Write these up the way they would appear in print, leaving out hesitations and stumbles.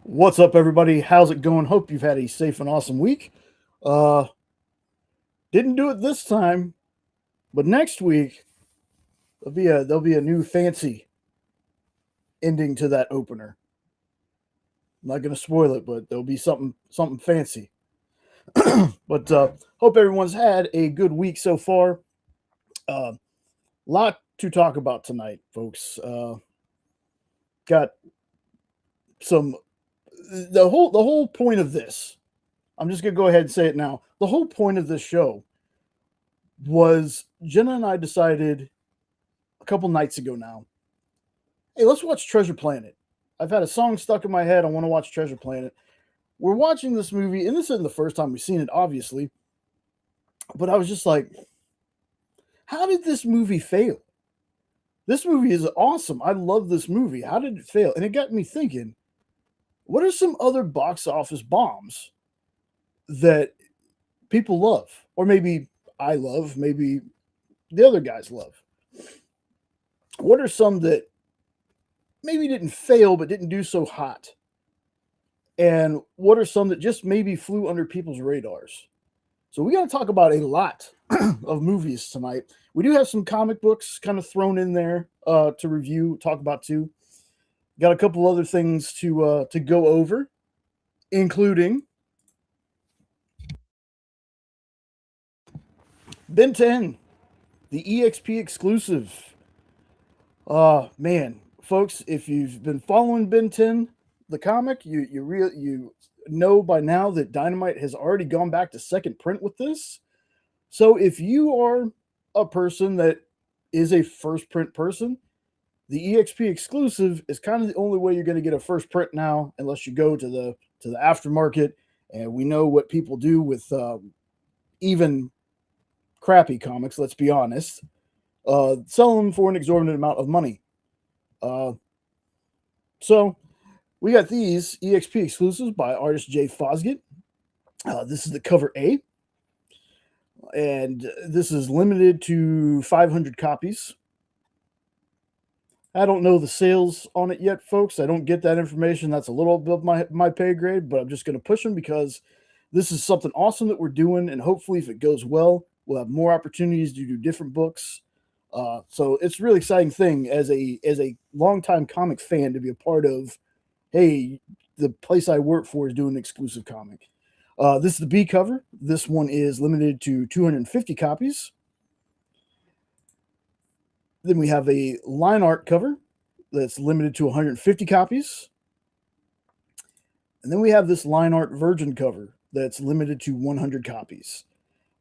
What's up, everybody? How's it going? Hope you've had a safe and awesome week. Uh, didn't do it this time, but next week there'll be a new fancy ending to that opener. I'm not gonna spoil it, but there'll be something fancy. But hope everyone's had a good week so far. Uh, Lot to talk about tonight, folks. Got some the whole point of this. I'm just gonna go ahead and say it now. The whole point of this show was Jenna and I decided a couple nights ago now, hey, let's watch Treasure Planet. I've had a song stuck in my head. I want to watch Treasure Planet. We're watching this movie, and this isn't the first time we've seen it, obviously, but I was just like, how did this movie fail? This movie is awesome. I love this movie. How did it fail? And it got me thinking, what are some other box office bombs that people love? Or maybe I love, maybe the other guys love. What are some that maybe didn't fail but didn't do so hot? And what are some that just maybe flew under people's radars? So we got to talk about a lot of movies tonight. We do have some comic books kind of thrown in there to review, talk about too. Got a couple other things to go over, including Ben 10, the EXP exclusive. Man, folks, if you've been following Ben 10, the comic, you know by now that Dynamite has already gone back to second print with this. So if you are a person that is a first print person, the EXP exclusive is kind of the only way you're going to get a first print now, unless you go to the aftermarket. And we know what people do with even crappy comics. Let's be honest, sell them for an exorbitant amount of money. Uh, so we got these EXP exclusives by artist Jay Fosgit. This is the cover A, and this is limited to 500 copies. I don't know the sales on it yet, folks. I don't get that information. That's a little above my pay grade, but I'm just going to push them because this is something awesome that we're doing, and hopefully, if it goes well, we'll have more opportunities to do different books. So it's a really exciting thing as a longtime comic fan to be a part of. Hey, the place I work for is doing an exclusive comic. This is the B cover. This one is limited to 250 copies. Then we have a line art cover that's limited to 150 copies. And then we have this line art virgin cover that's limited to 100 copies.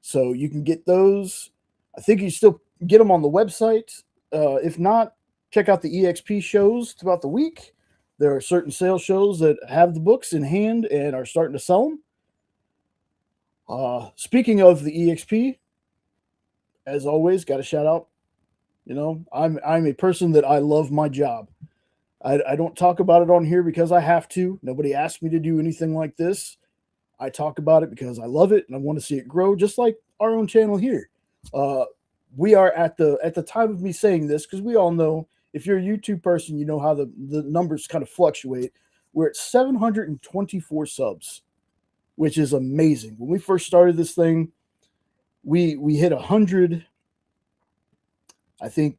So you can get those. I think you still get them on the website. If not, check out the EXP shows throughout the week. There are certain sales shows that have the books in hand and are starting to sell them. Speaking of the EXP, as always, got to shout out. You know, I'm a person that I love my job. I don't talk about it on here because I have to. Nobody asked me to do anything like this. I talk about it because I love it and I want to see it grow, just like our own channel here. Uh, we are at the time of me saying this, because we all know, if you're a YouTube person, you know how the numbers kind of fluctuate. We're at 724 subs, which is amazing. When we first started this thing, we hit 100, I think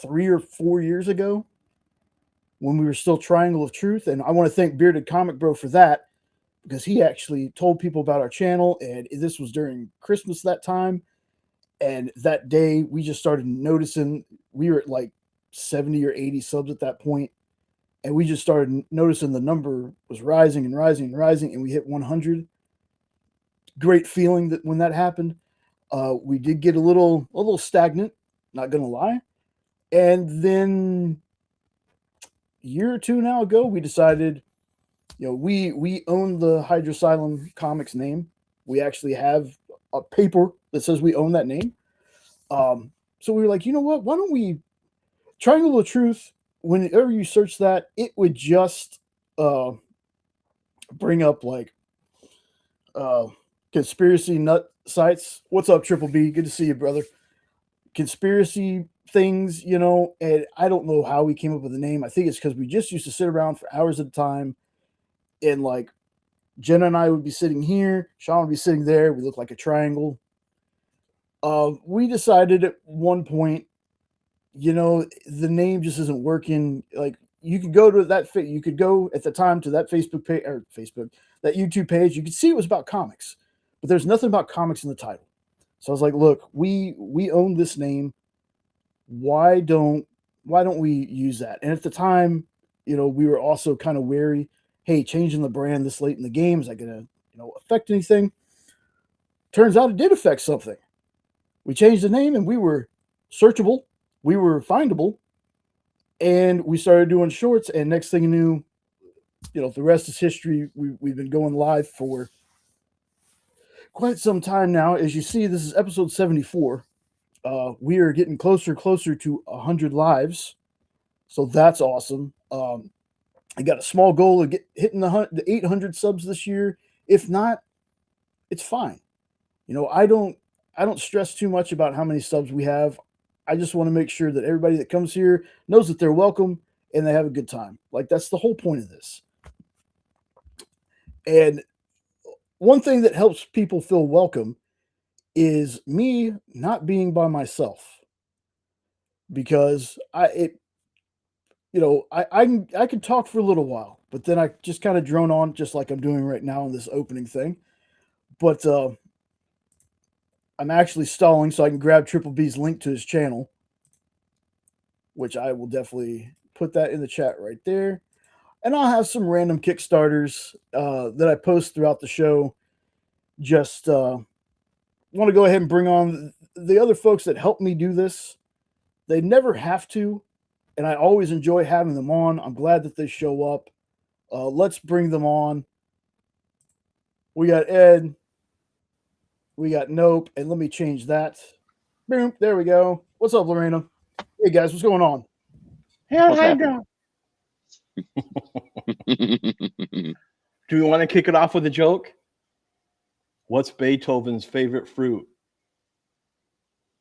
3 or 4 years ago, when we were still Triangle of Truth. And I want to thank Bearded Comic Bro for that, because he actually told people about our channel. And this was during Christmas that time. And that day, we just started noticing we were at like 70 or 80 subs at that point. And we just started noticing the number was rising and rising and rising. And we hit 100. Great feeling that when that happened. We did get a little stagnant, not going to lie. And then a year or two now ago, we decided, we own the Hydra Comics name. We actually have a paper that says we own that name. So we were like, you know what? Why don't we Triangle of Truth? Whenever you search that, it would just bring up like conspiracy nut sites. What's up, Triple B? Good to see you, brother. Conspiracy things, and I don't know how we came up with the name. I think it's because we just used to sit around for hours at a time and like Jenna and I would be sitting here, Sean would be sitting there. We look like a triangle. We decided at one point, the name just isn't working. Like you could go to you could go at the time to that Facebook page or Facebook, that YouTube page. You could see it was about comics, but there's nothing about comics in the title. So I was like, look, we own this name. Why don't we use that? And at the time, we were also kind of wary. Hey, changing the brand this late in the game, is that gonna affect anything? Turns out it did affect something. We changed the name and we were searchable, we were findable, and we started doing shorts. And next thing you knew, the rest is history. We've been going live for quite some time now. As you see, this is episode 74. We are getting closer to 100 lives, so that's awesome. I got a small goal of hitting the 800 subs this year. If not, it's fine. I don't stress too much about how many subs we have. I just want to make sure that everybody that comes here knows that they're welcome and they have a good time. Like, that's the whole point of this. And one thing that helps people feel welcome is me not being by myself, because I could talk for a little while, but then I just kind of drone on, just like I'm doing right now in this opening thing. But I'm actually stalling so I can grab Triple B's link to his channel, which I will definitely put that in the chat right there. And I'll have some random Kickstarters that I post throughout the show. Just want to go ahead and bring on the other folks that help me do this. They never have to, and I always enjoy having them on. I'm glad that they show up. Let's bring them on. We got Ed. We got Nope. And let me change that. Boom. There we go. What's up, Lorena? Hey, guys. What's going on? Hell, Hydra. Do we want to kick it off with a joke? What's Beethoven's favorite fruit?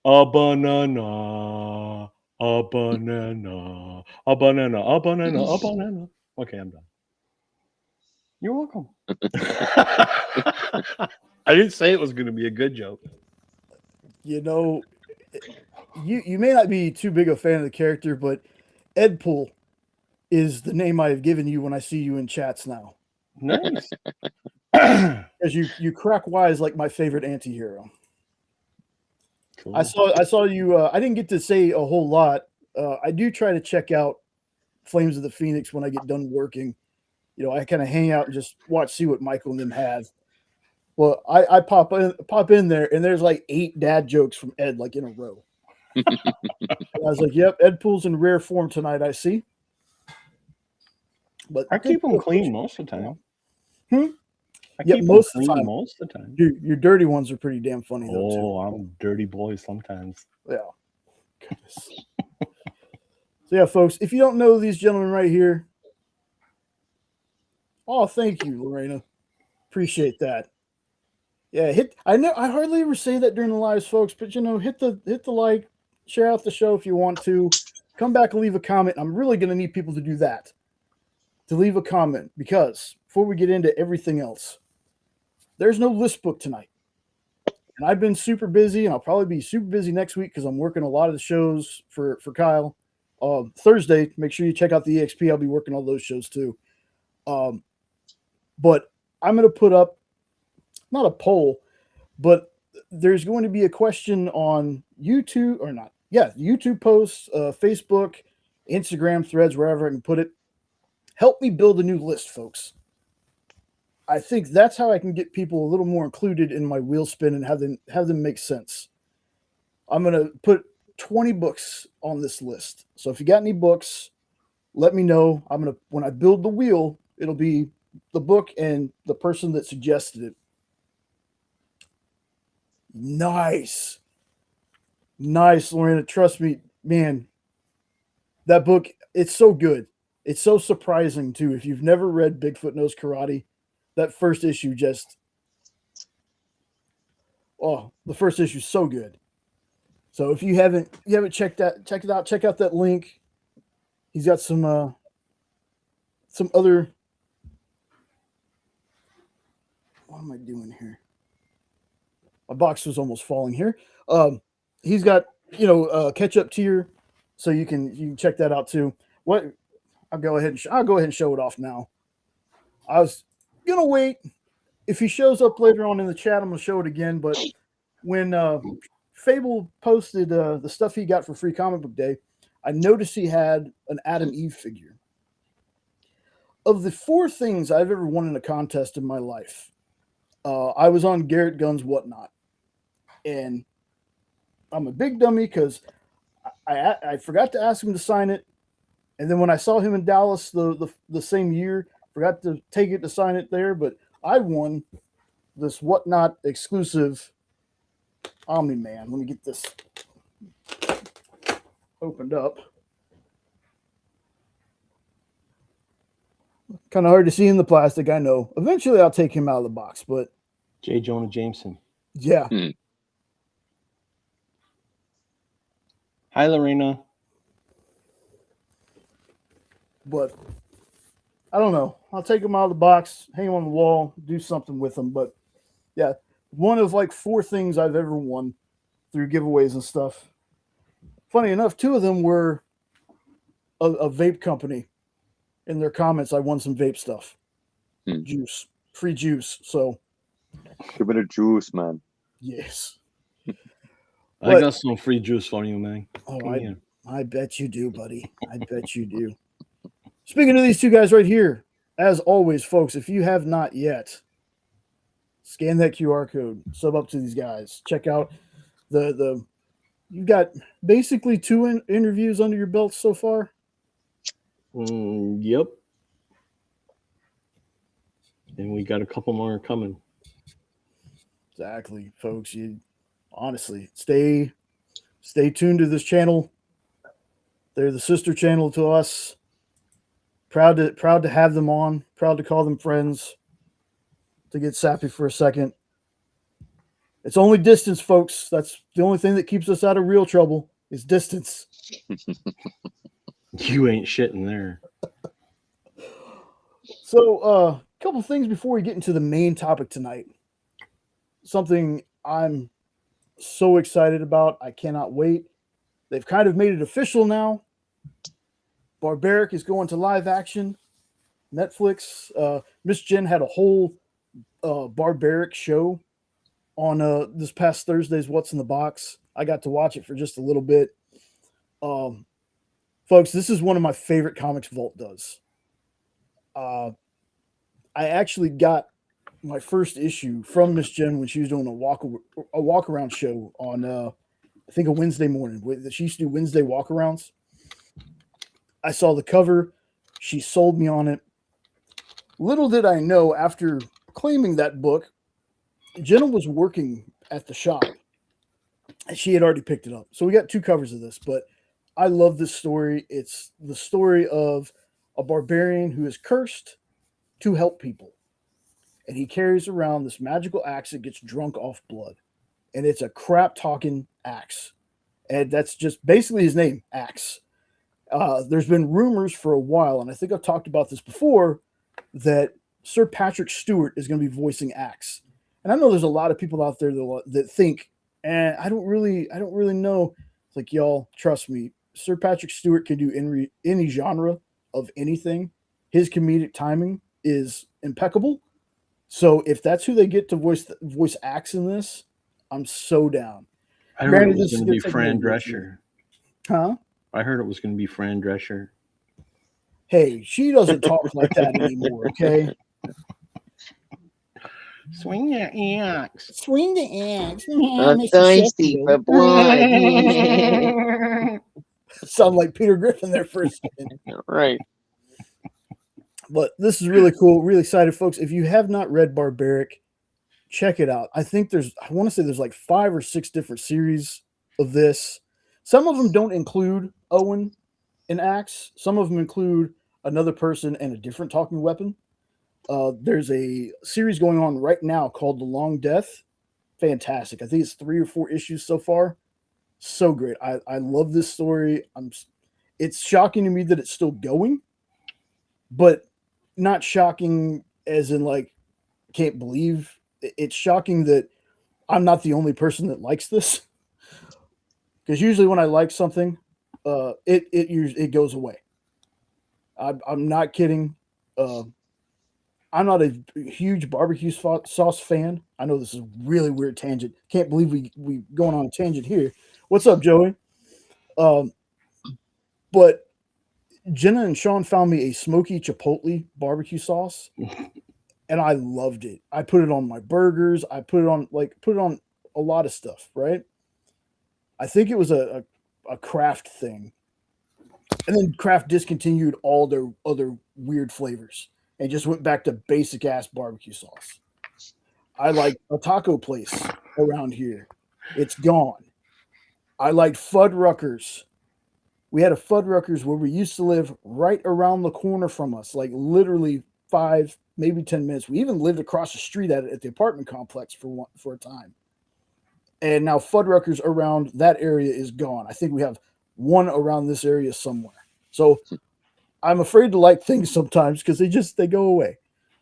A banana. A banana. A banana. A banana. A banana. Okay, I'm done. You're welcome. I didn't say it was going to be a good joke. You may not be too big a fan of the character, but Edpool is the name I have given you when I see you in chats now. Nice. Because you crack wise like my favorite anti-hero. Cool. I saw you. I didn't get to say a whole lot. I do try to check out Flames of the Phoenix when I get done working. I kind of hang out and just see what Michael and them have. Well, I pop in there, and there's like 8 dad jokes from Ed, like in a row. I was like, "Yep, Edpool's in rare form tonight. I see." But I keep them clean most of the time. I keep them clean most of the time. Your dirty ones are pretty damn funny, though, too. Oh, I'm a dirty boy sometimes. Yeah. Goodness. So, yeah, folks, if you don't know these gentlemen right here, thank you, Lorena. Appreciate that. Yeah, I hardly ever say that during the lives, folks, but hit the like, share out the show if you want to. Come back and leave a comment. I'm really going to need people to do that. To leave a comment, because before we get into everything else, there's no list book tonight. And I've been super busy, and I'll probably be super busy next week because I'm working a lot of the shows for Kyle. Thursday, make sure you check out the EXP. I'll be working all those shows too. But I'm going to put up, not a poll, but there's going to be a question on YouTube, or not. Yeah, YouTube posts, Facebook, Instagram, Threads, wherever I can put it. Help me build a new list, folks. I think that's how I can get people a little more included in my wheel spin and have them make sense. I'm going to put 20 books on this list. So if you got any books, let me know. When I build the wheel, it'll be the book and the person that suggested it. Nice, Lorena. Trust me, man. That book, it's so good. It's so surprising, too. If you've never read Bigfoot Knows Karate, that first issue the first issue is so good. So if you haven't checked it out. Check out that link. He's got some other what am I doing here? My box was almost falling here. He's got catch up tier, so you can check that out too. What I'll go ahead and show it off now. I was gonna wait. If he shows up later on in the chat, I'm gonna show it again. But when Fable posted the stuff he got for Free Comic Book Day, I noticed he had an Adam Eve figure. Of the 4 things I've ever won in a contest in my life, I was on Garrett Gunn's Whatnot, and I'm a big dummy because I forgot to ask him to sign it, and then when I saw him in Dallas the same year, forgot to take it to sign it there. But I won this Whatnot exclusive Omni-Man. Let me get this opened up. Kind of hard to see in the plastic, I know. Eventually, I'll take him out of the box, but J. Jonah Jameson. Yeah. Hi, Lorena. But I don't know. I'll take him out of the box, hang him on the wall, do something with him. But yeah, one of like 4 things I've ever won through giveaways and stuff. Funny enough, 2 of them were a vape company. In their comments, I won some vape stuff. Juice. Free juice. So give me the juice, man. Yes. I got some free juice for you, man. Oh, I bet you do, buddy. I bet you do. Speaking of these 2 guys right here, as always, folks, if you have not yet, scan that QR code, sub up to these guys. Check out the you've got basically 2 interviews under your belt so far. Yep. And we got a couple more coming. Exactly, folks. You honestly stay tuned to this channel. They're the sister channel to us. Proud to have them on. Proud to call them friends. To get sappy for a second. It's only distance, folks. That's the only thing that keeps us out of real trouble is distance. You ain't shitting there. So, a couple things before we get into the main topic tonight. Something I'm so excited about. I cannot wait. They've kind of made it official now. Barbaric is going to live action. Netflix. Miss Jen had a whole Barbaric show on this past Thursday's What's in the Box. I got to watch it for just a little bit. Folks, this is one of my favorite comics Vault does. I actually got my first issue from Miss Jen when she was doing a walk around show on I think a Wednesday morning. She used to do Wednesday walkarounds. I saw the cover. She sold me on it. Little did I know, after claiming that book, Jenna was working at the shop. And she had already picked it up. So we got 2 covers of this, but I love this story. It's the story of a barbarian who is cursed to help people. And he carries around this magical axe that gets drunk off blood. And it's a crap-talking axe. And that's just basically his name, Axe. There's been rumors for a while, and I think I've talked about this before, that Sir Patrick Stewart is going to be voicing Axe. And I know there's a lot of people out there that think, I don't really know. It's like, y'all, trust me. Sir Patrick Stewart can do any genre of anything. His comedic timing is impeccable. So if that's who they get to voice Axe in this, I'm so down. I heard it was going to be Fran Drescher. Huh? I heard it was going to be Fran Drescher. Hey, she doesn't talk like that anymore, okay? Swing your axe. Swing the axe. I'm thirsty for blood. Sound like Peter Griffin there for a second. Right. But this is really cool. Really excited, folks. If you have not read Barbaric, check it out. I want to say there's like 5 or 6 different series of this. Some of them don't include Owen and Axe. Some of them include another person and a different talking weapon. There's a series going on right now called The Long Death. Fantastic. I think it's 3 or 4 issues so far. So great. I love this story. It's shocking to me that it's still going, but not shocking as in like, can't believe it's shocking that I'm not the only person that likes this. Because usually when I like something, it goes away. I'm not kidding. Uh, I'm not a huge barbecue sauce fan. I know this is a really weird tangent. Can't believe we going on a tangent here. What's up, Joey? Um, but Jenna and Sean found me a smoky chipotle barbecue sauce, and I loved it. I put it on my burgers. I put it on a lot of stuff. Right. I think it was a Kraft thing, and then Kraft discontinued all their other weird flavors and just went back to basic ass barbecue sauce. I like a taco place around here. It's gone. I liked Fuddruckers. We had a Fuddruckers where we used to live right around the corner from us, like literally 5, maybe 10 minutes. We even lived across the street at the apartment complex for a time. And now Fuddruckers around that area is gone. I think we have one around this area somewhere. So I'm afraid to like things sometimes because they go away.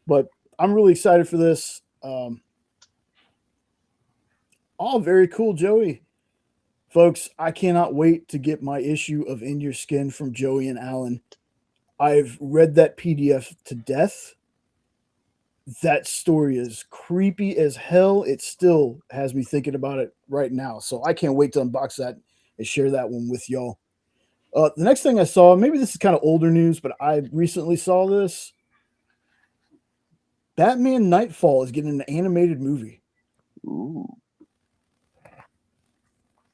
But I'm really excited for this. Oh, very cool, Joey. Folks, I cannot wait to get my issue of In Your Skin from Joey and Alan. I've read that PDF to death. That story is creepy as hell. It still has me thinking about it right now. So I can't wait to unbox that and share that one with y'all. The next thing I saw, maybe this is kind of older news, but I recently saw this. Batman Nightfall is getting an animated movie. Ooh.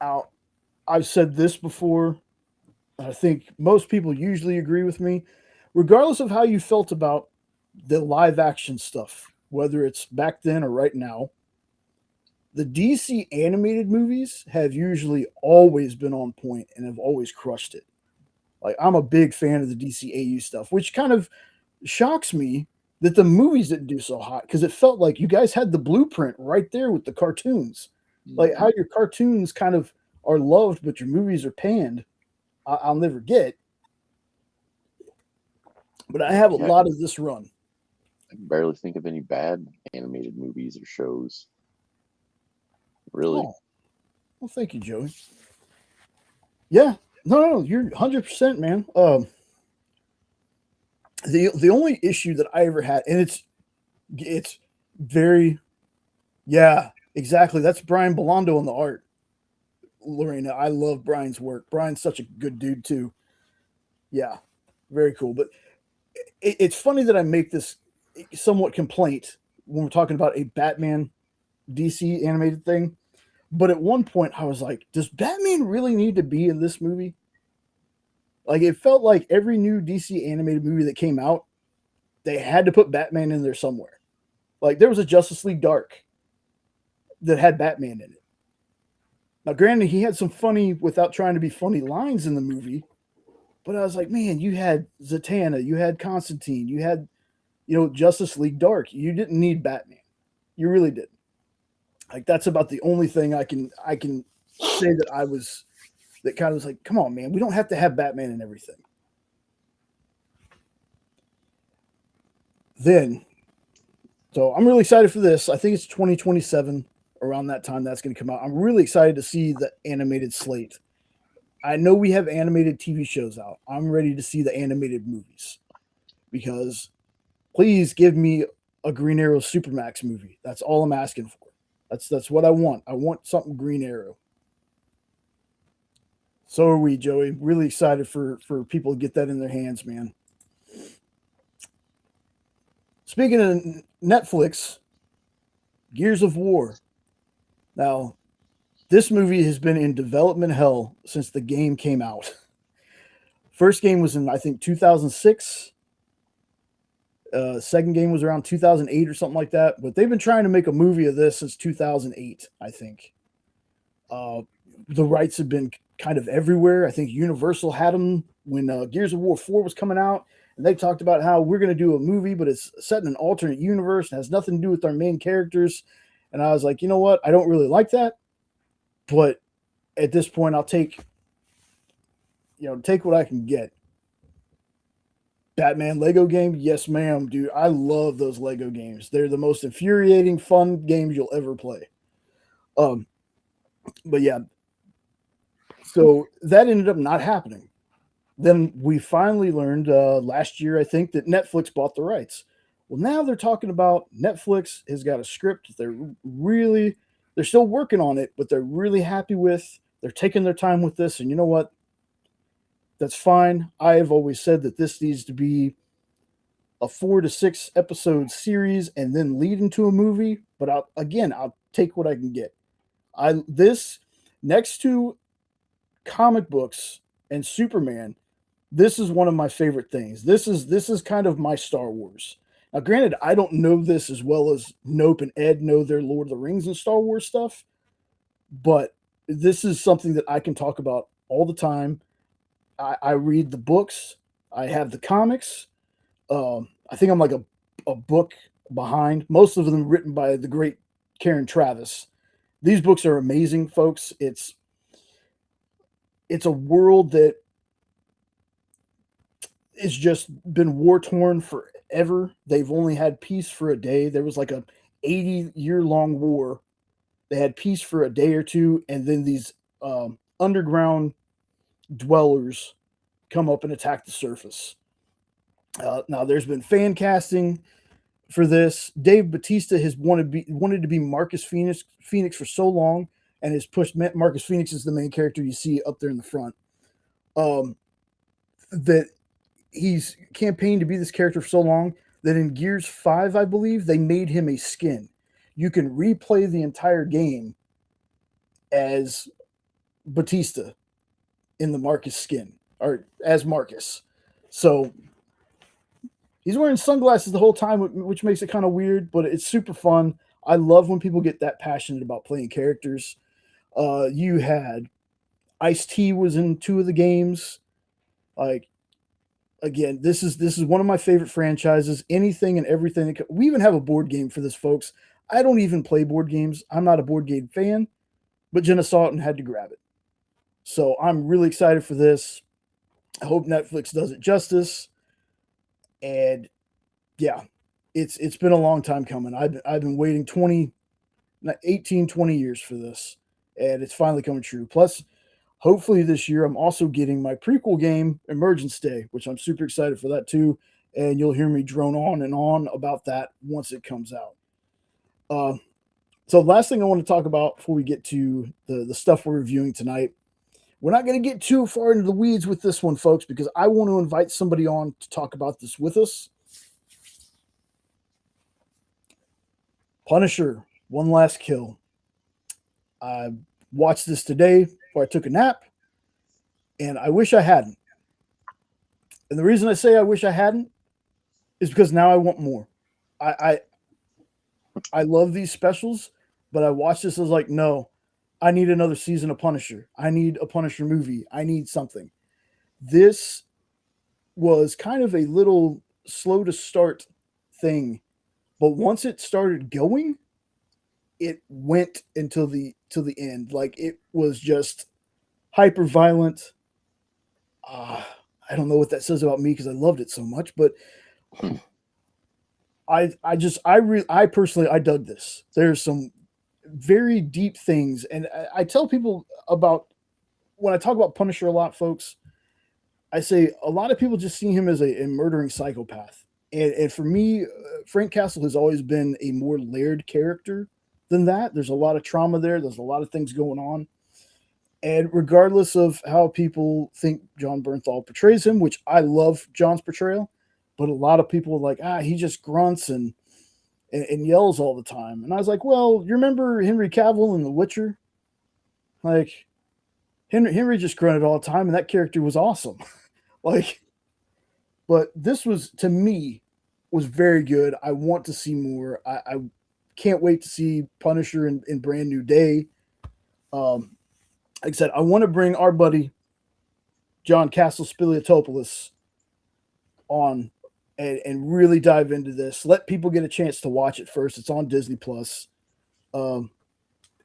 Now, I've said this before. I think most people usually agree with me, regardless of how you felt about the live action stuff, whether it's back then or right now. The DC animated movies have usually always been on point and have always crushed it. Like, I'm a big fan of the DCAU stuff, which kind of shocks me that the movies didn't do so hot because it felt like you guys had the blueprint right there with the cartoons. Like how your cartoons kind of are loved, but your movies are panned. I'll never get. But I have a lot of this run. I can barely think of any bad animated movies or shows. Really? Oh. Well, thank you, Joey. Yeah. No, you're 100%, man. The only issue that I ever had, and it's very, yeah, exactly. That's Brian Belando in the art. Lorena, I love Brian's work. Brian's such a good dude too. Yeah, very cool. But it's funny that I make this somewhat complaint when we're talking about a Batman DC animated thing. But at one point, I was like, does Batman really need to be in this movie? Like, it felt like every new DC animated movie that came out, they had to put Batman in there somewhere. Like, there was a Justice League Dark that had Batman in it. Now, granted, he had some funny, without trying to be funny, lines in the movie. But I was like, man, you had Zatanna, you had Constantine, you had, Justice League Dark. You didn't need Batman. You really didn't. Like, that's about the only thing I can say that kind of was like, come on, man, we don't have to have Batman and everything. So I'm really excited for this. I think it's 2027, around that time that's going to come out. I'm really excited to see the animated slate. I know we have animated TV shows out. I'm ready to see the animated movies because please give me a Green Arrow Supermax movie. That's all I'm asking for. That's what I want. I want something Green Arrow. So are we, Joey. Really excited for people to get that in their hands, man. Speaking of Netflix, Gears of War. Now, this movie has been in development hell since the game came out. First game was in, I think, 2006. Second game was around 2008 or something like that. But they've been trying to make a movie of this since 2008, I think. The rights have been kind of everywhere. I think Universal had them when Gears of War 4 was coming out. And they talked about how we're going to do a movie, but it's set in an alternate universe and has nothing to do with our main characters. And I was like, you know what? I don't really like that. But at this point, I'll take what I can get. Batman Lego game, yes, ma'am, dude. I love those Lego games. They're the most infuriating, fun games you'll ever play. But yeah, so that ended up not happening. Then we finally learned last year, I think, that Netflix bought the rights. Well, now they're talking about Netflix has got a script they're still working on it, but they're really happy with. They're taking their time with this, and you know what? That's fine. I've always said that this needs to be a 4 to 6 episode series and then lead into a movie. But I'll take what I can get. This next to comic books and Superman, this is one of my favorite things. This is kind of my Star Wars. Now, granted, I don't know this as well as Nope and Ed know their Lord of the Rings and Star Wars stuff, but this is something that I can talk about all the time. I read the books. I have the comics. I think I'm like a book behind. Most of them written by the great Karen Travis. These books are amazing, folks. It's a world that it's just been war torn forever. They've only had peace for a day. There was like a 80-year-long war. They had peace for a day or two, and then these underground dwellers come up and attack the surface. Now, there's been fan casting for this. Dave Bautista has wanted to be Marcus Phoenix for so long, and has pushed Marcus Phoenix as the main character you see up there in the front. That he's campaigned to be this character for so long that in Gears 5, I believe, they made him a skin. You can replay the entire game as Batista in the Marcus skin, or as Marcus. So he's wearing sunglasses the whole time, which makes it kind of weird, but it's super fun. I love when people get that passionate about playing characters. You had Ice-T was in 2 of the games. Like, again, this is one of my favorite franchises. Anything and everything. We even have a board game for this, folks. I don't even play board games. I'm not a board game fan, but Jenna saw it and had to grab it. So I'm really excited for this. I hope Netflix does it justice. And yeah, it's been a long time coming. I've been waiting 18, 20 years for this, and it's finally coming true. Plus, hopefully this year I'm also getting my prequel game, Emergence Day, which I'm super excited for that too. And you'll hear me drone on and on about that once it comes out. So last thing I want to talk about before we get to the stuff we're reviewing tonight, we're not going to get too far into the weeds with this one, folks, because I want to invite somebody on to talk about this with us. Punisher, One Last Kill. I watched this today before I took a nap, and I wish I hadn't. And the reason I say I wish I hadn't is because now I want more. I love these specials, but I watched this. I was like, no, I need another season of Punisher. I need a Punisher movie. I need something. This was kind of a little slow to start thing, but once it started going, it went until the end. Like, it was just hyper violent. I don't know what that says about me because I loved it so much, but I personally dug this. There's some very deep things, and I tell people about when I talk about Punisher a lot, folks. I say a lot of people just see him as a murdering psychopath, and for me, Frank Castle has always been a more layered character than that. There's a lot of trauma there. There's a lot of things going on, and regardless of how people think John Bernthal portrays him, which I love John's portrayal, but a lot of people are like, he just grunts and yells all the time. And I was like, well, you remember Henry Cavill in The Witcher? Like, Henry just grunted all the time, and that character was awesome. Like, but this was, to me, was very good. I want to see more. I can't wait to see Punisher in Brand New Day. Like I said, I want to bring our buddy John Castle Spiliotopoulos on and really dive into this. Let people get a chance to watch it first. It's on Disney Plus.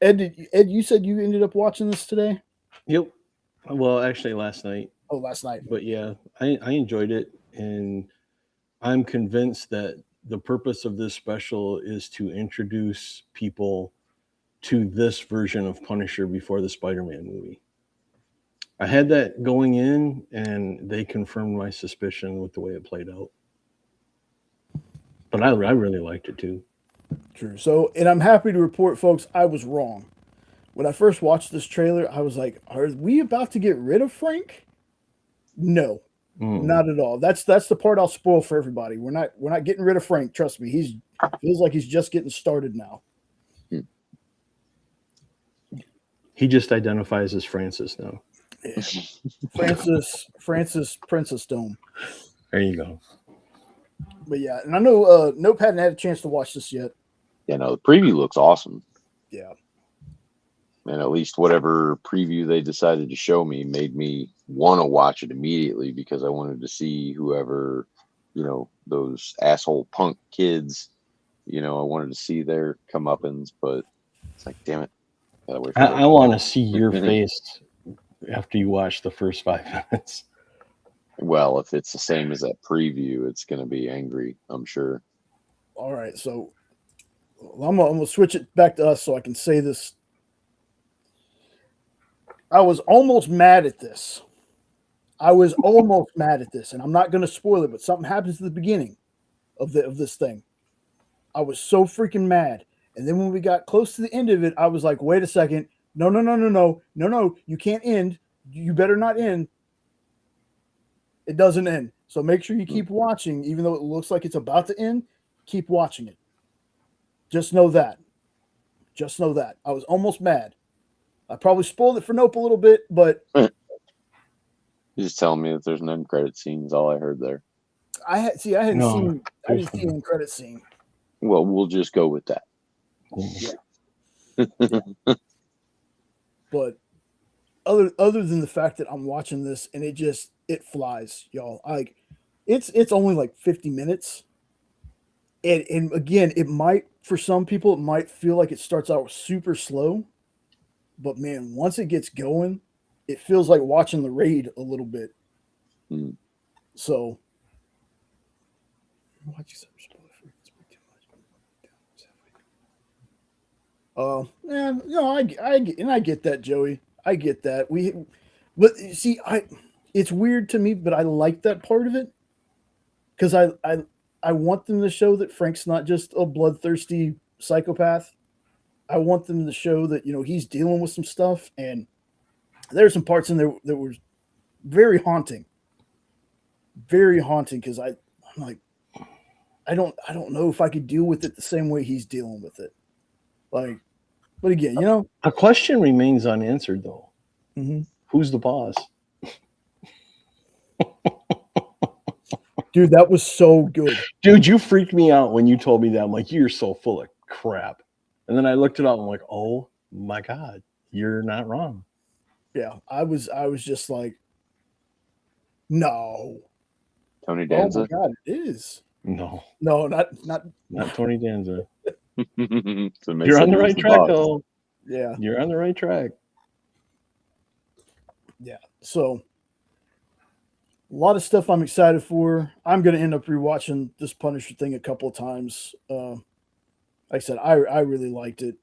Ed, you said you ended up watching this today? Yep. Well, actually, last night. Oh, last night. But yeah, I enjoyed it, and I'm convinced that the purpose of this special is to introduce people to this version of Punisher before the Spider-Man movie. I had that going in, and they confirmed my suspicion with the way it played out. But I really liked it too. True. So, and I'm happy to report, folks, I was wrong. When I first watched this trailer, I was like, "Are we about to get rid of Frank?" No, not at all. That's the part I'll spoil for everybody. We're not getting rid of Frank. Trust me, he's feels like he's just getting started now. He just identifies as Francis now. Yeah. Francis Princess Dome. There you go. But yeah, and I know Nope hadn't had a chance to watch this yet. Yeah, no, the preview looks awesome. Yeah. And at least whatever preview they decided to show me made me want to watch it immediately because I wanted to see whoever, those asshole punk kids, I wanted to see their comeuppance, but it's like, damn it. Gotta wait for I want to see your face after you watch the first 5 minutes. Well, if it's the same as that preview, it's going to be angry, I'm sure. All right, so I'm gonna switch it back to us so I can say this. I was almost mad at this. And I'm not going to spoil it, but something happens at the beginning of this thing. I was so freaking mad, and then when we got close to the end of it, I was like, "Wait a second! No! You can't end. You better not end. It doesn't end. So make sure you keep watching, even though it looks like it's about to end. Keep watching it. Just know that. I was almost mad. I probably spoiled it for Nope a little bit, but you're just telling me that there's an end credit scene is all I heard there. I hadn't seen an end credit scene. Well, we'll just go with that. Yeah. But other than the fact that I'm watching this and it flies, y'all. It's only like 50 minutes. And again, it might, for some people, it might feel like it starts out super slow. But man, once it gets going, it feels like watching The Raid a little bit. So, I get that, Joey. I get that. But see, it's weird to me, but I like that part of it because I want them to show that Frank's not just a bloodthirsty psychopath. I want them to show that, he's dealing with some stuff, and there's some parts in there that were very haunting. Very haunting because I'm like, I don't know if I could deal with it the same way he's dealing with it. Like, but again, a question remains unanswered though. Mm-hmm. Who's the boss? Dude, that was so good. Dude, you freaked me out when you told me that. I'm like, you're so full of crap. And then I looked it up. I'm like, oh my God, you're not wrong. Yeah, I was just like, no. Tony Danza? Oh my God, it is. No, not Tony Danza. So You're on the right track, though. Yeah, you're on the right track. Yeah. So a lot of stuff I'm excited for. I'm going to end up rewatching this Punisher thing a couple of times. Like I said, I really liked it.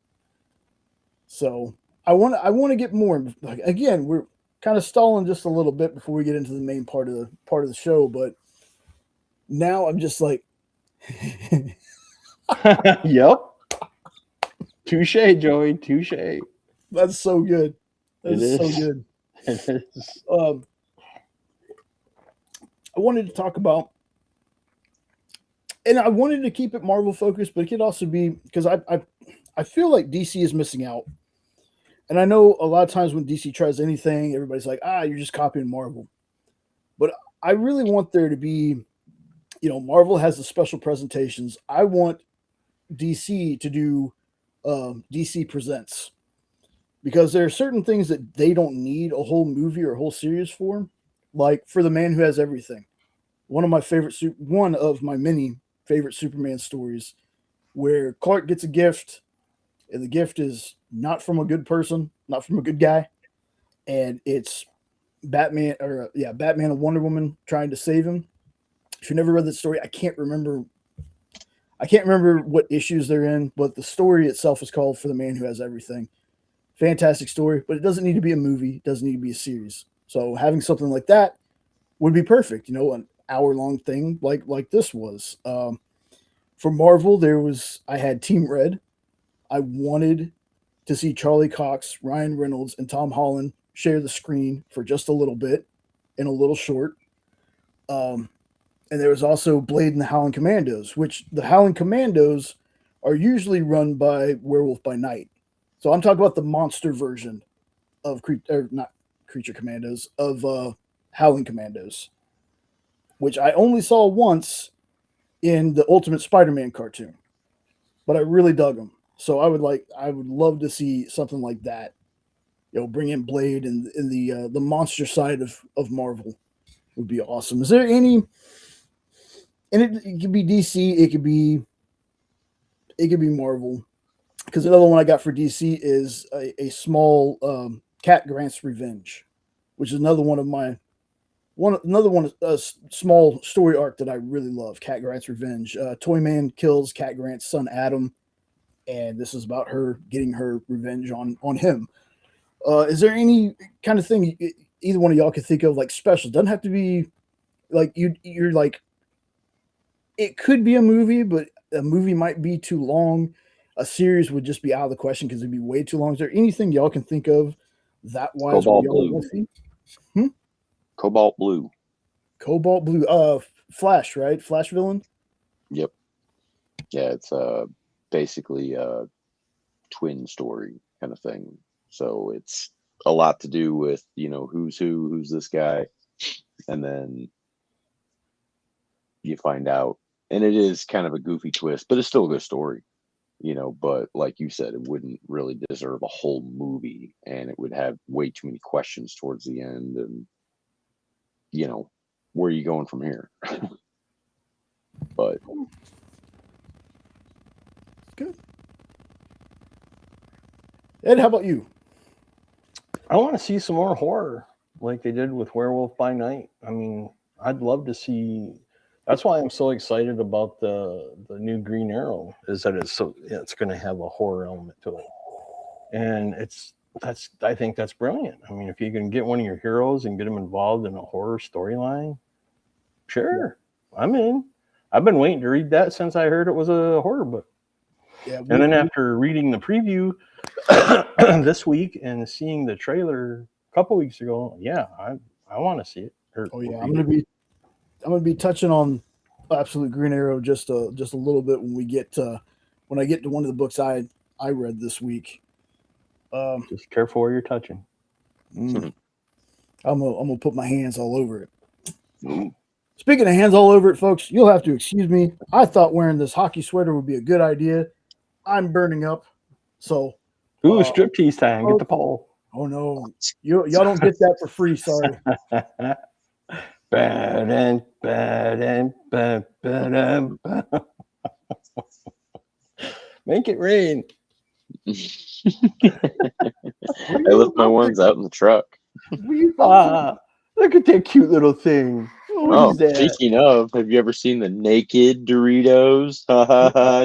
So I want to get more. Again, we're kind of stalling just a little bit before we get into the main part of the show, but now I'm just like, yep. Touche, Joey. Touche. That's so good. That is so good. It is. I wanted to talk about, and I wanted to keep it Marvel focused, but it could also be because I feel like DC is missing out. And I know a lot of times when DC tries anything, everybody's like, you're just copying Marvel. But I really want there to be, Marvel has the special presentations. I want DC to do DC Presents. Because there are certain things that they don't need a whole movie or a whole series for. Like for The Man Who Has Everything. One of my many favorite Superman stories where Clark gets a gift and the gift is not from a good person, not from a good guy. And it's Batman and Wonder Woman trying to save him. If you never read that story, I can't remember what issues they're in, but the story itself is called For the Man Who Has Everything. Fantastic story, but it doesn't need to be a movie. It doesn't need to be a series. So having something like that would be perfect. An hour-long thing like this was. For Marvel, I had Team Red. I wanted to see Charlie Cox, Ryan Reynolds, and Tom Holland share the screen for just a little bit in a little short. And there was also Blade and the Howling Commandos, which the Howling Commandos are usually run by Werewolf by Night. So I'm talking about the monster version of not Creature Commandos, of Howling Commandos, which I only saw once in the Ultimate Spider-Man cartoon, but I really dug them. So I would love to see something like that. Bring in Blade and the monster side of Marvel would be awesome. Is there any? And it could be DC, it could be Marvel. Because another one I got for DC is a small Cat Grant's Revenge, which is another one a small story arc that I really love. Cat Grant's Revenge. Toyman kills Cat Grant's son Adam, and this is about her getting her revenge on him. Is there any kind of thing either one of y'all could think of like special? Doesn't have to be like you're like. It could be a movie, but a movie might be too long. A series would just be out of the question because it'd be way too long. Is there anything y'all can think of that wise? Cobalt Blue. Cobalt Blue. Cobalt Blue. Flash, right? Flash villain? Yep. Yeah, it's basically a twin story kind of thing. So it's a lot to do with, who's this guy. And then you find out. And it is kind of a goofy twist, but it's still a good story, but like you said, it wouldn't really deserve a whole movie, and it would have way too many questions towards the end. And, where are you going from here? But good. Ed, how about you? I want to see some more horror like they did with Werewolf by Night. I mean, I'd love to see. That's why I'm so excited about the new Green Arrow, is that it's going to have a horror element to it. And I think that's brilliant. I mean, if you can get one of your heroes and get them involved in a horror storyline, sure, I'm in. I've been waiting to read that since I heard it was a horror book. Yeah, and then after reading the preview this week and seeing the trailer a couple weeks ago, yeah, I want to see it. I'm gonna be touching on Absolute Green Arrow just a little bit when I get to one of the books I read this week. Just careful where you're touching. I'm gonna put my hands all over it. Speaking of hands all over it, folks, you'll have to excuse me. I thought wearing this hockey sweater would be a good idea. I'm burning up, so. Ooh, striptease time! Get the pole. Oh no, y'all don't get that for free. Sorry. Make it rain. I left my ones out in the truck. Look at that cute little thing. Oh, speaking of, have you ever seen the naked Doritos?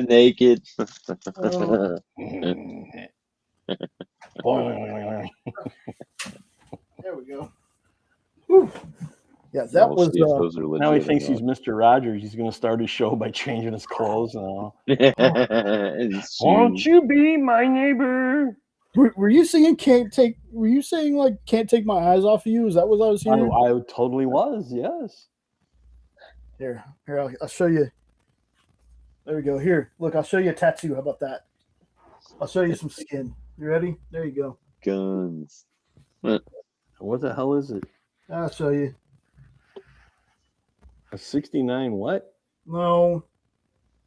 Naked. There we go. Whew. Yeah, that was. Now he thinks he's Mr. Rogers. He's going to start his show by changing his clothes now. Won't you be my neighbor? Were you singing "Can't Take"? Were you saying like "Can't Take My Eyes Off of You"? Is that what I was hearing? I totally was. Yes. Here, I'll show you. There we go. Here, look, I'll show you a tattoo. How about that? I'll show you some skin. You ready? There you go. Guns. What the hell is it? I'll show you. A 69 what? No.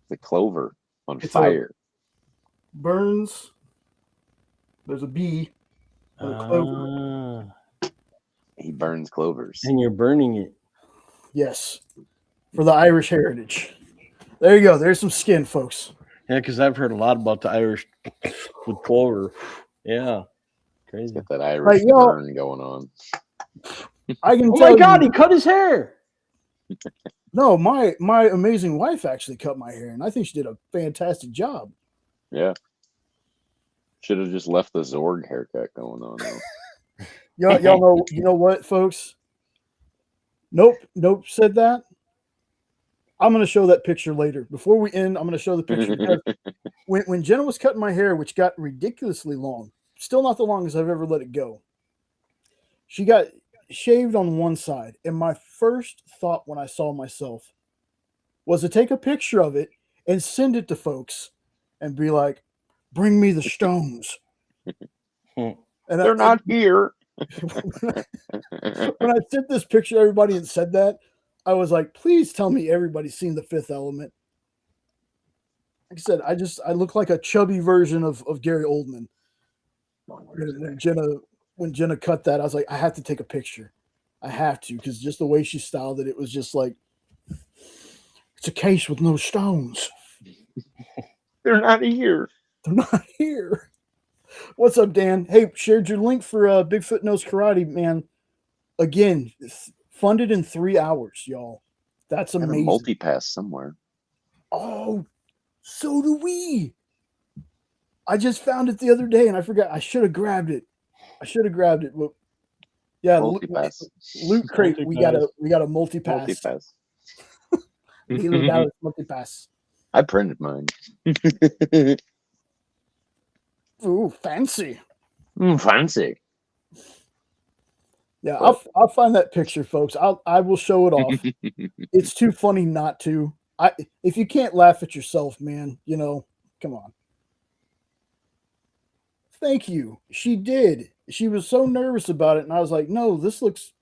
The clover on fire. Burns. There's a bee. And a clover. He burns clovers. And you're burning it. Yes. For the Irish heritage. There you go. There's some skin, folks. Yeah, because I've heard a lot about the Irish with clover. Yeah. Crazy. Got that Irish burn going on. I can tell my God, he cut his hair. No, my amazing wife actually cut my hair, and I think she did a fantastic job. Yeah. Should have just left the Zorg haircut going on though. Y'all know, you know what, folks? Nope said that. I'm going to show that picture later. Before we end, I'm going to show the picture because when Jenna was cutting my hair, which got ridiculously long, still not the longest I've ever let it go. She got shaved on one side, and my first thought when I saw myself was to take a picture of it and send it to folks and be like, "Bring me the stones." And They're not here. when I sent this picture to everybody and said that, I was like, please tell me everybody's seen The Fifth Element. Like I said, I look like a chubby version of Gary Oldman. When Jenna cut that, I was like, I have to take a picture. I have to, because just the way she styled it, it was just like, it's a case with no stones. They're not here. They're not here. What's up, Dan? Hey, shared your link for Bigfoot Knows Karate, man. Again, funded in 3 hours, y'all. That's amazing. Multi-pass somewhere. Oh, so do we. I just found it the other day and I forgot. I should have grabbed it. But yeah, Multi-pass. Loot Crate. We got a multi-pass. Multi-pass. Multi-pass. I printed mine. Ooh, fancy. Fancy. Yeah, I'll find that picture, folks. I will show it off. It's too funny not to. If you can't laugh at yourself, man, come on. Thank you. She did. She was so nervous about it, and I was like, no, this looks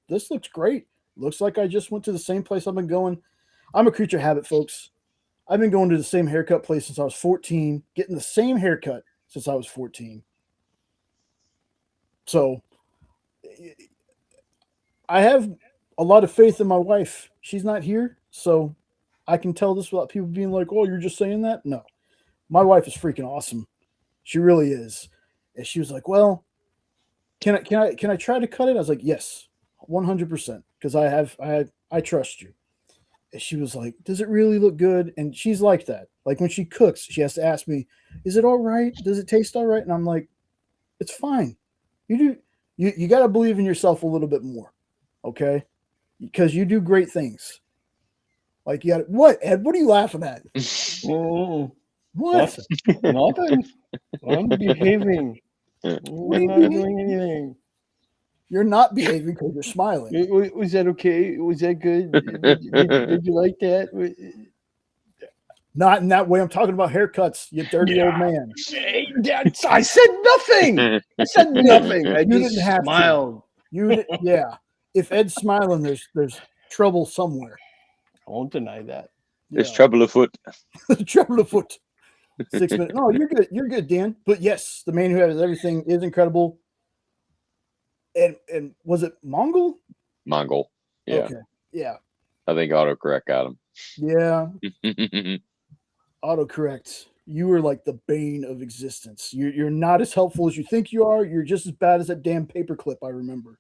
great. Looks like I just went to the same place I've been going. I'm a creature of habit, folks. I've been going to the same haircut place since I was 14, getting the same haircut since I was 14. So I have a lot of faith in my wife. She's not here, so I can tell this without people being like, oh, you're just saying that? No. My wife is freaking awesome. She really is. And she was like, well, can I try to cut it? I was like, yes, 100%, because I trust you. And she was like, does it really look good? And she's like that. Like when she cooks, she has to ask me, is it all right? Does it taste all right? And I'm like, it's fine. You got to believe in yourself a little bit more. Okay? Because you do great things. Like you got what, Ed? What are you laughing at? What? Nothing. I'm behaving. What are you I'm not doing anything. You're not behaving because you're smiling. Was that okay? Was that good? Did you like that? Not in that way. I'm talking about haircuts, you dirty old man. I said nothing. I said nothing. I You just didn't have smiled. Yeah. If Ed's smiling, there's trouble somewhere. I won't deny that. There's trouble afoot. Trouble afoot. 6 minutes. No, you're good. You're good, Dan. But yes, the man who has everything is incredible. And was it Mongol? Mongol. Yeah. Okay. Yeah. I think autocorrect got him. Yeah. Autocorrect. You were like the bane of existence. You're not as helpful as you think you are. You're just as bad as that damn paperclip, I remember.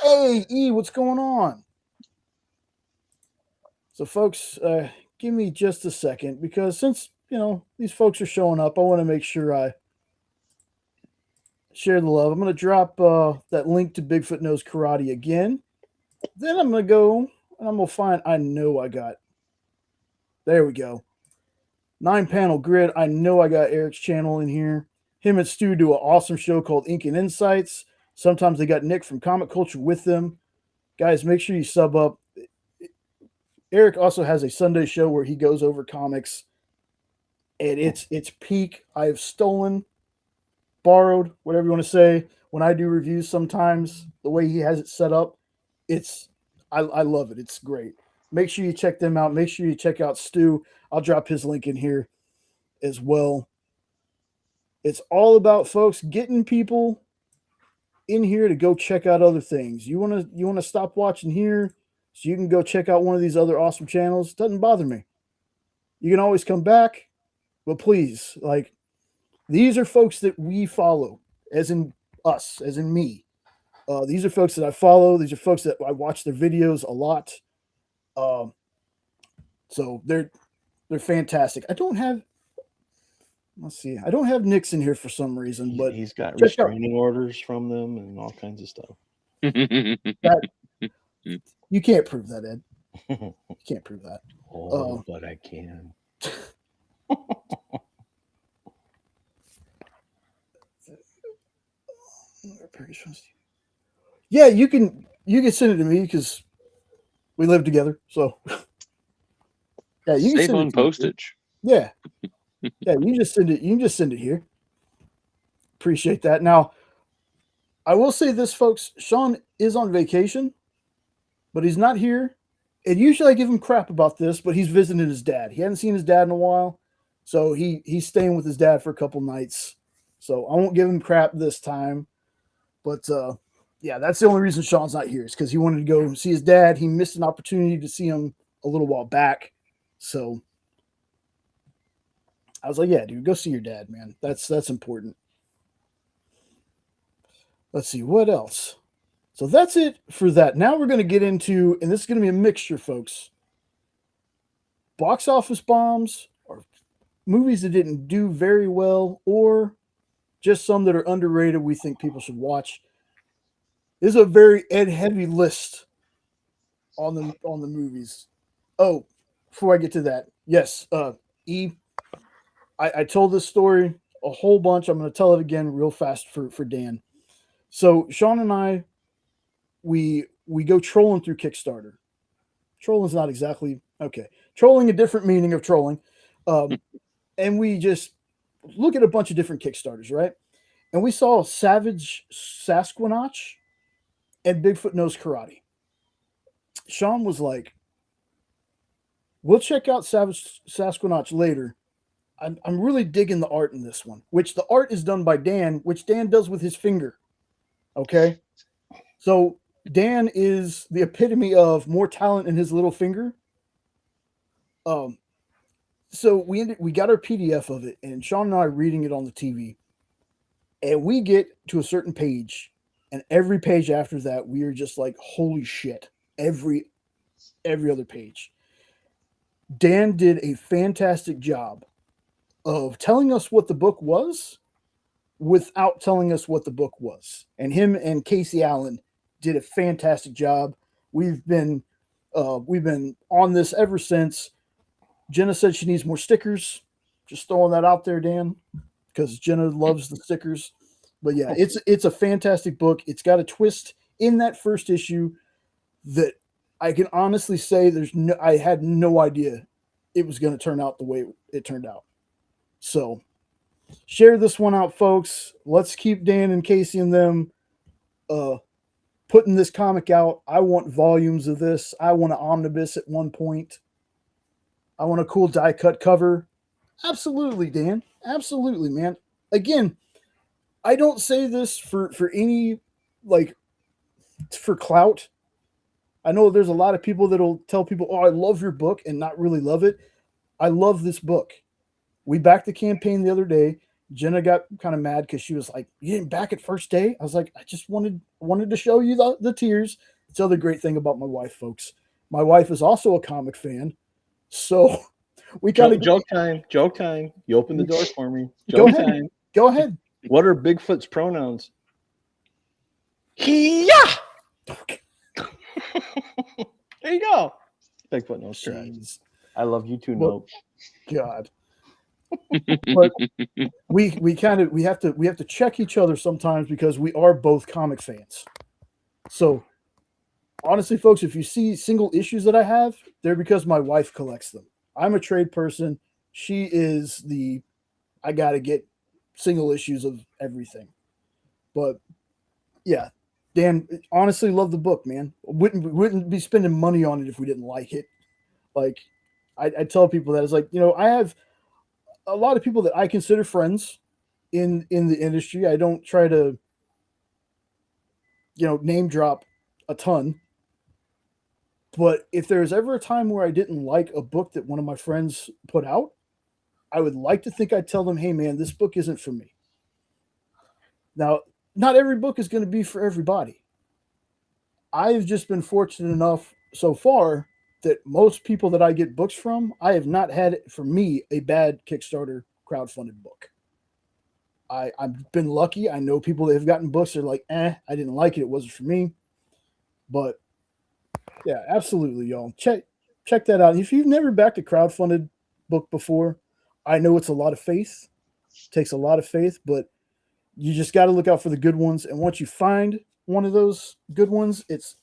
Hey, E, what's going on? So, folks, give me just a second, because since, these folks are showing up, I want to make sure I share the love. I'm going to drop that link to Bigfoot Knows Karate again. Then I'm going to go and I'm going to find, there we go. 9-panel grid. I know I got Eric's channel in here. Him and Stu do an awesome show called Ink and Insights. Sometimes they got Nick from Comic Culture with them. Guys, make sure you sub up. Eric also has a Sunday show where he goes over comics, and it's peak. I have stolen, borrowed, whatever you want to say, when I do reviews sometimes, the way he has it set up, I love it. It's great. Make sure you check them out. Make sure you check out Stu. I'll drop his link in here as well. It's all about, folks, getting people in here to go check out other things. You want to stop watching here so you can go check out one of these other awesome channels? Doesn't bother me. You can always come back, but please, these are folks that we follow, as in us, as in me. These are folks that I follow. These are folks that I watch their videos a lot. So they're fantastic. I don't have. Let's see. I don't have Nick's in here for some reason, but He's got check out- restraining orders from them and all kinds of stuff. you can't prove that, Ed. You can't prove that. But I can. Yeah, you can send it to me because we live together. So yeah, you can Save send on it to me. postage. Yeah. Yeah, you just send it. You can just send it here. Appreciate that. Now, I will say this, folks. Sean is on vacation, but he's not here. And usually I give him crap about this, but he's visiting his dad. He hadn't seen his dad in a while, so he's staying with his dad for a couple nights. So I won't give him crap this time. But yeah, that's the only reason Sean's not here is because he wanted to go see his dad. He missed an opportunity to see him a little while back. So I was like, yeah, dude, go see your dad, man. That's important. Let's see, what else? So that's it for that. Now we're going to get into, and this is going to be a mixture, folks. Box office bombs or movies that didn't do very well or just some that are underrated we think people should watch. This is a very Ed heavy list on the movies. Oh, before I get to that, yes, I told this story a whole bunch. I'm going to tell it again real fast for Dan. So Sean and I, we go trolling through Kickstarter. Trolling is not exactly okay. Trolling, a different meaning of trolling, and we just look at a bunch of different Kickstarters, right? And we saw Savage Sasquatch and Bigfoot Knows Karate. Sean was like, "We'll check out Savage Sasquatch later." I'm really digging the art in this one, which the art is done by Dan, which Dan does with his finger. Okay, so Dan is the epitome of more talent in his little finger. So we got our PDF of it, and Sean and I are reading it on the TV, and we get to a certain page, and every page after that, we are just like, holy shit! Every other page. Dan did a fantastic job of telling us what the book was without telling us what the book was. And him and Casey Allen did a fantastic job. We've been on this ever since. Jenna said she needs more stickers. Just throwing that out there, Dan, because Jenna loves the stickers. But yeah, it's a fantastic book. It's got a twist in that first issue that I can honestly say I had no idea it was going to turn out the way it turned out. So share this one out, folks. Let's keep Dan and Casey and them putting this comic out. I want volumes of this. I want an omnibus at one point. I want a cool die cut cover. Absolutely, Dan. Absolutely, man. Again, I don't say this for any, like, for clout. I know there's a lot of people that'll tell people, oh, I love your book, and not really love it. I love this book. We backed the campaign the other day. Jenna got kind of mad because she was like, you didn't back it first day? I was like, I just wanted to show you the tears. It's the other great thing about my wife, folks. My wife is also a comic fan. So we kind of joke time. You open the door for me. Go ahead. Go ahead. What are Bigfoot's pronouns? There you go. Bigfoot knows Karate. I love you too, Nope. God. But we have to check each other sometimes because we are both comic fans. So honestly, folks, if you see single issues that I have, they're because my wife collects them. I'm a trade person. She is I gotta get single issues of everything. But yeah, Dan, honestly, love the book, man. Wouldn't be spending money on it if we didn't like it. Like I tell people that it's like, I have a lot of people that I consider friends in the industry. I don't try to, name drop a ton. But if there's ever a time where I didn't like a book that one of my friends put out, I would like to think I'd tell them, hey, man, this book isn't for me. Now, not every book is going to be for everybody. I've just been fortunate enough so far that most people that I get books from, I have not had, for me, a bad Kickstarter crowdfunded book. I've been lucky. I know people that have gotten books. They're like, I didn't like it. It wasn't for me. But yeah, absolutely, y'all. Check that out. If you've never backed a crowdfunded book before, I know it's a lot of faith. It takes a lot of faith, but you just got to look out for the good ones. And once you find one of those good ones, it's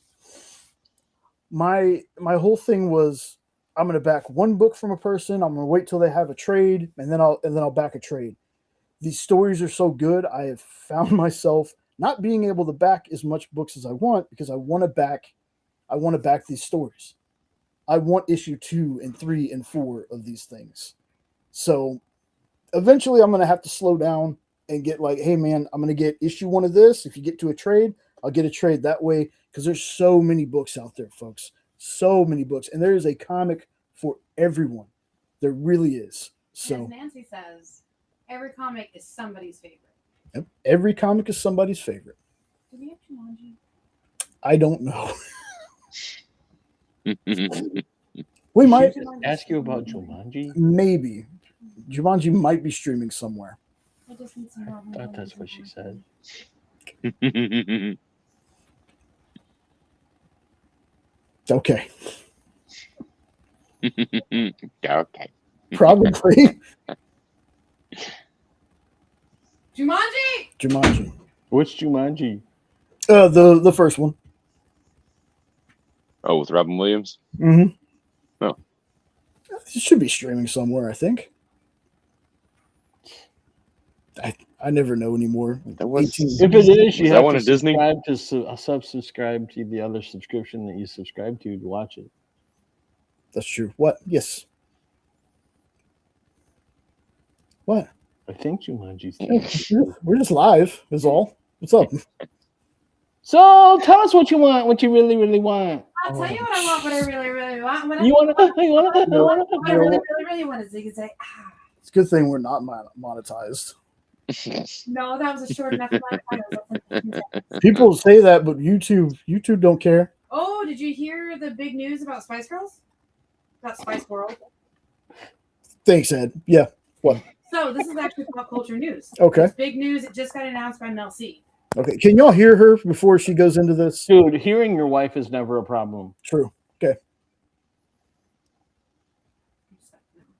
my whole thing was I'm going to back one book from a person. I'm going to wait till they have a trade, and then I'll back a trade. These stories are so good. I have found myself not being able to back as much books as I want because I want to back these stories. I want issue 2 and 3 and 4 of these things. So eventually I'm going to have to slow down and get like, hey man, I'm going to get issue 1 of this. If you get to a trade, I'll get a trade that way because there's so many books out there, folks. So many books. And there is a comic for everyone. There really is. So as Nancy says, every comic is somebody's favorite. Yep, every comic is somebody's favorite. Do we have Jumanji? I don't know. We might ask you about Jumanji. Maybe Jumanji might be streaming somewhere. I just need some more. I thought that's what she said. Okay. Okay. Probably. Jumanji. Which Jumanji? The first one. Oh, with Robin Williams? Mm-hmm. Oh. It should be streaming somewhere, I think. I never know anymore. That was, if it is, you was have that one to at Disney? subscribe to the other subscription that you subscribe to watch it. That's true. What? Yes. What? I think Jumanji's. We're just live, is all. What's up? So tell us what you want, what you really, really want. I'll tell you what I want, what I really, really want. What You want to? I really, really want is you say, It's a good thing we're not monetized. No, that was a short enough line. People say that, but YouTube don't care. Oh, did you hear the big news about Spice Girls? About Spice World? Thanks, Ed. Yeah. What? So this is actually pop culture news. Okay. It's big news. It just got announced by Mel C. Okay. Can y'all hear her before she goes into this? Dude, hearing your wife is never a problem. True. Okay.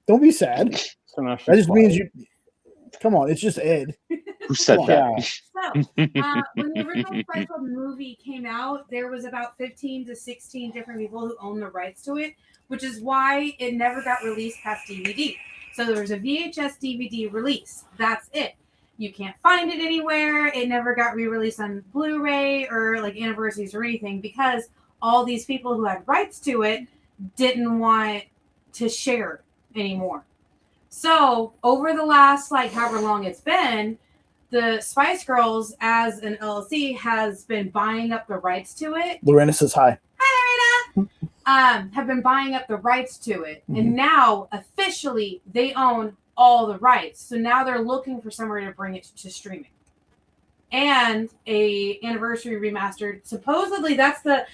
Don't be sad. So now That just means you. Come on, it's just Ed. Who said that? So, when the original Spice World movie came out, there was about 15 to 16 different people who owned the rights to it, which is why it never got released past DVD. So there was a VHS DVD release. That's it. You can't find it anywhere. It never got re-released on Blu-ray or like anniversaries or anything because all these people who had rights to it didn't want to share anymore. So over the last like however long it's been, the Spice Girls as an LLC has been buying up the rights to it. Lorena says hi. Hi, Lorena. Have been buying up the rights to it, and now officially they own all the rights. So now they're looking for somewhere to bring it to streaming, and a anniversary remastered. Supposedly, that's the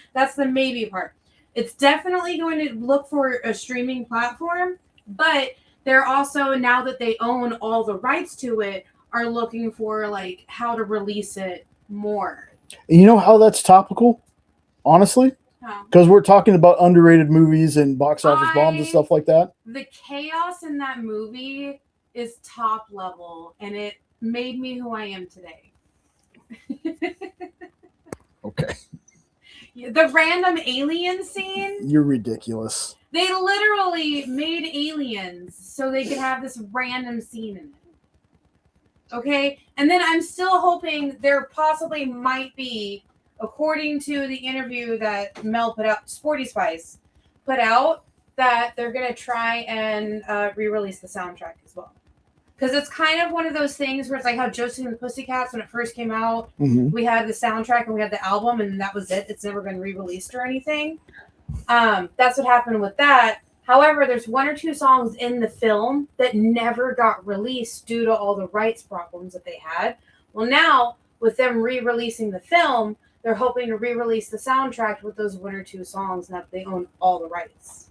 maybe part. It's definitely going to look for a streaming platform, but they're also, now that they own all the rights to it, are looking for like how to release it more. You know how that's topical? Honestly? Because we're talking about underrated movies and box office bombs and stuff like that. The chaos in that movie is top level, and it made me who I am today. Okay. The random alien scene. You're ridiculous. They literally made aliens so they could have this random scene in it. Okay? And then I'm still hoping there possibly might be, according to the interview that Mel put out, Sporty Spice put out, that they're going to try and re-release the soundtrack as well. Because it's kind of one of those things where it's like how Josie and the Pussycats, when it first came out, we had the soundtrack and we had the album, and that was it. It's never been re-released or anything. That's what happened with that. However, there's one or two songs in the film that never got released due to all the rights problems that they had. Well, now, with them re-releasing the film, they're hoping to re-release the soundtrack with those 1 or 2 songs, and that they own all the rights.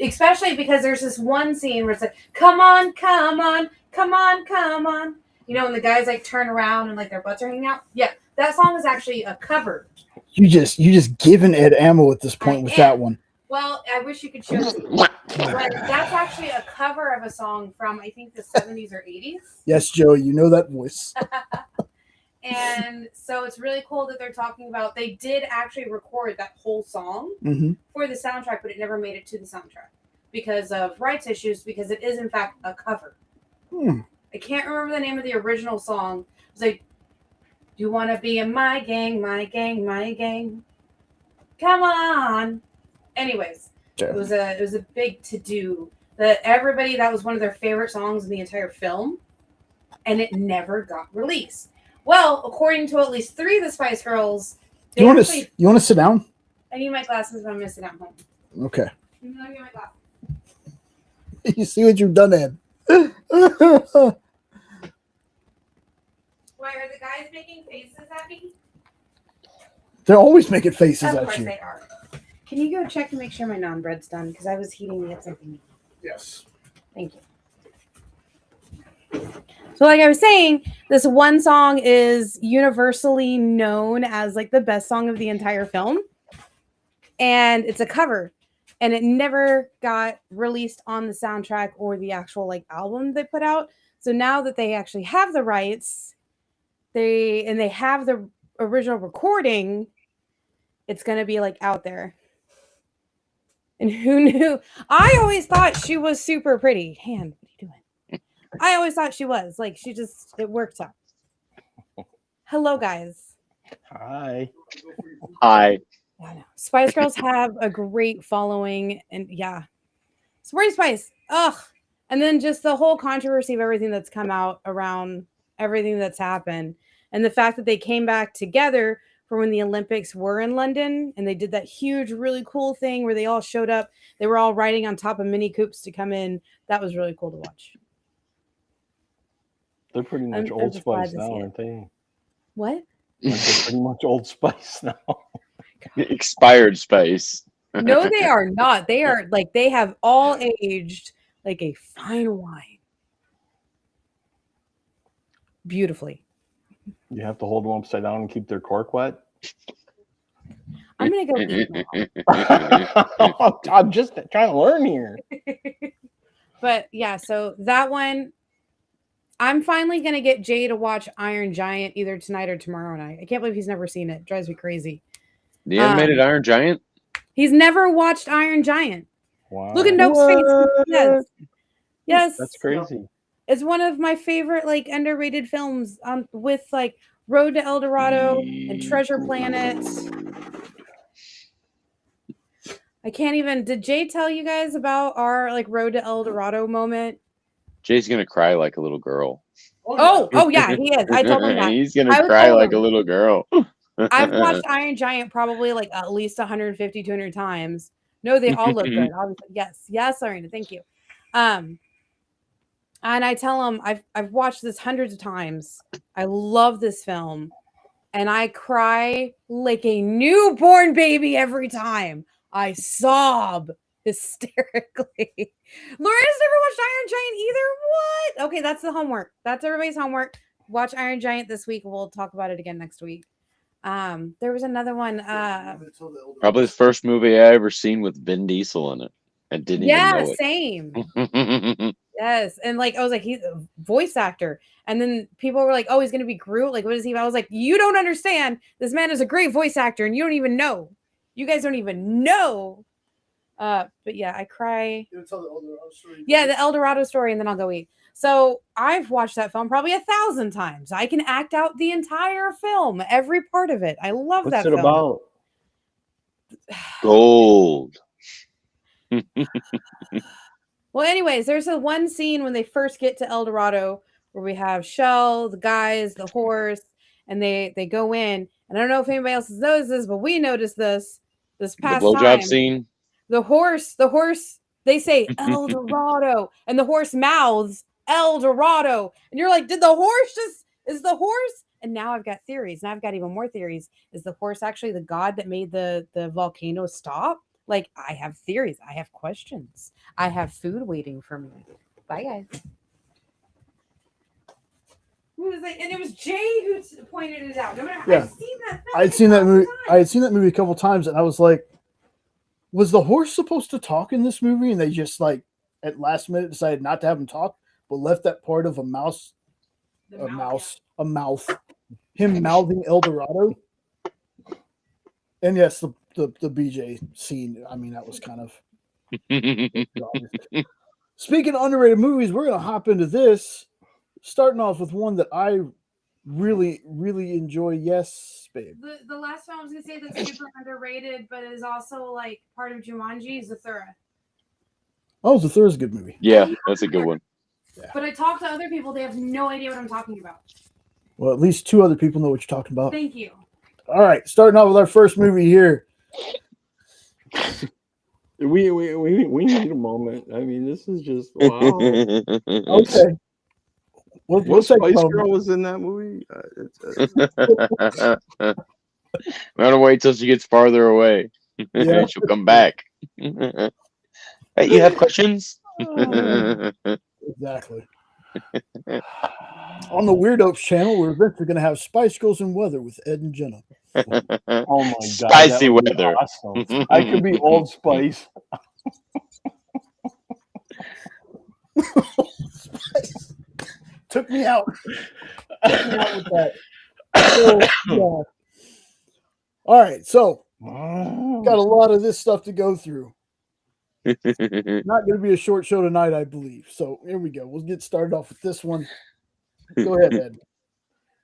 Especially because there's this one scene where it's like, come on, come on, come on, come on. You know, when the guys like turn around and like their butts are hanging out. Yeah, that song is actually a cover. You just giving Ed ammo at this point with that one. Well, I wish you could show it. But that's actually a cover of a song from, I think, the 70s or 80s. Yes, Joe, you know that voice. And so it's really cool that they're talking about, they did actually record that whole song for the soundtrack, but it never made it to the soundtrack because of rights issues, because it is, in fact, a cover. I can't remember the name of the original song. It was like, you want to be in my gang, my gang, my gang. Come on. Anyways, it was a big to-do that everybody, that was one of their favorite songs in the entire film, and it never got released. Well, according to at least 3 of the Spice Girls, you want to sit down? I need my glasses, but I'm going to sit down home. Okay. Let me get my glasses. You see what you've done, Ed? Why are the guys making faces at me? They're always making faces Of at course you. they are. Can you go check to make sure my naan bread's done? Because I was heating me up something. Yes. Thank you. So like I was saying, this one song is universally known as like the best song of the entire film. And it's a cover. And it never got released on the soundtrack or the actual like album they put out. So now that they actually have the rights, they have the original recording, it's gonna be like out there. And who knew? I always thought she was super pretty. Han, what are you doing? I always thought she was. Like, it worked out. Hello, guys. Hi. Hi. I know. Spice Girls have a great following. And yeah. Sporty Spice. Ugh. And then just the whole controversy of everything that's come out around everything that's happened. And the fact that they came back together for when the Olympics were in London, and they did that huge, really cool thing where they all showed up. They were all riding on top of Mini Coopes to come in. That was really cool to watch. They're pretty much Old Spice now, aren't they? What? They're pretty much Old Spice now. Expired Spice. No, they are not. They are like, they have all aged like a fine wine. Beautifully. You have to hold them upside down and keep their cork wet. I'm gonna go eat now. I'm just trying to learn here. But yeah, so that one, I'm finally gonna get Jay to watch Iron Giant either tonight or tomorrow night. I can't believe he's never seen it. Drives me crazy. The animated Iron Giant? He's never watched Iron Giant. Wow. Look at Nope's face. Yes. Yes. That's crazy. It's one of my favorite like underrated films with like Road to El Dorado and Treasure Planet. I can't even. Did Jay tell you guys about our like Road to El Dorado moment? Jay's gonna cry like a little girl. Oh yeah, he is. I told him that. He's gonna cry like a little girl. I've watched Iron Giant probably like at least 150, 200 times. No, they all look good. Yes, Lorena, thank you. And I tell him I've watched this hundreds of times. I love this film, and I cry like a newborn baby every time. I sob hysterically. Lorena's never watched Iron Giant either. What? Okay, that's the homework. That's everybody's homework. Watch Iron Giant this week. We'll talk about it again next week. There was another one. Probably the first movie I ever seen with Vin Diesel in it. I didn't even know it. Same. Yes, and like I was like, he's a voice actor, and then people were like, "Oh, he's gonna be Groot." Like, what is he? I was like, "You don't understand. This man is a great voice actor, and you don't even know. You guys don't even know." But yeah, I cry. Yeah, the El Dorado story, and then I'll go eat. So I've watched that film probably 1,000 times. I can act out the entire film, every part of it. I love that film. What's it about? Gold. Well, anyways, there's a one scene when they first get to El Dorado where we have Shell, the guys, the horse, and they go in. And I don't know if anybody else has noticed this, but we noticed this past the blowjob time. scene. The horse, they say El Dorado, and the horse mouths El Dorado. And you're like, is the horse And now I've got theories, and I've got even more theories. Is the horse actually the god that made the volcano stop? Like, I have theories. I have questions. I have food waiting for me. Bye, guys. And it was Jay who pointed it out. Yeah. I'd seen that movie. I had seen that movie a couple times, and I was like, was the horse supposed to talk in this movie? And they just like at last minute decided not to have him talk, but left that part of a mouth, him mouthing El Dorado. And yes, the BJ scene. I mean, that was kind of. Speaking of underrated movies, we're gonna hop into this. Starting off with one that I really, really enjoy. Yes, babe. The last one I was gonna say that's super underrated, but is also like part of Jumanji is Zathura. Oh, Zathura's a good movie. Yeah, that's a good one. Yeah. But I talk to other people; they have no idea what I'm talking about. Well, at least 2 other people know what you're talking about. Thank you. All right, starting off with our first movie here. We need a moment. I mean, this is just wow. Okay. What Spice Girl was in that movie? I'm gonna wait till she gets farther away. Yeah. She'll come back. Hey, you have questions? Exactly. On the Weird Oaks channel, we're eventually going to have Spice Girls and Weather with Ed and Jenna. Oh my god, Spicy weather. Awesome. I could be Old Spice. Spice. Took me out. Took me out with that. So, yeah. All right, so got a lot of this stuff to go through. Not going to be a short show tonight, I believe. So here we go. We'll get started off with this one. Go ahead, Ed.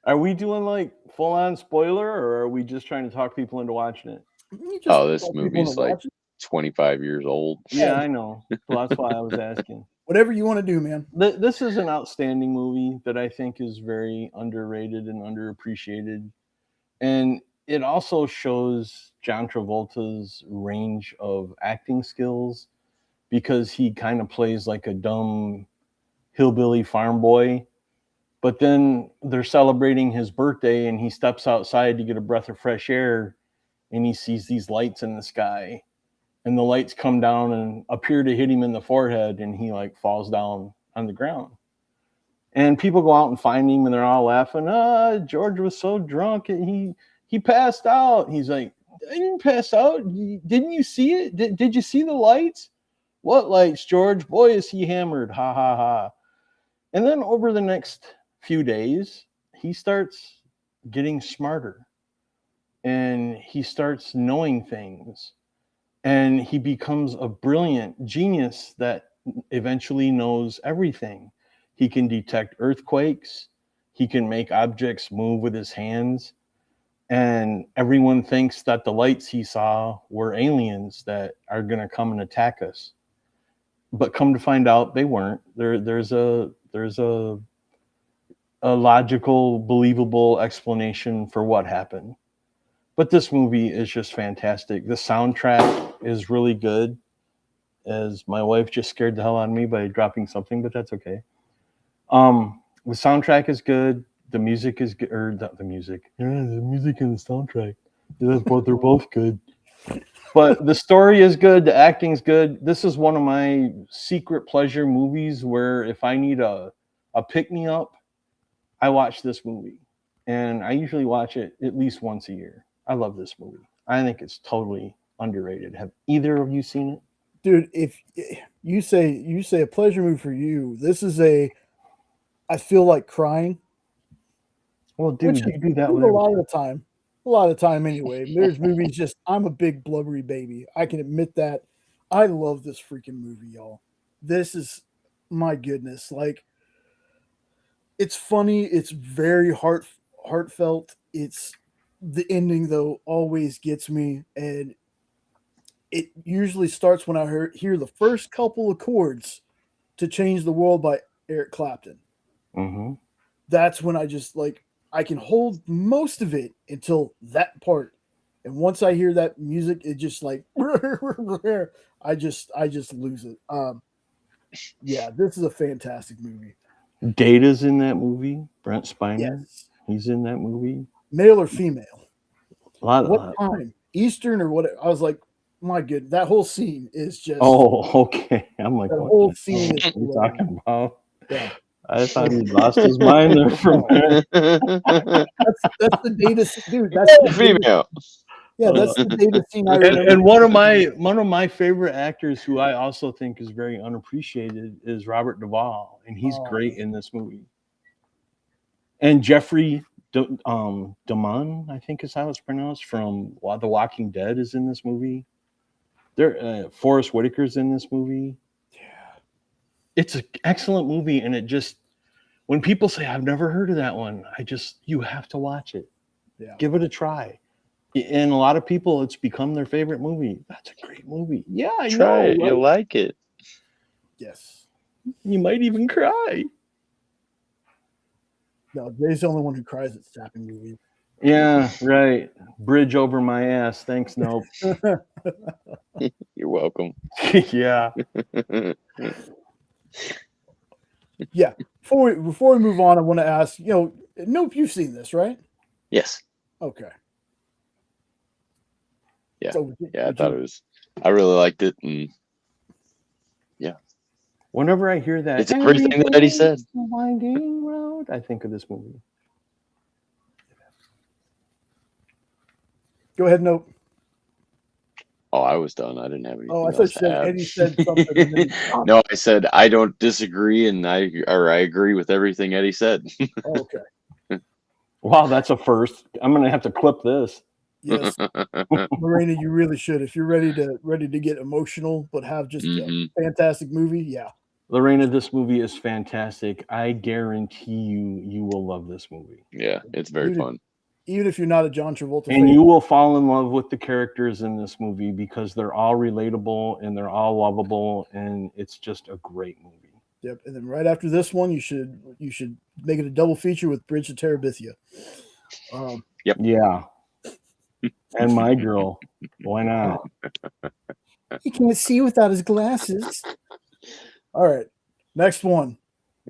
Are we doing like full on spoiler, or are we just trying to talk people into watching it? Oh, this movie's like 25 years old. Yeah, I know. So that's why I was asking. Whatever you want to do, man. This is an outstanding movie that I think is very underrated and underappreciated. And it also shows John Travolta's range of acting skills because he kind of plays like a dumb hillbilly farm boy. But then they're celebrating his birthday and he steps outside to get a breath of fresh air and he sees these lights in the sky. And the lights come down and appear to hit him in the forehead and he like falls down on the ground. And people go out and find him and they're all laughing. George was so drunk and he passed out. He's like, I didn't pass out. Didn't you see it? Did you see the lights? What lights, George? Boy, is he hammered. Ha, ha, ha. And then over the next few days, he starts getting smarter. And he starts knowing things. And he becomes a brilliant genius that eventually knows everything. He can detect earthquakes. He can make objects move with his hands. And everyone thinks that the lights he saw were aliens that are going to come and attack us. But come to find out, they weren't. There's a logical, believable explanation for what happened. But this movie is just fantastic. The soundtrack is really good. As my wife just scared the hell out of me by dropping something, but that's okay. The soundtrack is good. The music is good, or the music. Yeah, the music and the soundtrack. They're both good. But the story is good. The acting's good. This is one of my secret pleasure movies where if I need a pick-me-up, I watch this movie. And I usually watch it at least once a year. I love this movie. I think it's totally underrated. Have either of you seen it? Dude, if you say a pleasure movie for you, this is I feel like crying. Well, dude, you do that with a lot of the time. A lot of the time anyway. There's movies just I'm a big blubbery baby. I can admit that. I love this freaking movie, y'all. This is my goodness. Like it's funny, it's very heartfelt. It's the ending though always gets me, and it usually starts when I hear the first couple of chords to Change the World by Eric Clapton. Mm-hmm. That's when I just like I can hold most of it until that part, and once I hear that music, it just like I just lose it. Yeah, this is a fantastic movie. Data's in that movie. Brent Spiner. Yes. He's in that movie. Male or female? A lot What of. time? Eastern or what? I was like, my good. That whole scene is just. Oh, okay. I'm like, that what whole the scene hell is are you hilarious. talking about? Yeah. I thought he lost his mind there for a minute. That's the data, dude. That's the data, Female. yeah, that's the data scene I And, remember. and one of my favorite actors who I also think is very unappreciated is Robert Duvall, and he's great in this movie. And Jeffrey Damon, I think is how it's pronounced, from The Walking Dead, is in this movie. Forrest Whitaker's in this movie. Yeah. It's an excellent movie, and it just, when people say I've never heard of that one, you have to watch it. Yeah. Give it a try. And a lot of people, it's become their favorite movie. That's a great movie. Yeah, I Try know. it. Right? You'll like it. Yes. You might even cry. No, Jay's the only one who cries at sapping movies. Yeah, right. Bridge over my ass. Thanks, nope. You're welcome. Yeah. Yeah. Before we move on, I want to ask, Nope, you've seen this, right? Yes. Okay. Yeah. So, Yeah, I really liked it. And Whenever I hear that, it's everything that Eddie said. Winding road, I think of this movie. Go ahead, Nope. Oh, I was done. I didn't have anything Oh, I else thought you to said add. Eddie said something. And then No, I said I don't disagree, and I agree with everything Eddie said. Oh, okay. Wow, that's a first. I'm gonna have to clip this. Yes. Marina, you really should. If you're ready to get emotional but have just a fantastic movie, yeah. Lorena, this movie is fantastic. I guarantee you will love this movie. Yeah, it's very fun. Even if you're not a John Travolta and fan. you will fall in love with the characters in this movie because they're all relatable and they're all lovable, and it's just a great movie. Yep. And then right after this one, you should make it a double feature with Bridge to Terabithia. Yep. Yeah. And My Girl. Why not? He can't see without his glasses. All right. Next one.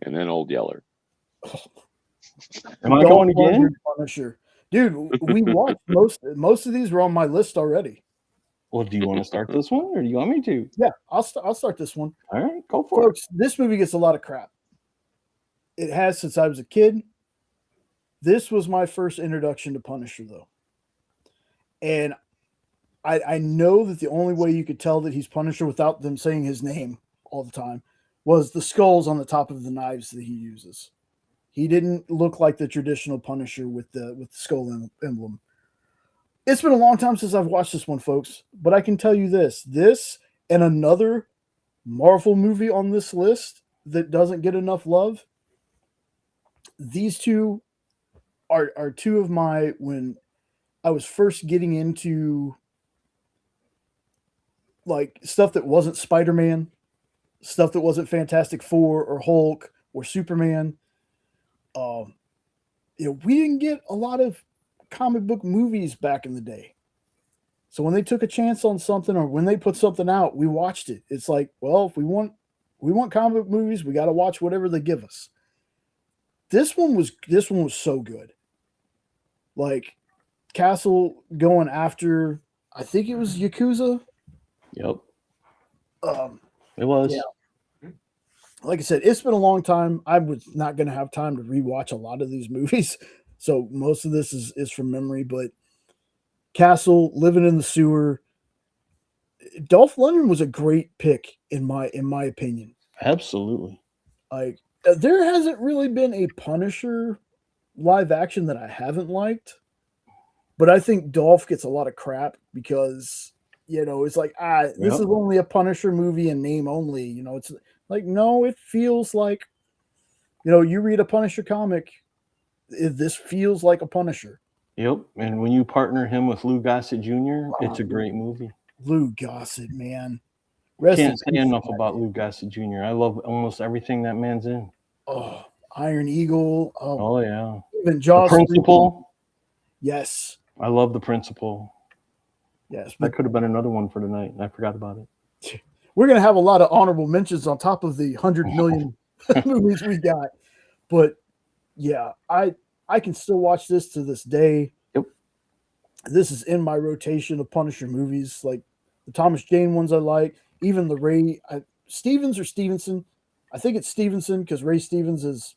And then Old Yeller. Am I going again? Punisher. Dude, we watched most of these were on my list already. Well, do you want to start this one or do you want me to? Yeah, I'll start this one. All right, go for Folks, this movie gets a lot of crap. It has since I was a kid. This was my first introduction to Punisher, though. And I know that the only way you could tell that he's Punisher without them saying his name all the time was the skulls on the top of the knives that he uses. He didn't look like the traditional Punisher with the skull emblem. It's been a long time since I've watched this one, folks, but I can tell you this and another Marvel movie on this list that doesn't get enough love. These two are two of my, when I was first getting into like stuff that wasn't Spider-Man, stuff that wasn't Fantastic Four or Hulk or Superman. We didn't get a lot of comic book movies back in the day. So when they took a chance on something or when they put something out, we watched it. It's like, well, if we want comic book movies, we got to watch whatever they give us. This one was so good. Like Castle going after, I think it was Yakuza. Yep. It was. Yeah. Like I said, it's been a long time. I was not going to have time to rewatch a lot of these movies. So most of this is from memory, but Castle, living in the sewer. Dolph Lundgren was a great pick in my opinion. Absolutely. Like there hasn't really been a Punisher live action that I haven't liked, but I think Dolph gets a lot of crap because it's like this is only a Punisher movie in name only. It's like, no, it feels like you read a Punisher comic, this feels like a Punisher. Yep. And when you partner him with Lou Gossett Jr., it's a great movie. Lou Gossett, man. Can't say enough about Lou Gossett Jr. I love almost everything that man's in. Oh, Iron Eagle. Oh yeah. Even Joss. The Principal. Yes. I love The Principal. Yes. That could have been another one for tonight, and I forgot about it. We're going to have a lot of honorable mentions on top of the 100 million movies we got. But yeah, I can still watch this to this day. Yep. This is in my rotation of Punisher movies, like the Thomas Jane ones I like, even the Ray Stevens or Stevenson. I think it's Stevenson because Ray Stevens is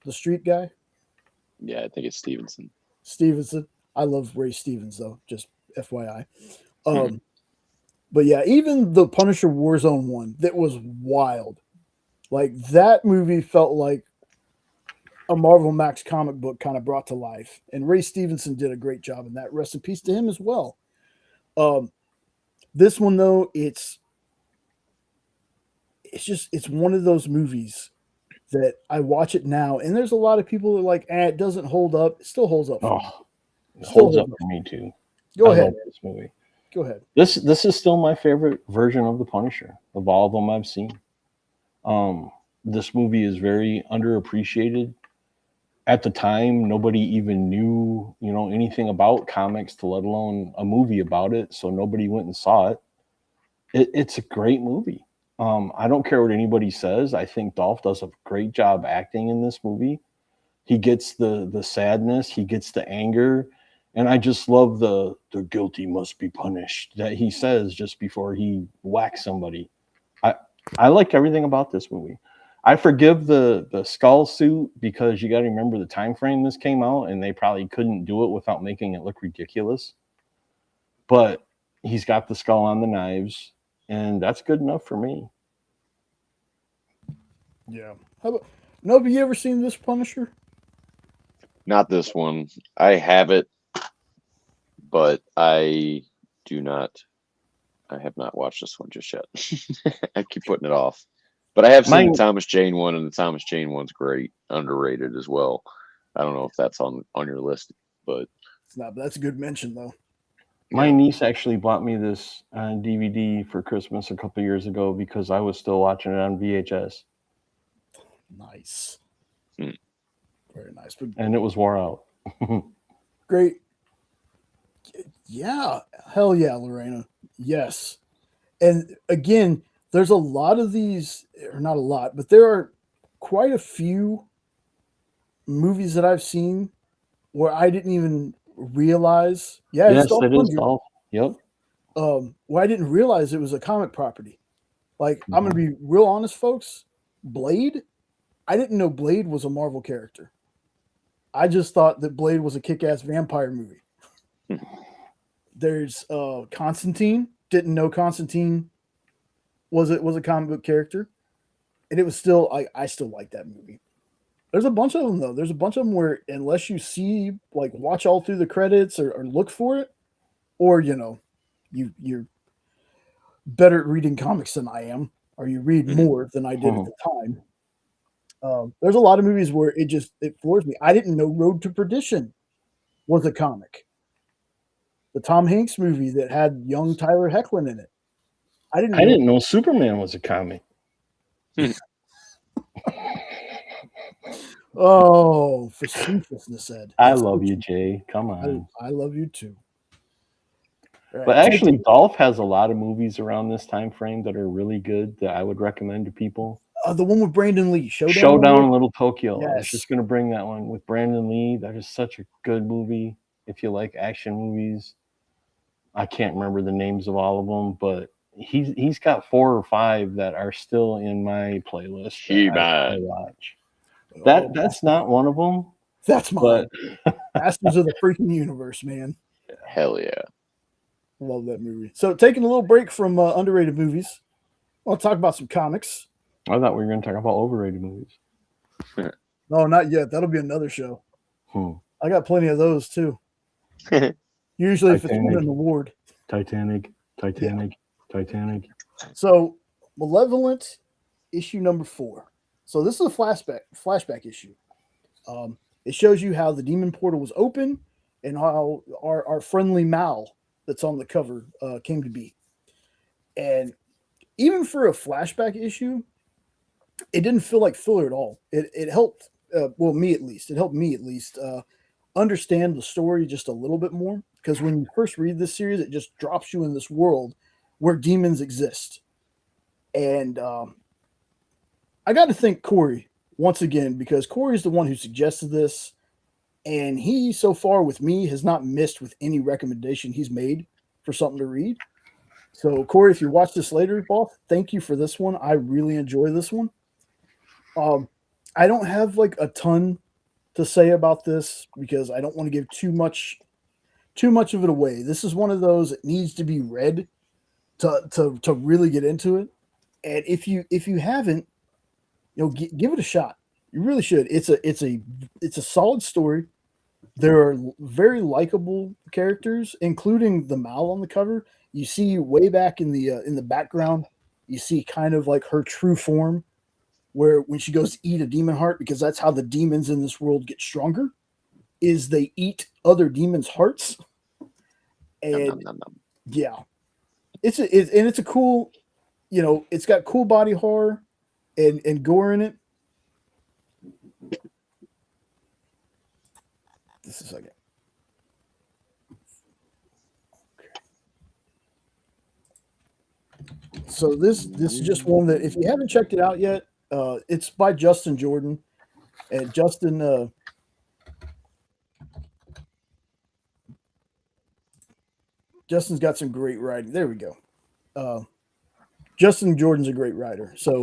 the street guy. Yeah, I think it's Stevenson. Stevenson. I love Ray Stevens though, just FYI. But yeah, even the Punisher Warzone one that was wild. Like that movie felt like a Marvel Max comic book kind of brought to life. And Ray Stevenson did a great job in that. Rest in peace to him as well. This one though, it's one of those movies that I watch it now, and there's a lot of people that are like, it doesn't hold up. It still holds up for me. It holds up for me too. Go I ahead. love this movie. Go ahead. This is still my favorite version of the Punisher of all of them I've seen. This movie is very underappreciated. At the time, nobody even knew, anything about comics, to let alone a movie about it. So nobody went and saw it. It's a great movie. I don't care what anybody says. I think Dolph does a great job acting in this movie. He gets the sadness, he gets the anger, and I just love the guilty must be punished that he says just before he whacks somebody. I like everything about this movie. I forgive the skull suit because you got to remember the time frame this came out, and they probably couldn't do it without making it look ridiculous. But he's got the skull on the knives, and that's good enough for me. Yeah. How about have you ever seen this Punisher? Not this one. I have it, but I have not watched this one just yet. I keep putting it off. But I have seen the Thomas Jane one, and the Thomas Jane one's great, underrated as well. I don't know if that's on your list, but it's not. But that's a good mention, though. My niece actually bought me this on DVD for Christmas a couple years ago because I was still watching it on VHS. Nice. Very nice. And it was wore out. Great. Yeah. Hell yeah, Lorena. Yes. And again, there's a lot of these, or not a lot, but there are quite a few movies that I've seen where I didn't even realize. Yeah, yes, it is Dolph. Yep. Where I didn't realize it was a comic property. Like, I'm going to be real honest, folks. Blade, I didn't know Blade was a Marvel character. I just thought that Blade was a kick-ass vampire movie. There's Constantine. Didn't know Constantine was a comic book character, and it was still I still like that movie. There's a bunch of them though. There's a bunch of them where unless you see watch all through the credits or look for it, or you're better at reading comics than I am, or you read more than I did at the time. There's a lot of movies where it floors me. I didn't know Road to Perdition was a comic. The Tom Hanks movie that had young Tyler Hoechlin in it. I didn't know Superman was a comic. Oh, facetiousness said. I love you, Jay. Come on. I love you too. Right. But actually, Dolph has a lot of movies around this time frame that are really good that I would recommend to people. The one with Brandon Lee, Showdown in Little Tokyo. Yes. I was just going to bring that one with Brandon Lee. That is such a good movie. If you like action movies, I can't remember the names of all of them, but he's got 4 or 5 that are still in my playlist. I watch. That's not one of them. That's mine. Masters of the freaking universe, man. Hell yeah. Love that movie. So taking a little break from underrated movies, I'll talk about some comics. I thought we were going to talk about overrated movies. No, not yet. That'll be another show. I got plenty of those too. Usually if it's winning an award. Titanic. So Malevolent issue number 4. So this is a flashback issue. It shows you how the demon portal was open and how our friendly Mal that's on the cover came to be. And even for a flashback issue, it didn't feel like filler at all. It helped, me at least. It helped me at least understand the story just a little bit more. Because when you first read this series, it just drops you in this world where demons exist. And I got to thank Corey once again, because Corey is the one who suggested this. And he, so far with me, has not missed with any recommendation he's made for something to read. So, Corey, if you watch this later, boss, thank you for this one. I really enjoy this one. I don't have like a ton to say about this because I don't want to give too much of it away. This is one of those that needs to be read to really get into it. And if you haven't, give it a shot. You really should. It's a solid story. There are very likable characters, including the Mal on the cover. You see way back in the background, you see kind of like her true form, where when she goes to eat a demon heart, because that's how the demons in this world get stronger, is they eat other demons' hearts. And Nom, nom, nom, nom. yeah, it's a cool, it's got cool body horror and gore in it. Just a second. Okay. So this is just one that if you haven't checked it out yet, it's by Justin Jordan, and Justin's got some great writing. There we go. Justin Jordan's a great writer. So,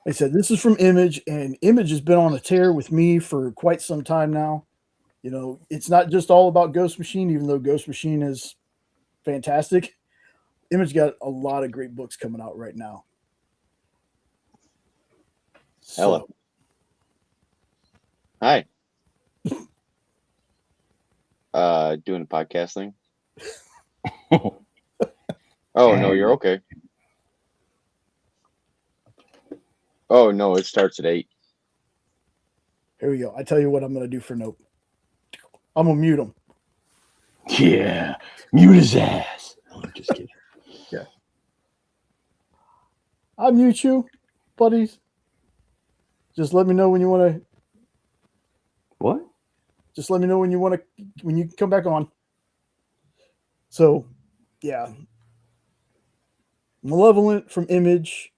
like I said, this is from Image, and Image has been on a tear with me for quite some time now. It's not just all about Ghost Machine, even though Ghost Machine is fantastic. Image got a lot of great books coming out right now. Hello. Hi. Doing a podcast thing. Oh, no, you're okay. Oh, no, it starts at 8. Here we go. I tell you what I'm going to do for Nope. I'm going to mute him. Yeah, mute his ass. No, I'm just kidding. Yeah. I'll mute you, buddies. Just let me know when you want to. What? Just let me know when you come back on. So, yeah. Malevolent from Image.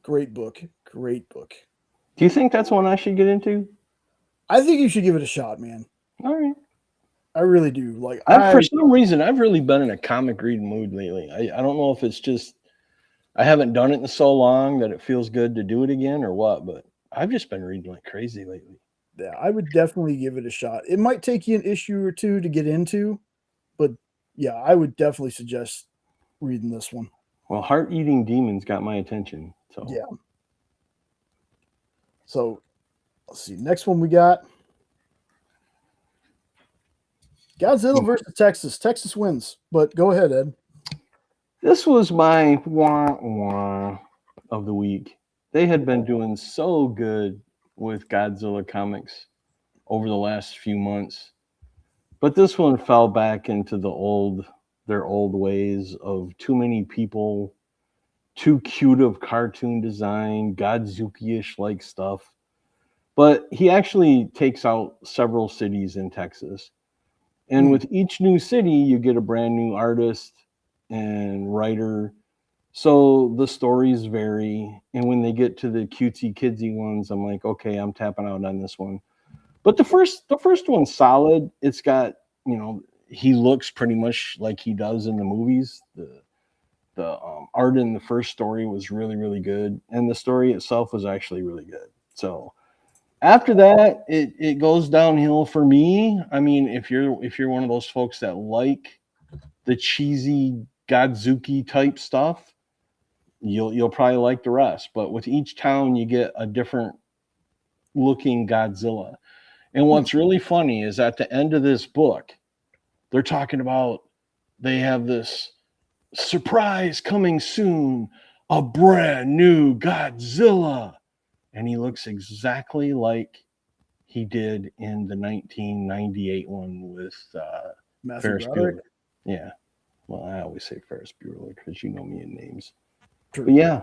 Great book. Great book. Do you think that's one I should get into? I think you should give it a shot, man. All right. I really do. Like, For some reason, I've really been in a comic reading mood lately. I don't know if it's just I haven't done it in so long that it feels good to do it again or what, but I've just been reading like crazy lately. Yeah, I would definitely give it a shot. It might take you an issue or two to get into, but yeah, I would definitely suggest reading this one. Well, Heart-Eating Demons got my attention. So Yeah. So let's see. Next one we got Godzilla versus Texas. Texas wins, but go ahead, Ed. This was my wah of the week. They had been doing so good with Godzilla comics over the last few months, but this one fell back into their old ways of too many people, too cute of cartoon design, Godzuki-ish like stuff. But he actually takes out several cities in Texas. And with each new city, you get a brand new artist and writer. So the stories vary. And when they get to the cutesy kidsy ones, I'm like, okay, I'm tapping out on this one. But the first one's solid. It's got, he looks pretty much like he does in the movies. The art in the first story was really, really good. And the story itself was actually really good. So after that, it goes downhill for me. I mean, if you're one of those folks that like the cheesy Godzuki type stuff, you'll probably like the rest. But with each town, you get a different looking Godzilla. And what's really funny is at the end of this book, they're talking about they have this surprise coming soon, a brand new Godzilla. And he looks exactly like he did in the 1998 one with Ferris Bueller. Yeah. Well, I always say Ferris Bueller because you know me in names. True. But yeah.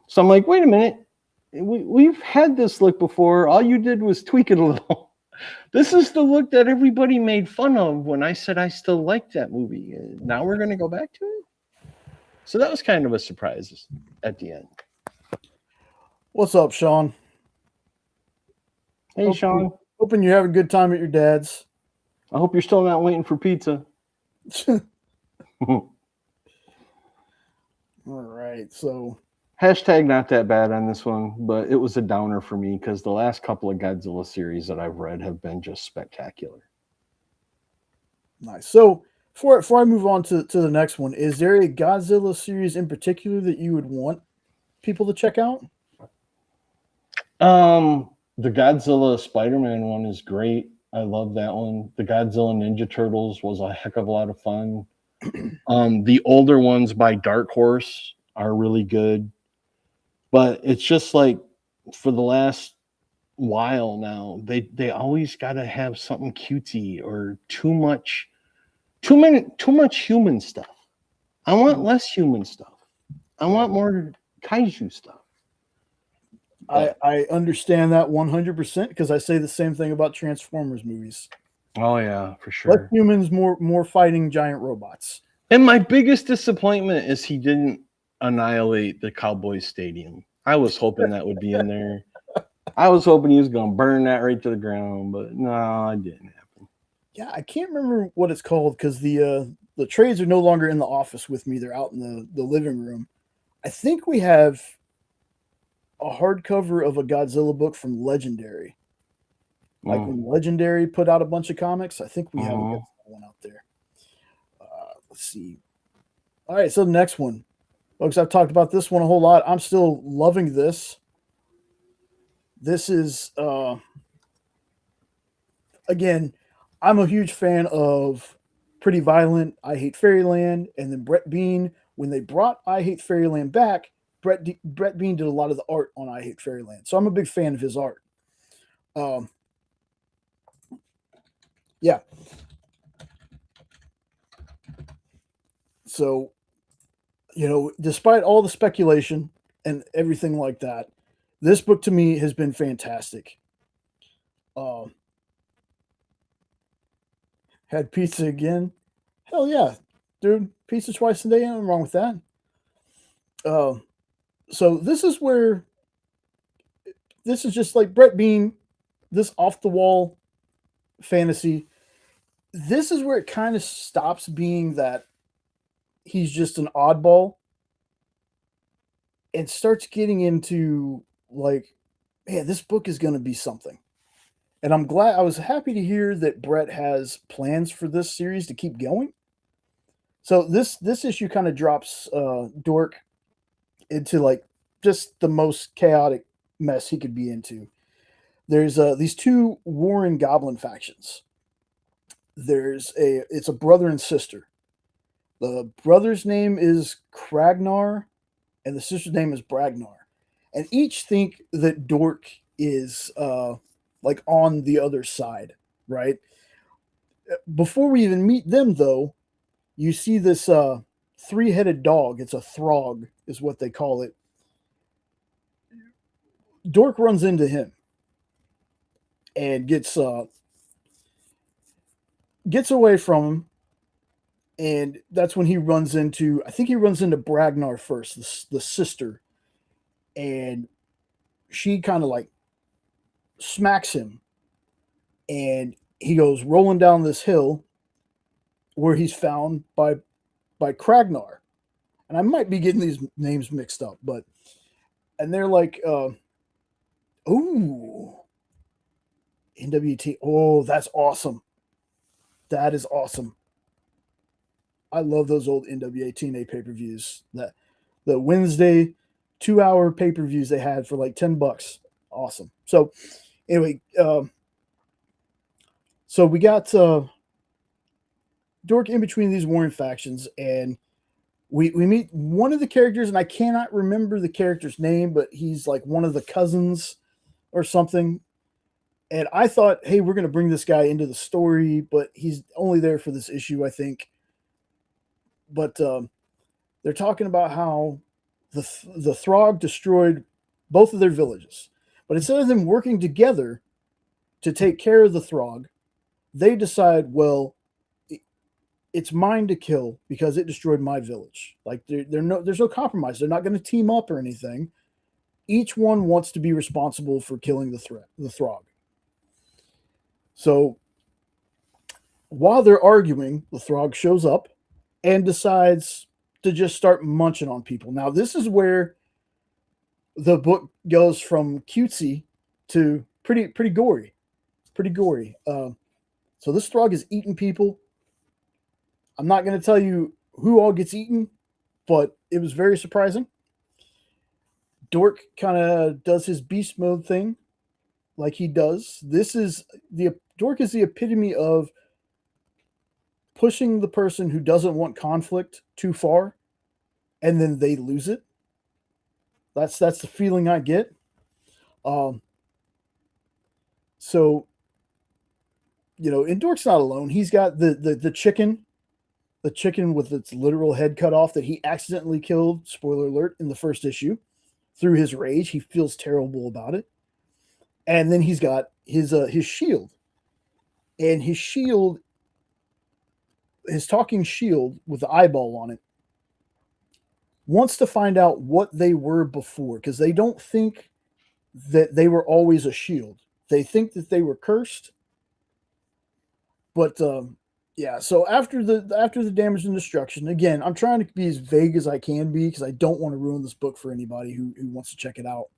So I'm like, wait a minute. We've had this look before. All you did was tweak it a little. This is the look that everybody made fun of when I said I still liked that movie. Now we're going to go back to it? So that was kind of a surprise at the end. What's up, Sean? Hey, Sean. Hoping you're having a good time at your dad's. I hope you're still not waiting for pizza. All right, so Hashtag not that bad on this one, but it was a downer for me because the last couple of Godzilla series that I've read have been just spectacular. nice. So before I move on to the next one, is there a Godzilla series in particular that you would want people to check out? The Godzilla Spider-Man one is great. I love that one. The Godzilla Ninja Turtles was a heck of a lot of fun. The older ones by Dark Horse are really good. But it's just like for the last while now, they always gotta have something cutesy or too much human stuff. I want less human stuff. I want more kaiju stuff. I understand that 100% because I say the same thing about Transformers movies. Oh yeah, for Less sure. humans, more fighting giant robots. And my biggest disappointment is he didn't annihilate the Cowboys Stadium. I was hoping that would be in there. I was hoping he was going to burn that right to the ground, but no, it didn't happen. Yeah, I can't remember what it's called because the trades are no longer in the office with me. They're out in the living room. I think we have a hardcover of a Godzilla book from Legendary. Like when Legendary put out a bunch of comics, I think we have a Godzilla one out there. Let's see. All right, so the next one. Folks, I've talked about this one a whole lot. I'm still loving this. This is, again, I'm a huge fan of Pretty Violent, I Hate Fairyland, and then Brett Bean. When they brought I Hate Fairyland back, Brett Bean did a lot of the art on I Hate Fairyland. So I'm a big fan of his art. Yeah. So, despite all the speculation and everything like that, this book to me has been fantastic. Had pizza again? Hell yeah, dude! Pizza twice a day, nothing wrong with that. So this is just like Brett Bean, this off the wall fantasy. This is where it kind of stops being that he's just an oddball and starts getting into like, man, this book is going to be something. And I was happy to hear that Brett has plans for this series to keep going. So this issue kind of drops Dork into like just the most chaotic mess he could be into. There's these two warring goblin factions. It's a brother and sister. The brother's name is Kragnar, and the sister's name is Bragnar. And each think that Dork is like on the other side, right? Before we even meet them, though, you see this three-headed dog. It's a throg, is what they call it. Dork runs into him and gets away from him. And that's when he runs into, I think he runs into Bragnar first, the sister. And she kind of like smacks him. And he goes rolling down this hill where he's found by Kragnar. And I might be getting these names mixed up, and they're like, ooh, NWT. Oh, that's awesome. That is awesome. I love those old NWA TNA pay-per-views. The Wednesday 2-hour pay-per-views they had for like $10. Awesome. So anyway, so we got Dork in between these warring factions, and we meet one of the characters, and I cannot remember the character's name, but he's like one of the cousins or something. And I thought, hey, we're going to bring this guy into the story, but he's only there for this issue, I think. But they're talking about how the Throg destroyed both of their villages. But instead of them working together to take care of the Throg, they decide, well, it's mine to kill because it destroyed my village. Like there's no compromise. They're not going to team up or anything. Each one wants to be responsible for killing the Throg. So while they're arguing, the Throg shows up and decides to just start munching on people. Now, this is where the book goes from cutesy to pretty gory. It's pretty gory. So this Throg is eating people. I'm not going to tell you who all gets eaten, but it was very surprising. Dork kind of does his beast mode thing like he does. Dork is the epitome of pushing the person who doesn't want conflict too far, and then they lose it. That's the feeling I get. So, and Dork's not alone. He's got the chicken with its literal head cut off that he accidentally killed, spoiler alert, in the first issue. Through his rage, he feels terrible about it. And then he's got his shield. And his shield, his talking shield with the eyeball on it, wants to find out what they were before, because they don't think that they were always a shield. They think that they were cursed. But yeah, so after the damage and destruction, again, I'm trying to be as vague as I can be because I don't want to ruin this book for anybody who wants to check it out.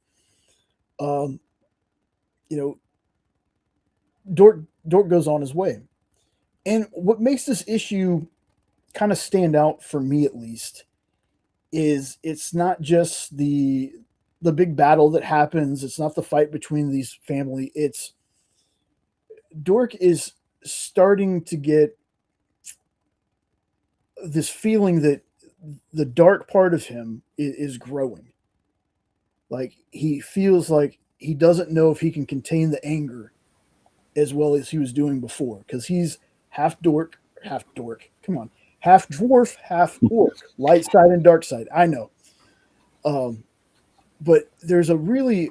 Dork goes on his way. And what makes this issue kind of stand out for me, at least, is it's not just the big battle that happens. It's not the fight between these family. It's Dork is starting to get this feeling that the dark part of him is growing. Like, he feels like he doesn't know if he can contain the anger as well as he was doing before, because he's half dwarf, half dwarf, half orc, light side and dark side. I know. But there's a really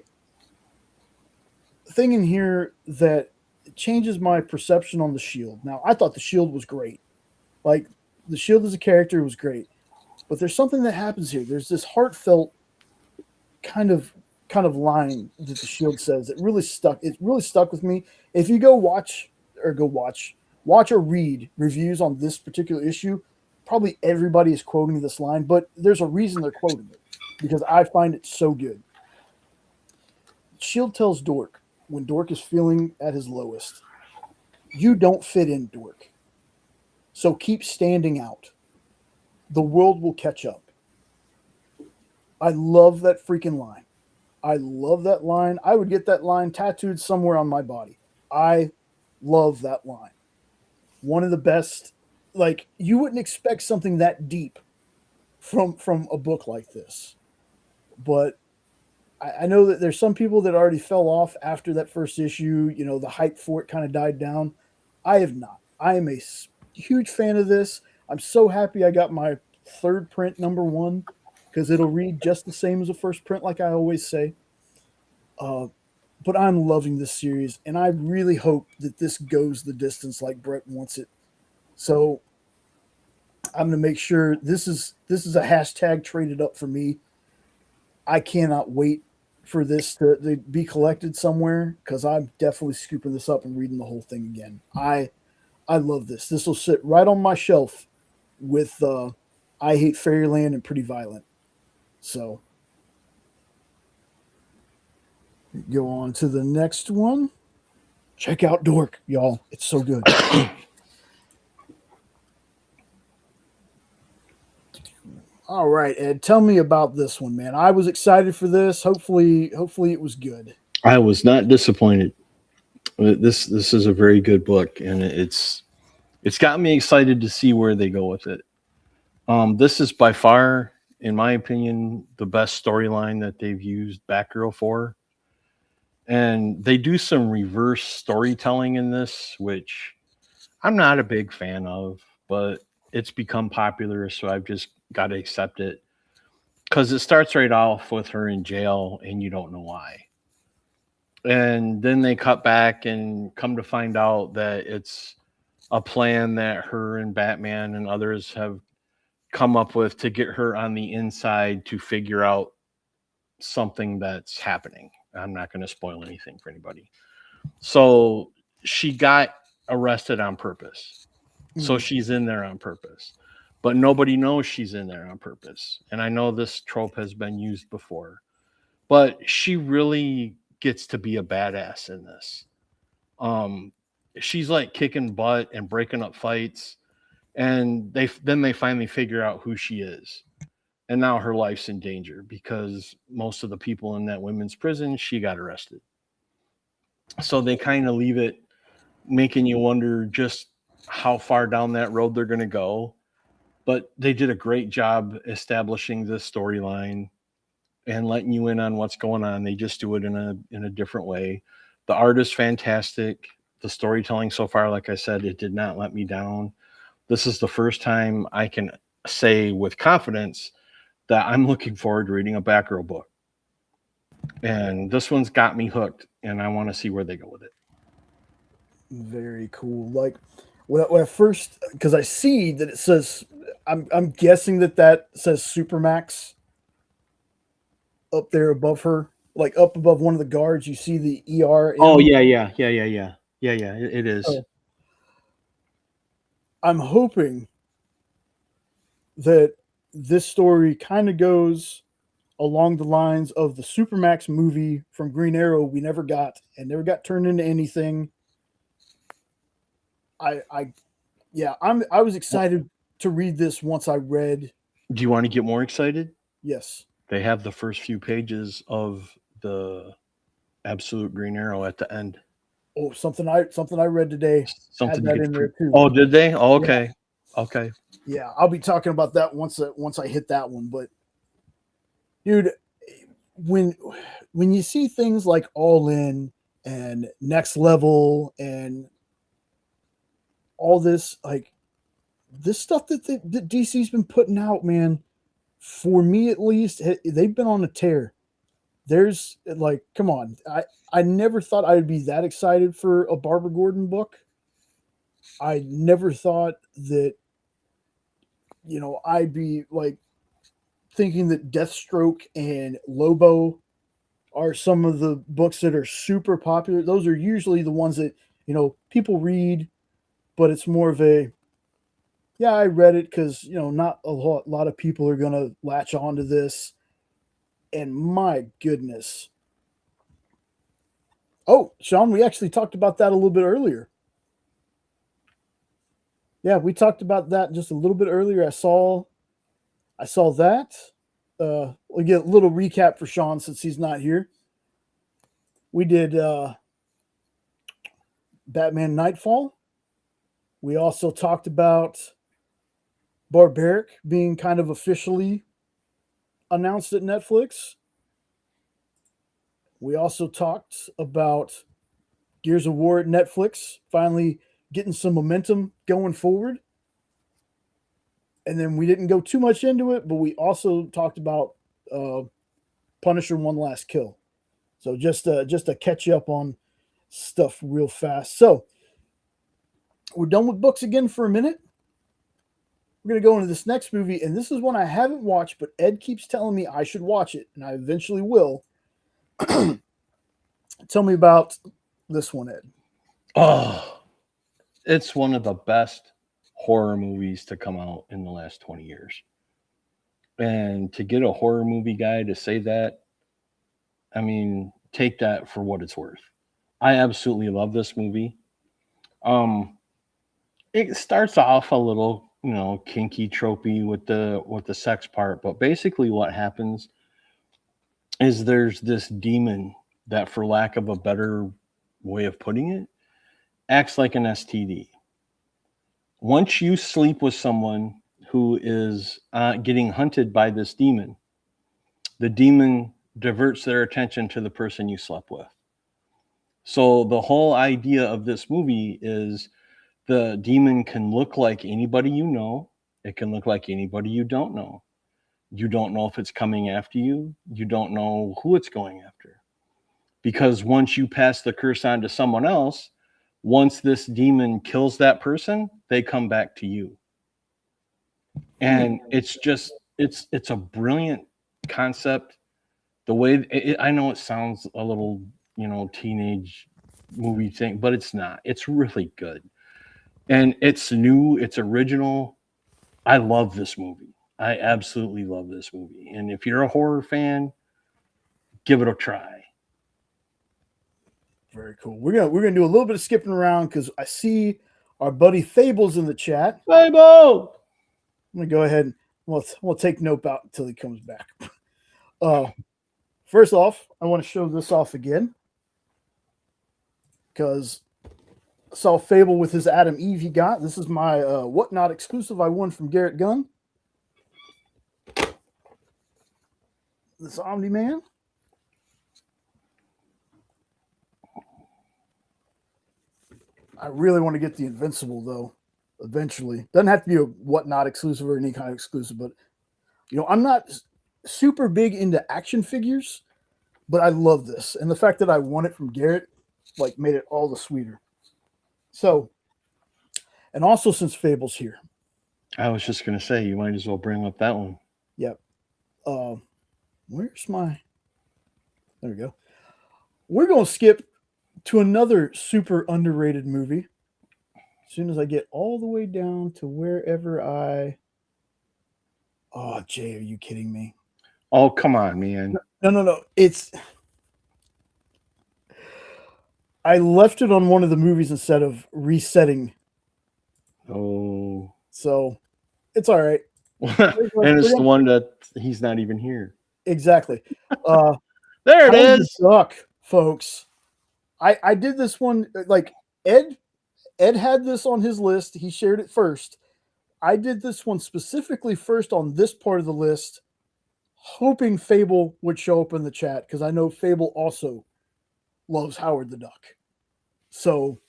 thing in here that changes my perception on the shield. Now, I thought the shield was great. Like, the shield as a character was great. But there's something that happens here. There's this heartfelt kind of line that the shield says. It really stuck with me. If you watch or read reviews on this particular issue, probably everybody is quoting this line, but there's a reason they're quoting it, because I find it so good. Shield tells Dork, when Dork is feeling at his lowest, you don't fit in, Dork. So keep standing out. The world will catch up. I love that freaking line. I love that line. I would get that line tattooed somewhere on my body. I love that line. One of the best. Like, you wouldn't expect something that deep from a book like this. But I know that there's some people that already fell off after that first issue. The hype for it kind of died down. I have not. I am a huge fan of this. I'm so happy I got my third print #1, because it'll read just the same as the first print, like I always say. But I'm loving this series, and I really hope that this goes the distance like Brett wants it. So I'm going to make sure this is a hashtag traded up for me. I cannot wait for this to be collected somewhere, because I'm definitely scooping this up and reading the whole thing again. I love this. This will sit right on my shelf with I Hate Fairyland and Pretty Violent. So go on to the next one. Check out Dork, y'all. It's so good. All right, Ed, tell me about this one, man. I was excited for this. Hopefully it was good. I was not disappointed. This is a very good book, and it's got me excited to see where they go with it. This is by far, in my opinion, the best storyline that they've used Batgirl for. And they do some reverse storytelling in this, which I'm not a big fan of, but it's become popular, so I've just got to accept it. Because it starts right off with her in jail, and you don't know why. And then they cut back and come to find out that it's a plan that her and Batman and others have come up with to get her on the inside to figure out something that's happening. I'm not going to spoil anything for anybody. So she got arrested on purpose. So she's in there on purpose. But nobody knows she's in there on purpose. And I know this trope has been used before. But she really gets to be a badass in this. She's like kicking butt and breaking up fights. And they finally figure out who she is. And now her life's in danger because most of the people in that women's prison, she got arrested. So they kind of leave it making you wonder just how far down that road they're going to go. But they did a great job establishing this storyline and letting you in on what's going on. They just do it in a different way. The art is fantastic. The storytelling so far, like I said, it did not let me down. This is the first time I can say with confidence that I'm looking forward to reading a Batgirl book. And this one's got me hooked, and I want to see where they go with it. Very cool. Like when I first, because I see that it says, I'm guessing that says Supermax up there above her, like up above one of the guards. You see the ER. Oh yeah. It is. So, I'm hoping that this story kind of goes along the lines of the Supermax movie from Green Arrow we never got turned into anything. I was excited to read this once I read. Do you want to get more excited? Yes. They have the first few pages of the Absolute Green Arrow at the end. Oh, something I read today. Something had that in there too. Oh, did they? Oh, okay. Yeah. Okay. Yeah, I'll be talking about that once I hit that one. But dude, when you see things like All In and Next Level and all this, like this stuff that DC's been putting out, man, for me at least, they've been on a tear. There's like, come on, I never thought I would be that excited for a Barbara Gordon book. I never thought that, I'd be like thinking that Deathstroke and Lobo are some of the books that are super popular. Those are usually the ones that, people read, but it's more of a, yeah, I read it because, not a lot of people are going to latch onto this. And my goodness. Oh, Sean, we actually talked about that a little bit earlier. Yeah, we talked about that just a little bit earlier. I saw that. We'll get a little recap for Sean since he's not here. We did Batman Nightfall. We also talked about Barbaric being kind of officially announced at Netflix. We also talked about Gears of War at Netflix, finally getting some momentum going forward. And then we didn't go too much into it, but we also talked about Punisher One Last Kill. So just to catch you up on stuff real fast. So we're done with books again for a minute. We're going to go into this next movie, and this is one I haven't watched, but Ed keeps telling me I should watch it, and I eventually will. Tell me about this one, Ed. Oh, it's one of the best horror movies to come out in the last 20 years. And to get a horror movie guy to say that, I mean, take that for what it's worth. I absolutely love this movie. It starts off a little, kinky, tropey with the sex part, but basically what happens is there's this demon that, for lack of a better way of putting it, acts like an STD. Once you sleep with someone who is getting hunted by this demon, the demon diverts their attention to the person you slept with. So the whole idea of this movie is the demon can look like anybody you know. It can look like anybody you don't know. You don't know if it's coming after you. You don't know who it's going after. Because once you pass the curse on to someone else, once this demon kills that person, they come back to you. And it's a brilliant concept. The way I know it sounds a little, teenage movie thing, but it's not. It's really good. And it's new, it's original. I love this movie. I absolutely love this movie. And if you're a horror fan, give it a try. Very cool. We're gonna do a little bit of skipping around because I see our buddy Fable's in the chat. Fable! I'm gonna go ahead and we'll take Nope out until he comes back. First off, I want to show this off again because I saw Fable with his Adam Eve he got. This is my Whatnot exclusive I won from Garrett Gunn. This Omni-Man. I really want to get the Invincible though. Eventually, doesn't have to be a Whatnot exclusive or any kind of exclusive, but I'm not super big into action figures, but I love this, and the fact that I won it from Garrett made it all the sweeter. So, and also since Fable's here, I was just gonna say you might as well bring up that one. Yep. Where's my? There we go. We're gonna skip to another super underrated movie. As soon as I get all the way down to wherever Oh, Jay, are you kidding me? Oh, come on, man. No. I left it on one of the movies instead of resetting. Oh. So it's all right. And it's the one that he's not even here. Exactly. There it is. Duck, folks. I did this one Ed had this on his list. He shared it first. I did this one specifically first on this part of the list, hoping Fable would show up in the chat because I know Fable also loves Howard the Duck. So,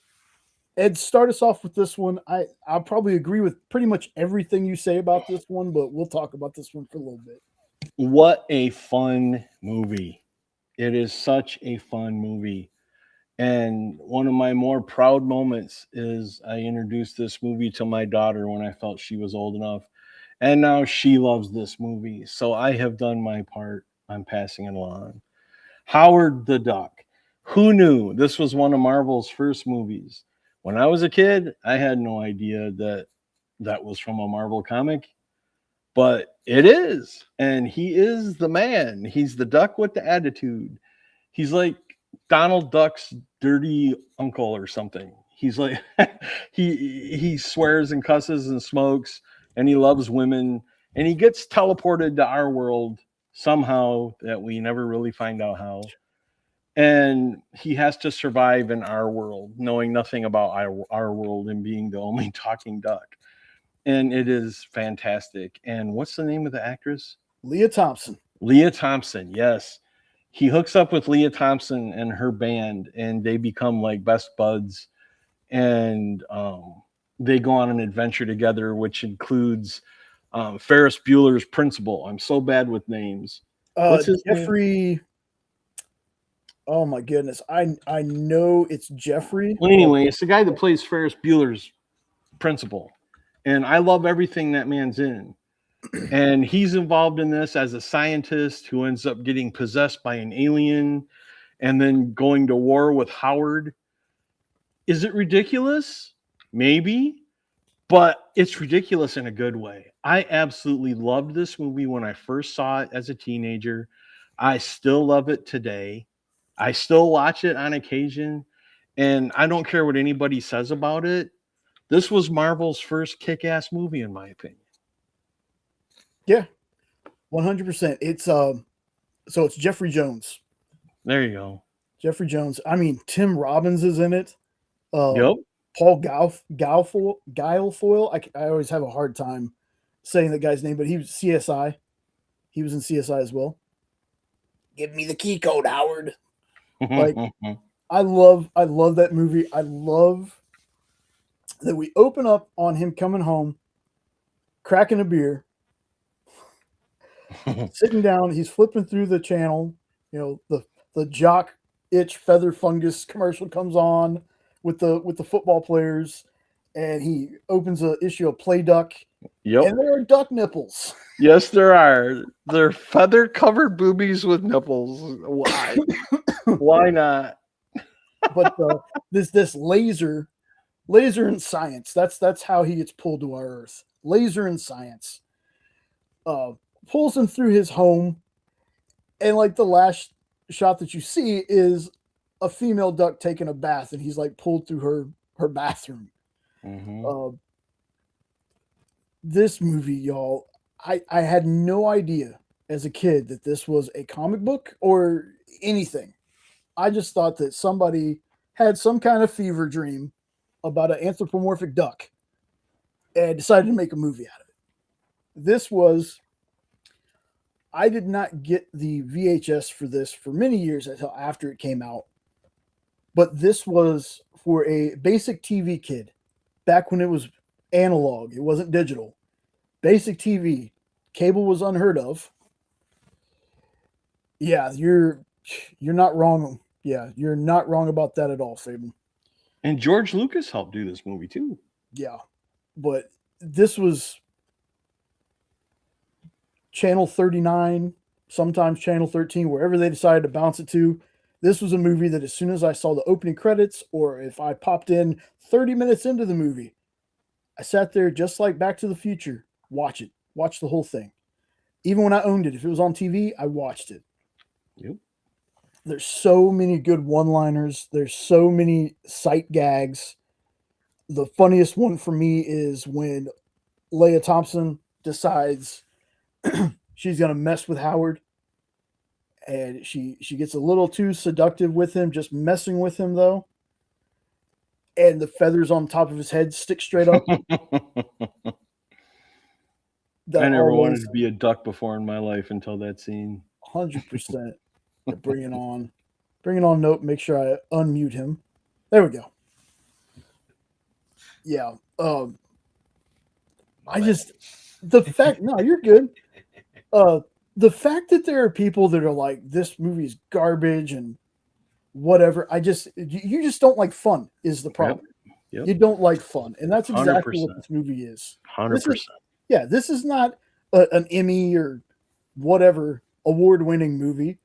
Ed, start us off with this one. I'll probably agree with pretty much everything you say about this one, but we'll talk about this one for a little bit. What a fun movie. It is such a fun movie. And one of my more proud moments is I introduced this movie to my daughter when I felt she was old enough. And now she loves this movie. So I have done my part on passing it along. Howard the Duck. Who knew this was one of Marvel's first movies? When I was a kid, I had no idea that was from a Marvel comic. But it is. And he is the man. He's the duck with the attitude. He's like Donald Duck's dirty uncle or something. He's like he swears and cusses and smokes and he loves women and he gets teleported to our world somehow that we never really find out how. And he has to survive in our world, knowing nothing about our world and being the only talking duck. And it is fantastic. And what's the name of the actress? Leah Thompson. Leah Thompson, yes. He hooks up with Leah Thompson and her band, and they become like best buds. And they go on an adventure together, which includes Ferris Bueller's Principal. I'm so bad with names. What's his Jeffrey name? Oh my goodness. I know it's Jeffrey. Well, anyway, it's the guy that plays Ferris Bueller's Principal. And I love everything that man's in. And he's involved in this as a scientist who ends up getting possessed by an alien and then going to war with Howard. Is it ridiculous? Maybe, but it's ridiculous in a good way. I absolutely loved this movie when I first saw it as a teenager. I still love it today. I still watch it on occasion, and I don't care what anybody says about it. This was Marvel's first kick-ass movie, in my opinion. Yeah, 100%. It's so it's Jeffrey Jones. There you go. Jeffrey Jones. I mean, Tim Robbins is in it. Yep. Paul Guilfoyle. I always have a hard time saying that guy's name, but he was CSI. He was in CSI as well. Give me the key code, Howard. Like, I love that movie. I love that we open up on him coming home, cracking a beer, sitting down. He's flipping through the channel. You know, the jock itch feather fungus commercial comes on with the football players, and he opens an issue of Play Duck. Yep. And there are duck nipples. Yes, there are. They're feather covered boobies with nipples. Why? Why not? But this laser and science. That's how he gets pulled to our Earth. Laser and science. Pulls him through his home, and like the last shot that you see is a female duck taking a bath, and he's like pulled through her bathroom. Mm-hmm. This movie, y'all, I had no idea as a kid that this was a comic book or anything. I just thought that somebody had some kind of fever dream about an anthropomorphic duck and decided to make a movie out of it. This was, I did not get the VHS for this for many years until after it came out. But this was for a basic TV kid back when it was analog, it wasn't digital. Basic TV, cable was unheard of. Yeah, you're not wrong. Yeah, you're not wrong about that at all, Fable. And George Lucas helped do this movie too. Yeah, but this was Channel 39, sometimes Channel 13, wherever they decided to bounce it to. This was a movie that as soon as I saw the opening credits, or if I popped in 30 minutes into the movie, I sat there just like Back to the Future, watch the whole thing. Even when I owned it, if it was on TV, I watched it. Yep. There's so many good one-liners. There's so many sight gags. The funniest one for me is when Leia Thompson decides she's going to mess with Howard. And she gets a little too seductive with him, just messing with him, though. And the feathers on top of his head stick straight up. I never wanted to be a duck before in my life until that scene. 100%. Bring it on. Bring it on, note. Make sure I unmute him. There we go. Yeah. I just, the fact, no, you're good. The fact that there are people that are like, this movie is garbage and whatever, you just don't like fun is the problem. Yep. You don't like fun. And that's exactly 100%. what this movie is. 100%. This is not an Emmy or whatever award-winning movie.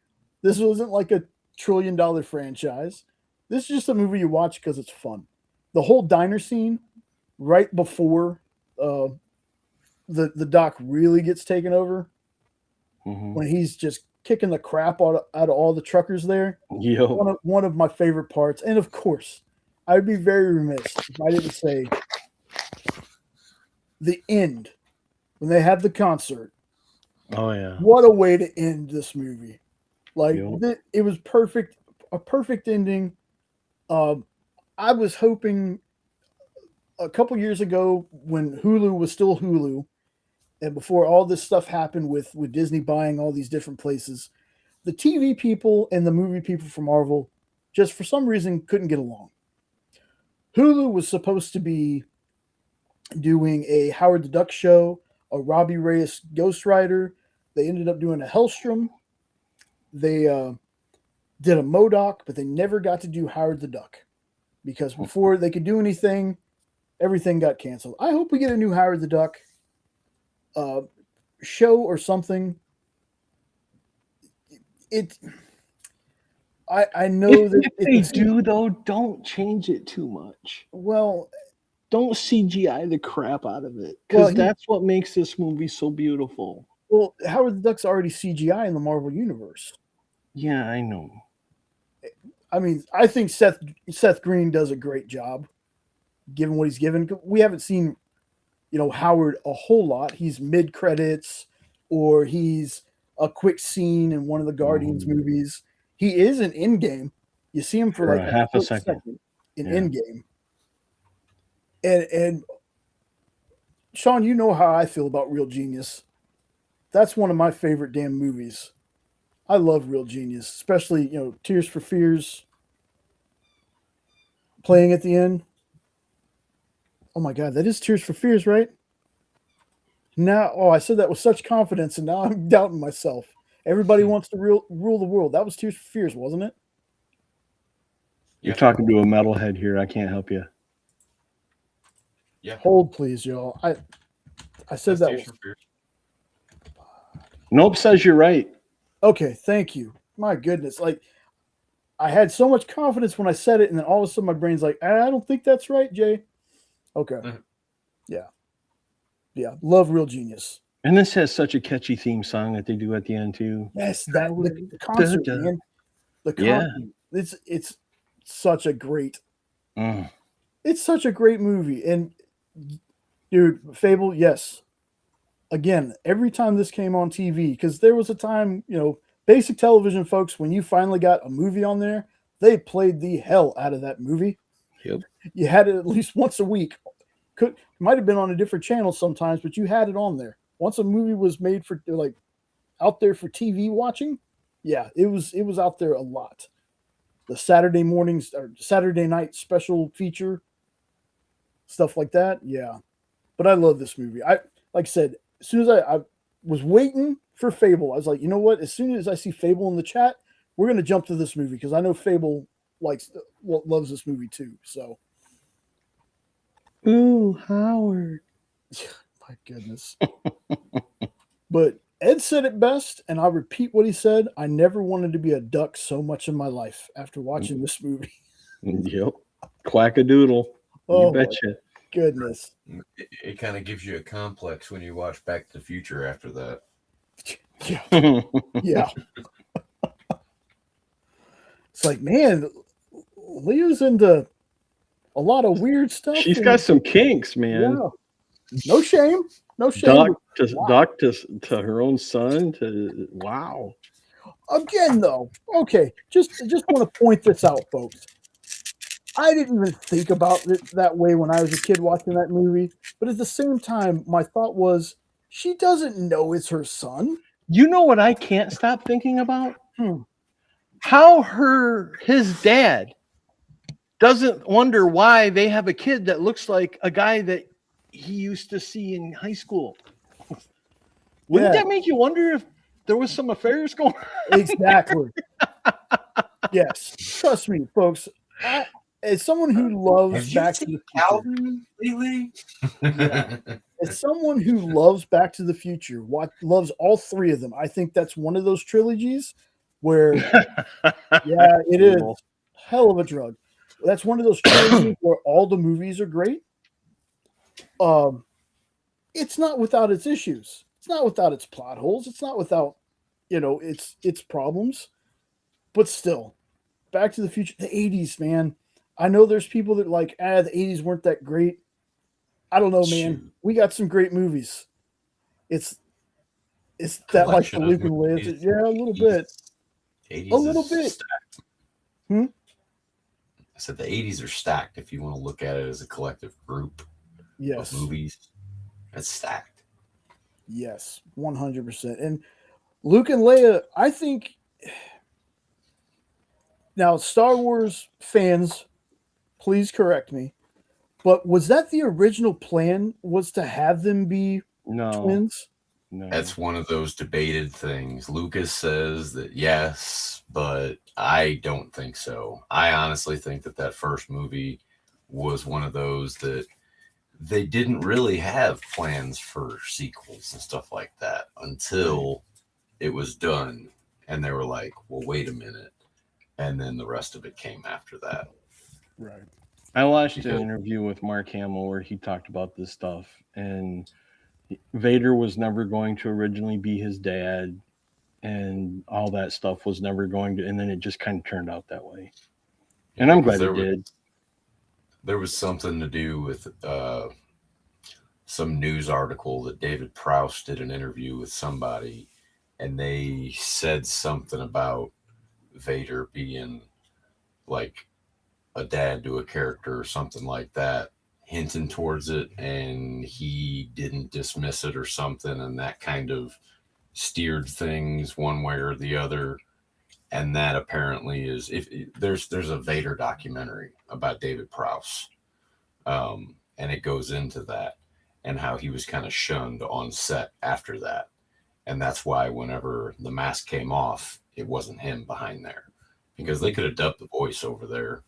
This wasn't like a $1 trillion franchise. This is just a movie you watch because it's fun. The whole diner scene right before the doc really gets taken over, when he's just kicking the crap out of all the truckers there. One of my favorite parts. And of course, I would be very remiss if I didn't say the end when they have the concert. Oh yeah. What a way to end this movie. Like it was perfect, a perfect ending. I was hoping a couple years ago when Hulu was still Hulu, and before all this stuff happened with Disney buying all these different places, the TV people and the movie people from Marvel just for some reason couldn't get along. Hulu was supposed to be doing a Howard the Duck show, a Robbie Reyes Ghost Rider. They ended up doing a Hellstrom. They did a MODOK, but they never got to do Howard the Duck because before they could do anything, everything got canceled. I hope we get a new Howard the Duck show or something. I know that if they do though, don't change it too much. Well, don't CGI the crap out of it because that's what makes this movie so beautiful. Well, Howard the Duck's already CGI in the Marvel universe. Yeah, I know. I mean, I think Seth Green does a great job, given what he's given. We haven't seen, Howard a whole lot. He's mid credits, or he's a quick scene in one of the Guardians movies. He is in Endgame. You see him for like half a second in Endgame. And Sean, you know how I feel about Real Genius. That's one of my favorite damn movies. I love Real Genius, especially, Tears for Fears playing at the end. Oh my God, that is Tears for Fears, right? Now, I said that with such confidence, and now I'm doubting myself. Everybody wants to rule the world. That was Tears for Fears, wasn't it? You're talking to a metalhead here. I can't help you. Yeah. Hold, please, y'all. I said that was. Nope says you're right. Okay, thank you. My goodness, like I had so much confidence when I said it, and then all of a sudden my brain's like, I don't think that's right, Jay. Okay. Yeah. Love Real Genius. And this has such a catchy theme song that they do at the end too. Yes, the concert, man. The concert. It's such a great. It's such a great movie, and dude, Fable, yes. Again, every time this came on TV, because there was a time, basic television folks, when you finally got a movie on there, they played the hell out of that movie. Yep. You had it at least once a week. Might have been on a different channel sometimes, but you had it on there. Once a movie was made for out there for TV watching, yeah, it was out there a lot. The Saturday mornings or Saturday night special feature, stuff like that. Yeah. But I love this movie. Like I said, as soon as I was waiting for Fable, I was like, you know what? As soon as I see Fable in the chat, we're going to jump to this movie because I know Fable loves this movie too. So. Ooh, Howard. My goodness. But Ed said it best, and I'll repeat what he said. I never wanted to be a duck so much in my life after watching this movie. Yep. Quack-a-doodle. Oh, you betcha. Goodness. It kind of gives you a complex when you watch Back to the Future after that. Yeah. Yeah. It's like, man, Leah's into a lot of weird stuff. She's got some kinks, man. Yeah. No shame. No shame. Doc to her own son. Wow. Again, though, okay, just want to point this out, folks. I didn't even think about it that way when I was a kid watching that movie. But at the same time, my thought was, she doesn't know it's her son. You know what I can't stop thinking about? How his dad doesn't wonder why they have a kid that looks like a guy that he used to see in high school. Wouldn't that make you wonder if there was some affairs going on? Exactly. Yes. Trust me, folks. As someone who loves Back to the Future lately? As someone who loves Back to the Future, loves all three of them, I think that's one of those trilogies where, yeah, it is hell of a drug. That's one of those trilogies where all the movies are great. It's not without its issues. It's not without its plot holes. It's not without, its problems. But still, Back to the Future, the 80s, man. I know there's people that the 80s weren't that great. I don't know, man. We got some great movies. It's that like the Luke and Leia. Yeah, a little bit. 80s a little bit. Stacked. I said the 80s are stacked if you want to look at it as a collective group of movies. It's stacked. Yes, 100%. And Luke and Leia, I think now Star Wars fans, please correct me, but was that the original plan, was to have them be twins? No. That's one of those debated things. Lucas says that yes, but I don't think so. I honestly think that first movie was one of those that they didn't really have plans for sequels and stuff like that until it was done. And they were like, well, wait a minute. And then the rest of it came after that. Right. I watched an interview with Mark Hamill where he talked about this stuff, and Vader was never going to originally be his dad, and all that stuff was never going to, and then it just kind of turned out that way. And I'm glad it did. There was something to do with some news article that David Prowse did an interview with somebody, and they said something about Vader being like a dad to a character or something like that, hinting towards it, and he didn't dismiss it or something, and that kind of steered things one way or the other. And that apparently is, there's a Vader documentary about David Prowse, and it goes into that and how he was kind of shunned on set after that, and that's why whenever the mask came off, it wasn't him behind there, because they could have dubbed the voice over there,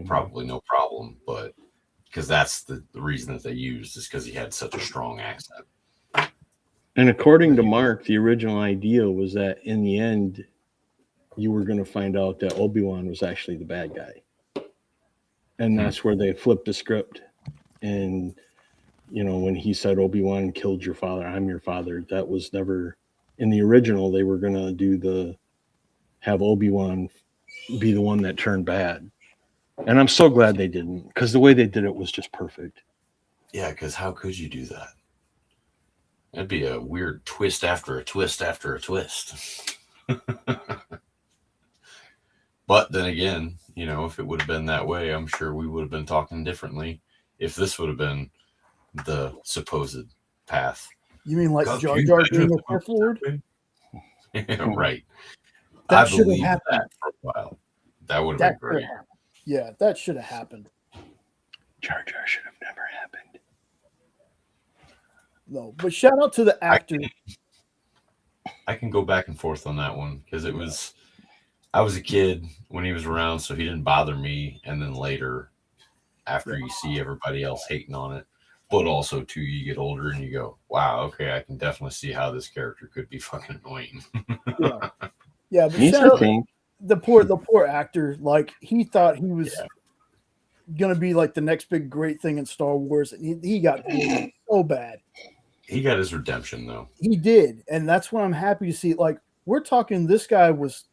probably no problem, but because that's the reason that they used, is because he had such a strong accent. And according to Mark, the original idea was that in the end, you were going to find out that Obi-Wan was actually the bad guy. And that's where they flipped the script. And, you know, when he said Obi-Wan killed your father, I'm your father, that was never in the original. They were going to have Obi-Wan be the one that turned bad. And I'm so glad they didn't, because the way they did it was just perfect. Yeah, because how could you do that? That'd be a weird twist after a twist after a twist. But then again, you know, if it would have been that way, I'm sure we would have been talking differently if this would have been the supposed path. You mean like God, Jar Jar being the Sith Lord? Right. That I should have believed happened. that for a while. That would have been great. Yeah, that should have happened. Jar Jar should have never happened. No, but shout out to the actor. I can go back and forth on that one because I was a kid when he was around, so he didn't bother me. And then later, after you see everybody else hating on it, but also too, you get older and you go, wow, okay, I can definitely see how this character could be fucking annoying. Yeah, but shout out the poor actor. Like, he thought he was gonna be like the next big great thing in Star Wars, and he got so bad. He got his redemption though. He did, and that's what I'm happy to see. Like, we're talking, this guy was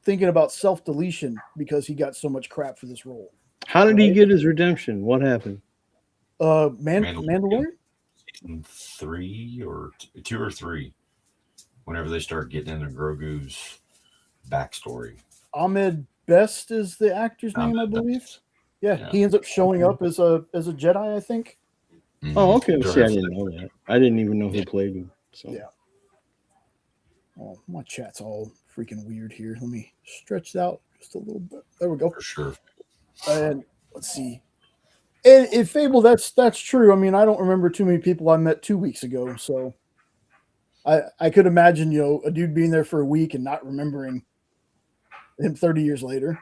thinking about self-deletion because he got so much crap for this role. How did he get his redemption? What happened? Mandalorian? Season 3 or 2 or 3. Whenever they start getting into Grogu's backstory. Ahmed Best is the actor's name, I believe. Yeah, he ends up showing up as a Jedi, I think. Mm-hmm. Oh, okay. See, I didn't know that. I didn't even know who played him. So. Yeah. Oh, my chat's all freaking weird here. Let me stretch it out just a little bit. There we go. For sure. And let's see. And Fable, that's true. I mean, I don't remember too many people I met 2 weeks ago, so I could imagine, you know, a dude being there for a week and not remembering him 30 years later.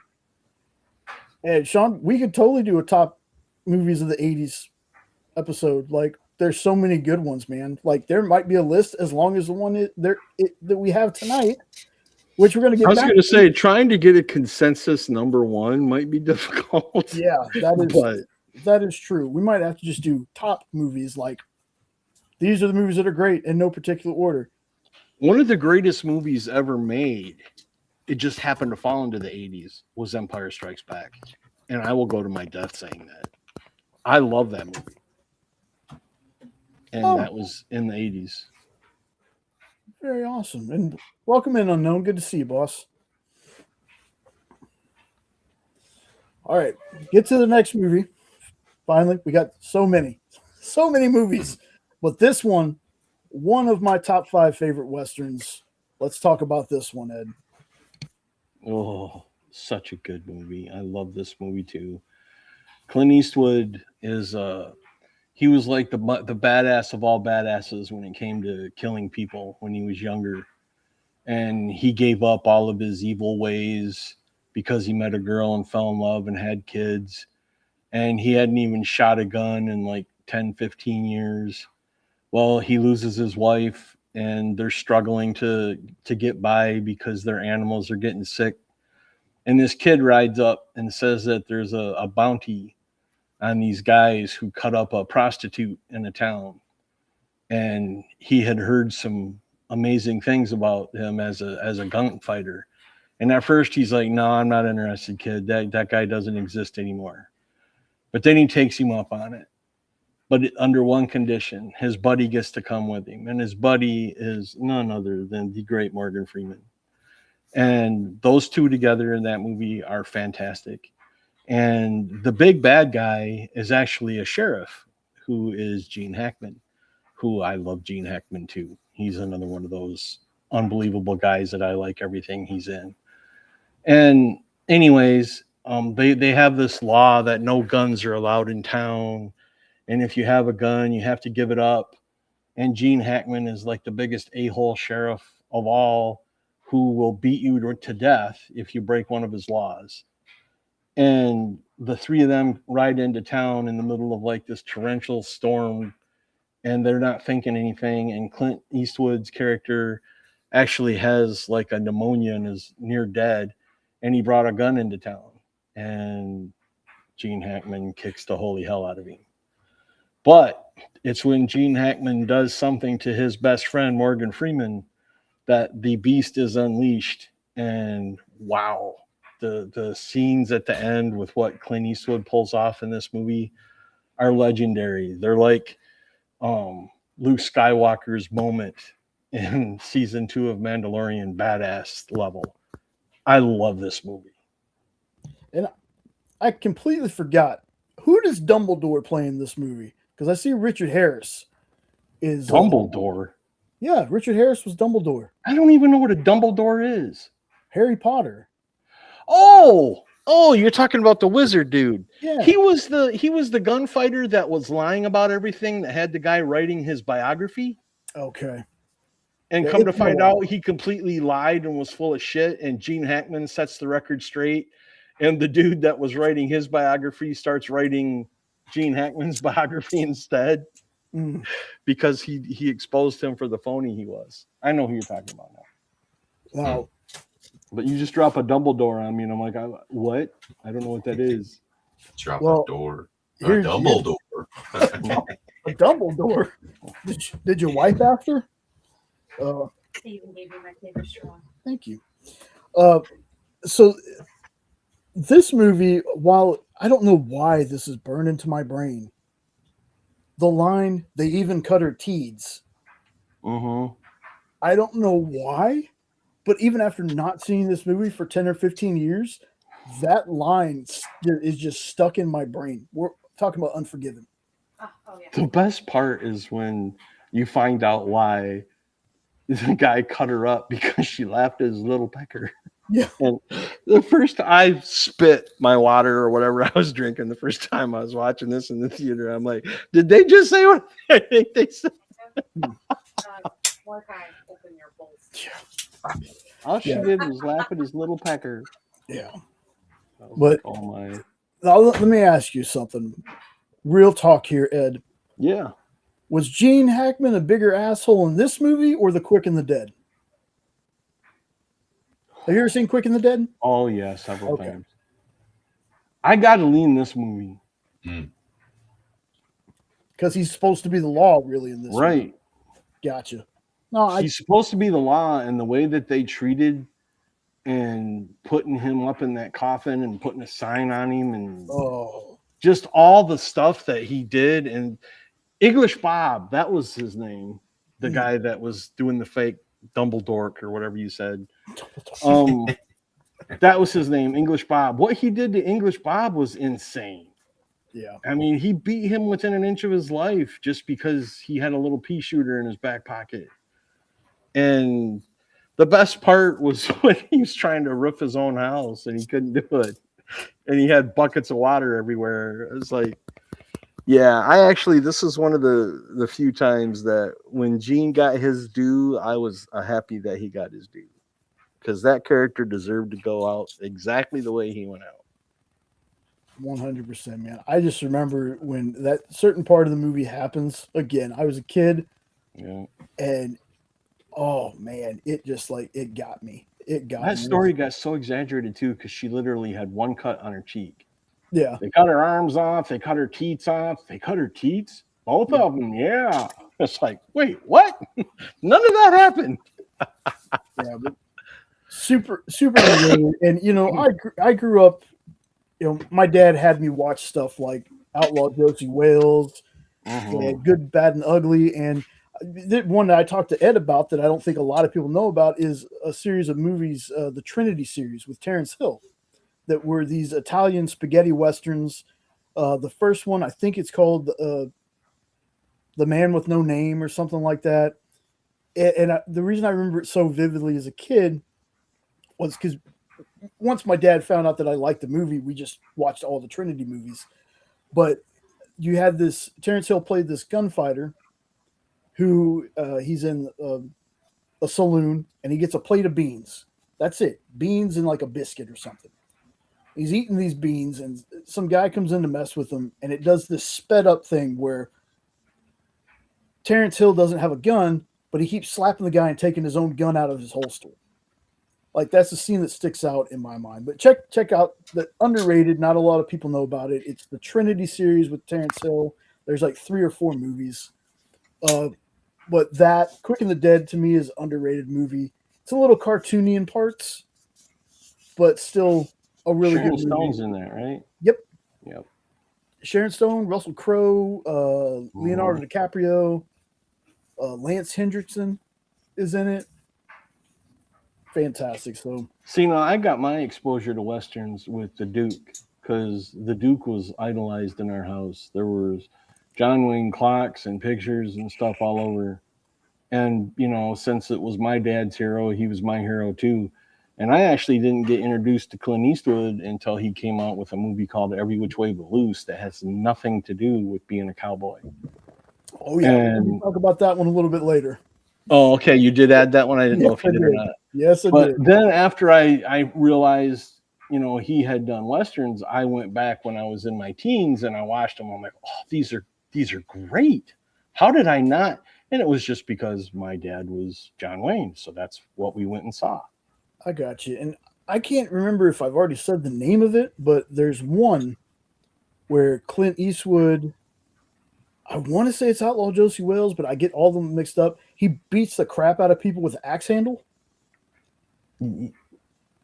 And Sean, we could totally do a top movies of the 80s episode. Like, there's so many good ones, man. Like, there might be a list as long as the one that we have tonight, which we're going to get back to. I was going to say, trying to get a consensus number one might be difficult. Yeah, that is true. We might have to just do top movies. Like, these are the movies that are great in no particular order. One of the greatest movies ever made, it just happened to fall into the 80s, was Empire Strikes Back. And I will go to my death saying that. I love that movie. And that was in the 80s. Very awesome. And welcome in, Unknown. Good to see you, boss. All right. Get to the next movie. Finally, we got so many movies. But this one of my top 5 favorite Westerns. Let's talk about this one, Ed. Oh, such a good movie. I love this movie too. Clint Eastwood is he was like the badass of all badasses when it came to killing people when he was younger. And he gave up all of his evil ways because he met a girl and fell in love and had kids. And he hadn't even shot a gun in like 10, 15 years. Well, he loses his wife and they're struggling to get by because their animals are getting sick. And this kid rides up and says that there's a bounty on these guys who cut up a prostitute in a town. And he had heard some amazing things about him as a gunfighter. And at first he's like, no, I'm not interested, kid. That guy doesn't exist anymore. But then he takes him up on it. But under one condition, his buddy gets to come with him. And his buddy is none other than the great Morgan Freeman. And those two together in that movie are fantastic. And the big bad guy is actually a sheriff who is Gene Hackman, who I love Gene Hackman too. He's another one of those unbelievable guys that I like everything he's in. And anyways, they have this law that no guns are allowed in town. And if you have a gun, you have to give it up. And Gene Hackman is like the biggest a-hole sheriff of all, who will beat you to death if you break one of his laws. And the three of them ride into town in the middle of like this torrential storm, and they're not thinking anything. And Clint Eastwood's character actually has like a pneumonia and is near dead, and he brought a gun into town, and Gene Hackman kicks the holy hell out of him. But it's when Gene Hackman does something to his best friend Morgan Freeman that the beast is unleashed. And wow, the scenes at the end with what Clint Eastwood pulls off in this movie are legendary. They're like Luke Skywalker's moment in season 2 of Mandalorian badass level. I love this movie. And I completely forgot, who does Dumbledore play in this movie? Because I see Richard Harris is Dumbledore. Yeah, Richard Harris was Dumbledore. I don't even know what a Dumbledore is. Harry Potter. Oh, you're talking about the wizard dude. Yeah. He was the gunfighter that was lying about everything, that had the guy writing his biography. Okay. And Yeah, come to find out, he completely lied and was full of shit. And Gene Hackman sets the record straight. And the dude that was writing his biography starts writing Gene Hackman's biography instead, because he exposed him for the phony he was. I know who you're talking about now. Wow. But you just drop a Dumbledore on me, and I'm like, what? I don't know what that is. Drop a door. A Dumbledore. A Dumbledore. Did your wife after? Steven gave me my paper straw. Thank you. So this movie, while I don't know why this is burned into my brain, the line, they even cut her teeds. I don't know why, but even after not seeing this movie for 10 or 15 years, that line is just stuck in my brain. We're talking about Unforgiven. Oh, yeah. The best part is when you find out why the guy cut her up, because she laughed at his little pecker. Yeah. And the first I spit my water or whatever I was drinking the first time I was watching this in the theater, I'm like, did they just say what I think they said? More time, open your bowls. All she did was laugh at his little pecker. Yeah. But now, let me ask you something. Real talk here, Ed. Yeah. Was Gene Hackman a bigger asshole in this movie or The Quick and the Dead? Have you ever seen Quick and the Dead? Oh, yeah, several times. I got to lean this movie. Because he's supposed to be the law, really, in this movie. Gotcha. No, he's supposed to be the law, and the way that they treated and putting him up in that coffin and putting a sign on him and just all the stuff that he did. And English Bob, that was his name. The guy that was doing the fake Dumbledore or whatever you said. That was his name, English Bob. What he did to English Bob was insane. Yeah. I mean, he beat him within an inch of his life just because he had a little pea shooter in his back pocket. And the best part was when he was trying to roof his own house and he couldn't do it. And he had buckets of water everywhere. It was like, yeah, this is one of the few times that when Gene got his due, I was happy that he got his due. Because that character deserved to go out exactly the way he went out. 100%, man. I just remember when that certain part of the movie happens. Again, I was a kid. Yeah. And oh man, it just it got me. It got me. That story got so exaggerated too, because she literally had one cut on her cheek. Yeah. They cut her arms off, they cut her teats off, they cut her teats. Both of them, yeah. It's like, wait, what? None of that happened. Yeah, but super underrated. And I grew up, my dad had me watch stuff like Outlaw Josie Wales, and Good, Bad, and Ugly. And the one that I talked to Ed about that I don't think a lot of people know about is a series of movies, the Trinity series with Terrence Hill, that were these Italian spaghetti westerns. The first one, I think it's called The Man with No Name or something like that. And the reason I remember it so vividly as a kid was because once my dad found out that I liked the movie, we just watched all the Trinity movies. But you had this, Terrence Hill played this gunfighter who he's in a saloon and he gets a plate of beans. That's it. Beans and like a biscuit or something. He's eating these beans and some guy comes in to mess with him, and it does this sped up thing where Terrence Hill doesn't have a gun, but he keeps slapping the guy and taking his own gun out of his holster. Like that's the scene that sticks out in my mind. But check out the underrated. Not a lot of people know about it. It's the Trinity series with Terrence Hill. There's like 3 or 4 movies. But that Quick and the Dead to me is an underrated movie. It's a little cartoony in parts, but still a really Sharon good movie. Stone's in that, right? Yep. Yep. Sharon Stone, Russell Crowe, Leonardo DiCaprio, Lance Hendrickson is in it. Fantastic. So See, now I got my exposure to westerns with the Duke because the Duke was idolized in our house. There was John Wayne clocks and pictures and stuff all over. And, you know, since it was my dad's hero, he was my hero too. And I actually didn't get introduced to Clint Eastwood until he came out with a movie called Every Which Way But Loose that has nothing to do with being a cowboy. oh yeah, we'll talk about that one a little bit later. Oh, okay. You did add that one. I didn't know if you did or not. Yes, I But did. then after I realized, you know, he had done westerns, I went back when I was in my teens and I watched them. I'm like, oh, these are great. How did I not? And it was just because my dad was John Wayne, so that's what we went and saw. I got you. And I can't remember if I've already said the name of it, but there's one where Clint Eastwood, I want to say it's Outlaw Josie Wales, but I get all of them mixed up. He beats the crap out of people with an axe handle.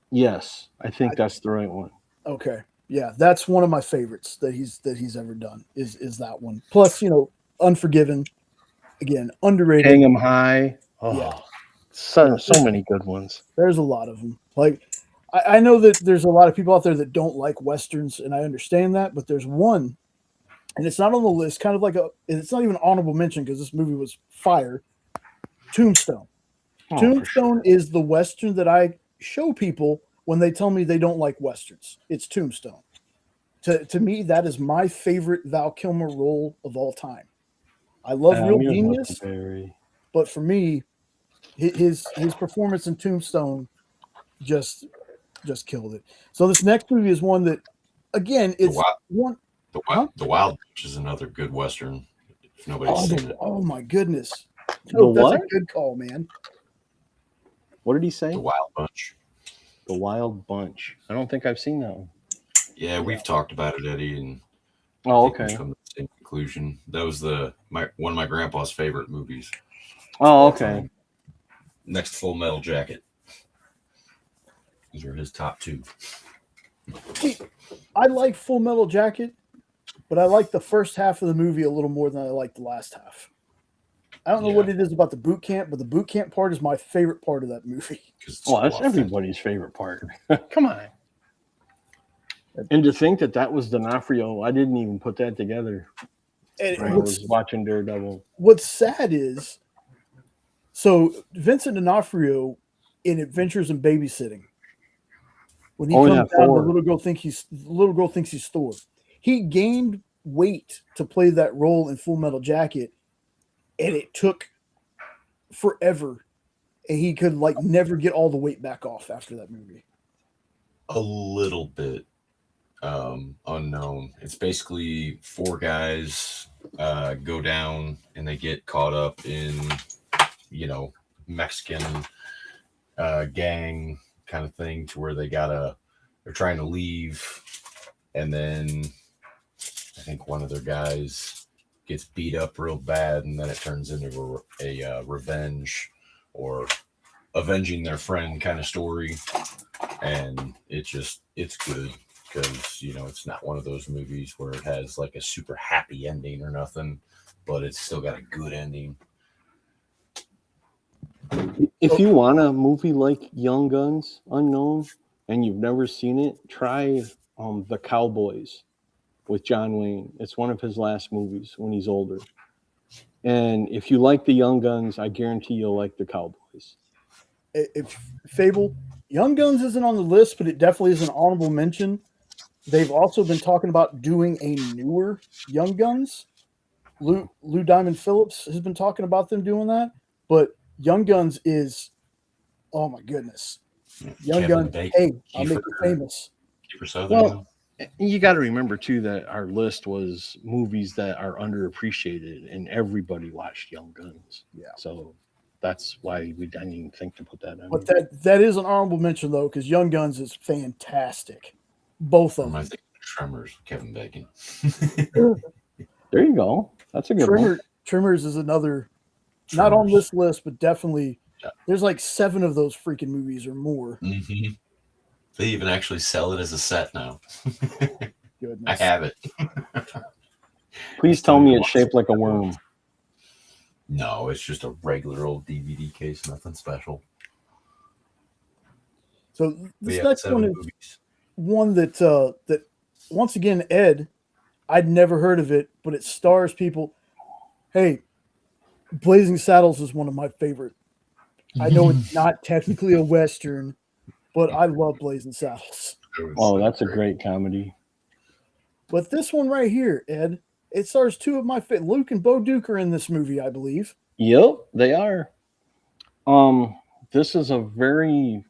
Yes, I think that's the right one. Okay. Yeah, that's one of my favorites that he's ever done is that one. Plus, you know, Unforgiven, again, underrated. Hang 'em High. Oh, Yeah. so many good ones. There's a lot of them. Like, I know that there's a lot of people out there that don't like Westerns, and I understand that, but there's one, and it's not on the list, kind of like it's not even honorable mention because this movie was fire. Tombstone. Oh, Tombstone is the Western that I show people when they tell me they don't like Westerns. It's Tombstone. To me, that is my favorite Val Kilmer role of all time. I love Real Genius, but for me, his performance in Tombstone just killed it. So this next movie is one that, again, it's one. The Wild Bunch is another good Western. If nobody's seen it. Oh my goodness! That's a good call, man. What did he say? The Wild Bunch. The Wild Bunch. I don't think I've seen that one. Yeah, we've talked about it, Eddie, and okay. We've come to the same conclusion. That was one of my grandpa's favorite movies. Oh, okay. Next, Full Metal Jacket. These are his top 2. See, I like Full Metal Jacket, but I like the first half of the movie a little more than I like the last half. I don't know what it is about the boot camp, but the boot camp part is my favorite part of that movie. Well, that's everybody's favorite part. Come on. And to think that was D'Onofrio, I didn't even put that together. And I was watching Daredevil. What's sad is, so Vincent D'Onofrio in Adventures in Babysitting, when he comes down, the little girl thinks he's Thor. He gained weight to play that role in Full Metal Jacket, and it took forever, and he could never get all the weight back off after that movie. A little bit unknown. It's basically 4 guys go down and they get caught up in, you know, Mexican gang kind of thing to where they're trying to leave, and then I think one of their guys gets beat up real bad, and then it turns into a revenge or avenging their friend kind of story. And it's good because, you know, it's not one of those movies where it has like a super happy ending or nothing, but it's still got a good ending. If you want a movie like Young Guns, Unknown, and you've never seen it, try The Cowboys with John Wayne. It's one of his last movies when he's older. And if you like the Young Guns, I guarantee you'll like The Cowboys. If Fable, Young Guns isn't on the list, but it definitely is an honorable mention. They've also been talking about doing a newer Young Guns. Lou Diamond Phillips has been talking about them doing that, but Young Guns is, oh my goodness. Young Guns, hey, I'll make you famous. Well, you got to remember, too, that our list was movies that are underappreciated, and everybody watched Young Guns. Yeah. So that's why we didn't even think to put that in. But that is an honorable mention though, because Young Guns is fantastic. Both of them. I think Tremors, Kevin Bacon. There you go. That's a good one. Tremors is another, not on Tremors. this list, but definitely. Yeah. There's like 7 of those freaking movies or more. Mm-hmm. They even actually sell it as a set now. Goodness. I have it. Please tell me it's shaped like a worm. No, it's just a regular old DVD case, nothing special. So this Yeah, next 7 one is movies. one that once again, Ed, I'd never heard of it, but it stars people. Hey, Blazing Saddles is one of my favorite. I know it's not technically a Western, but I love Blazing Saddles. Oh, that's a great comedy. But this one right here, Ed, it stars 2 of my favorite. Luke and Bo Duke are in this movie, I believe. Yep, they are. This is a very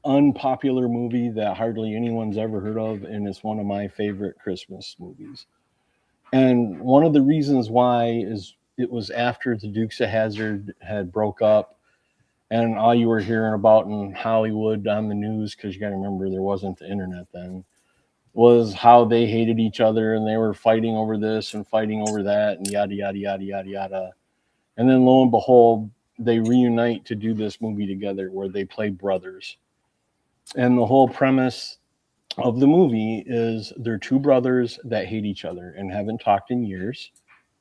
unpopular movie that hardly anyone's ever heard of, and it's one of my favorite Christmas movies. And one of the reasons why is it was after the Dukes of Hazzard had broke up, and all you were hearing about in Hollywood on the news, because you got to remember there wasn't the internet then, was how they hated each other and they were fighting over this and fighting over that and yada, yada, yada, yada, yada. And then lo and behold, they reunite to do this movie together where they play brothers. And the whole premise of the movie is they're 2 brothers that hate each other and haven't talked in years,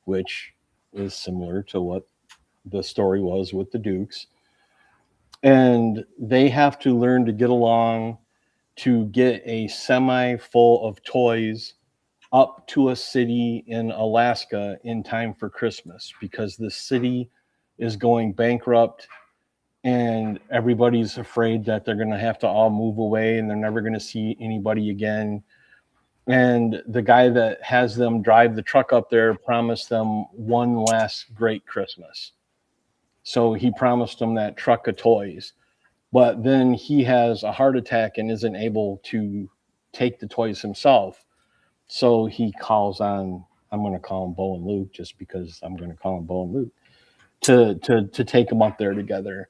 which is similar to what the story was with the Dukes. And they have to learn to get along to get a semi full of toys up to a city in Alaska in time for Christmas, because the city is going bankrupt and everybody's afraid that they're going to have to all move away and they're never going to see anybody again. And the guy that has them drive the truck up there promised them one last great Christmas. So he promised them that truck of toys. But then he has a heart attack and isn't able to take the toys himself. So he calls on, I'm going to call him Bo and Luke just because I'm going to call him Bo and Luke, to take them up there together.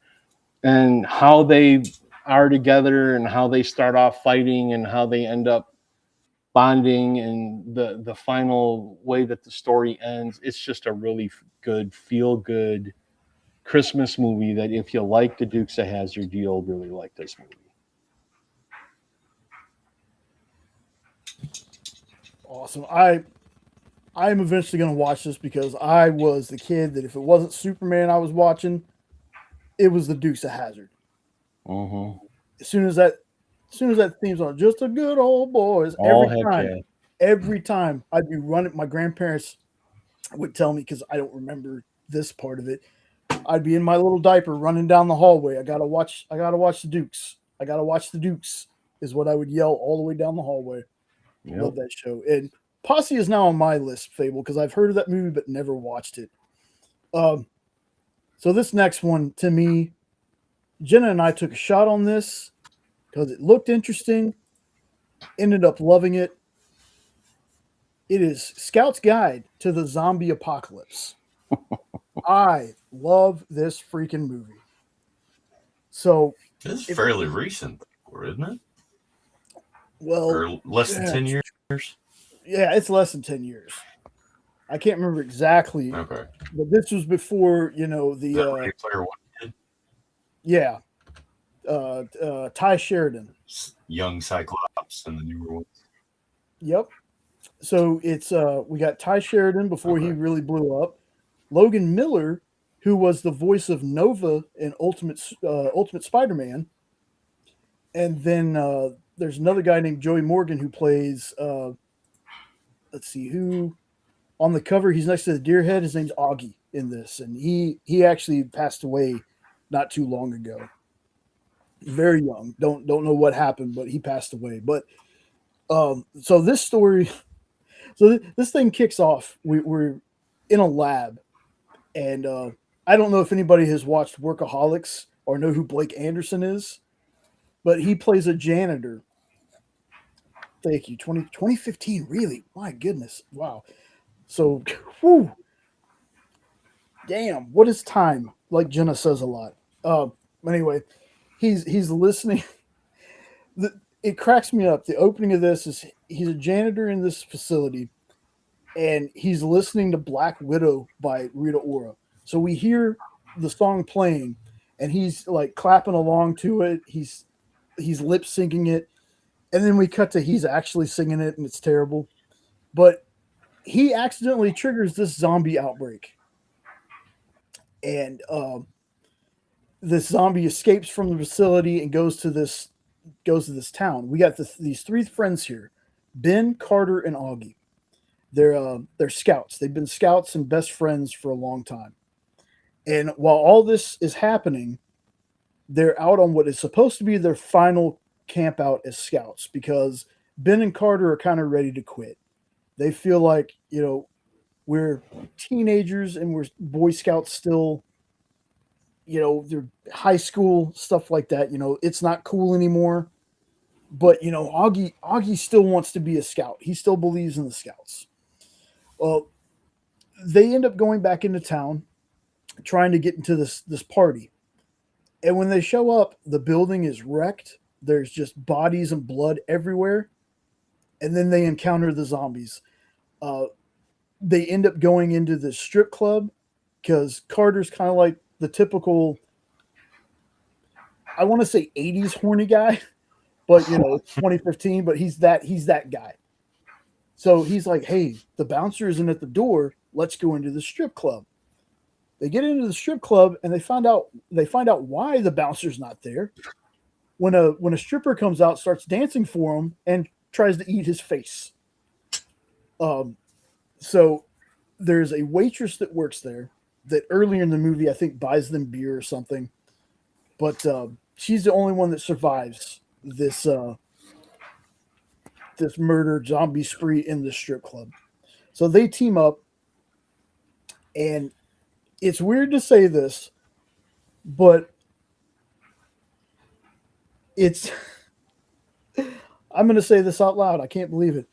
And how they are together and how they start off fighting and how they end up bonding and the final way that the story ends. It's just a really good, feel-good Christmas movie that if you like the Dukes of Hazzard, you'll really like this movie. Awesome. I'm eventually going to watch this because I was the kid that if it wasn't Superman I was watching, it was the Dukes of Hazzard. Mm-hmm. As soon as that theme's on, just a good old boys. Every time I'd be running, my grandparents would tell me, because I don't remember this part of it. I'd be in my little diaper running down the hallway. I gotta watch the Dukes. I gotta watch the Dukes is what I would yell all the way down the hallway. Yep. Love that show. And Posse is now on my list, Fable, because I've heard of that movie but never watched it. So this next one, to me, Jenna and I took a shot on this because it looked interesting. Ended up loving it. It is Scout's Guide to the Zombie Apocalypse. I love this freaking movie. So this is fairly recent, isn't it? Well, or less than 10 years. Yeah, it's less than 10 years. I can't remember exactly. Okay, but this was before the Ready Player One did? Yeah, Ty Sheridan, young Cyclops, and the newer ones. Yep. So it's we got Ty Sheridan before he really blew up. Logan Miller, who was the voice of Nova in Ultimate Spider-Man, and then there's another guy named Joey Morgan who plays. Let's see who on the cover. He's next to the deer head. His name's Augie in this, and he actually passed away not too long ago. Very young. Don't know what happened, but he passed away. But so this story. So this thing kicks off. We're in a lab, and I don't know if anybody has watched Workaholics or know who Blake Anderson is, but he plays a janitor. Thank you. 2015, really? My goodness. Wow. So, damn, what is time? Like Jenna says a lot. Anyway, he's listening. It cracks me up. The opening of this is he's a janitor in this facility, and he's listening to Black Widow by Rita Ora. So we hear the song playing, and he's like clapping along to it. He's lip syncing it, and then we cut to he's actually singing it, and it's terrible. But he accidentally triggers this zombie outbreak, and this zombie escapes from the facility and goes to this town. We got these three friends here: Ben, Carter, and Augie. They're scouts. They've been scouts and best friends for a long time. And while all this is happening, they're out on what is supposed to be their final camp out as scouts because Ben and Carter are kind of ready to quit. They feel like, we're teenagers and we're Boy Scouts still, they're high school, stuff like that. It's not cool anymore. But, Augie still wants to be a scout. He still believes in the scouts. Well, they end up going back into town trying to get into this party. And when they show up, the building is wrecked. There's just bodies and blood everywhere. And then they encounter the zombies. They end up going into the strip club because Carter's kind of like the typical, I want to say 80s horny guy, but 2015, but he's that guy. So he's like, hey, the bouncer isn't at the door. Let's go into the strip club. They get into the strip club and they find out why the bouncer's not there. When a stripper comes out, starts dancing for him and tries to eat his face. So there's a waitress that works there that earlier in the movie I think buys them beer or something, but she's the only one that survives this murder zombie spree in the strip club. So they team up, and it's weird to say this, but it's I'm going to say this out loud. I can't believe it.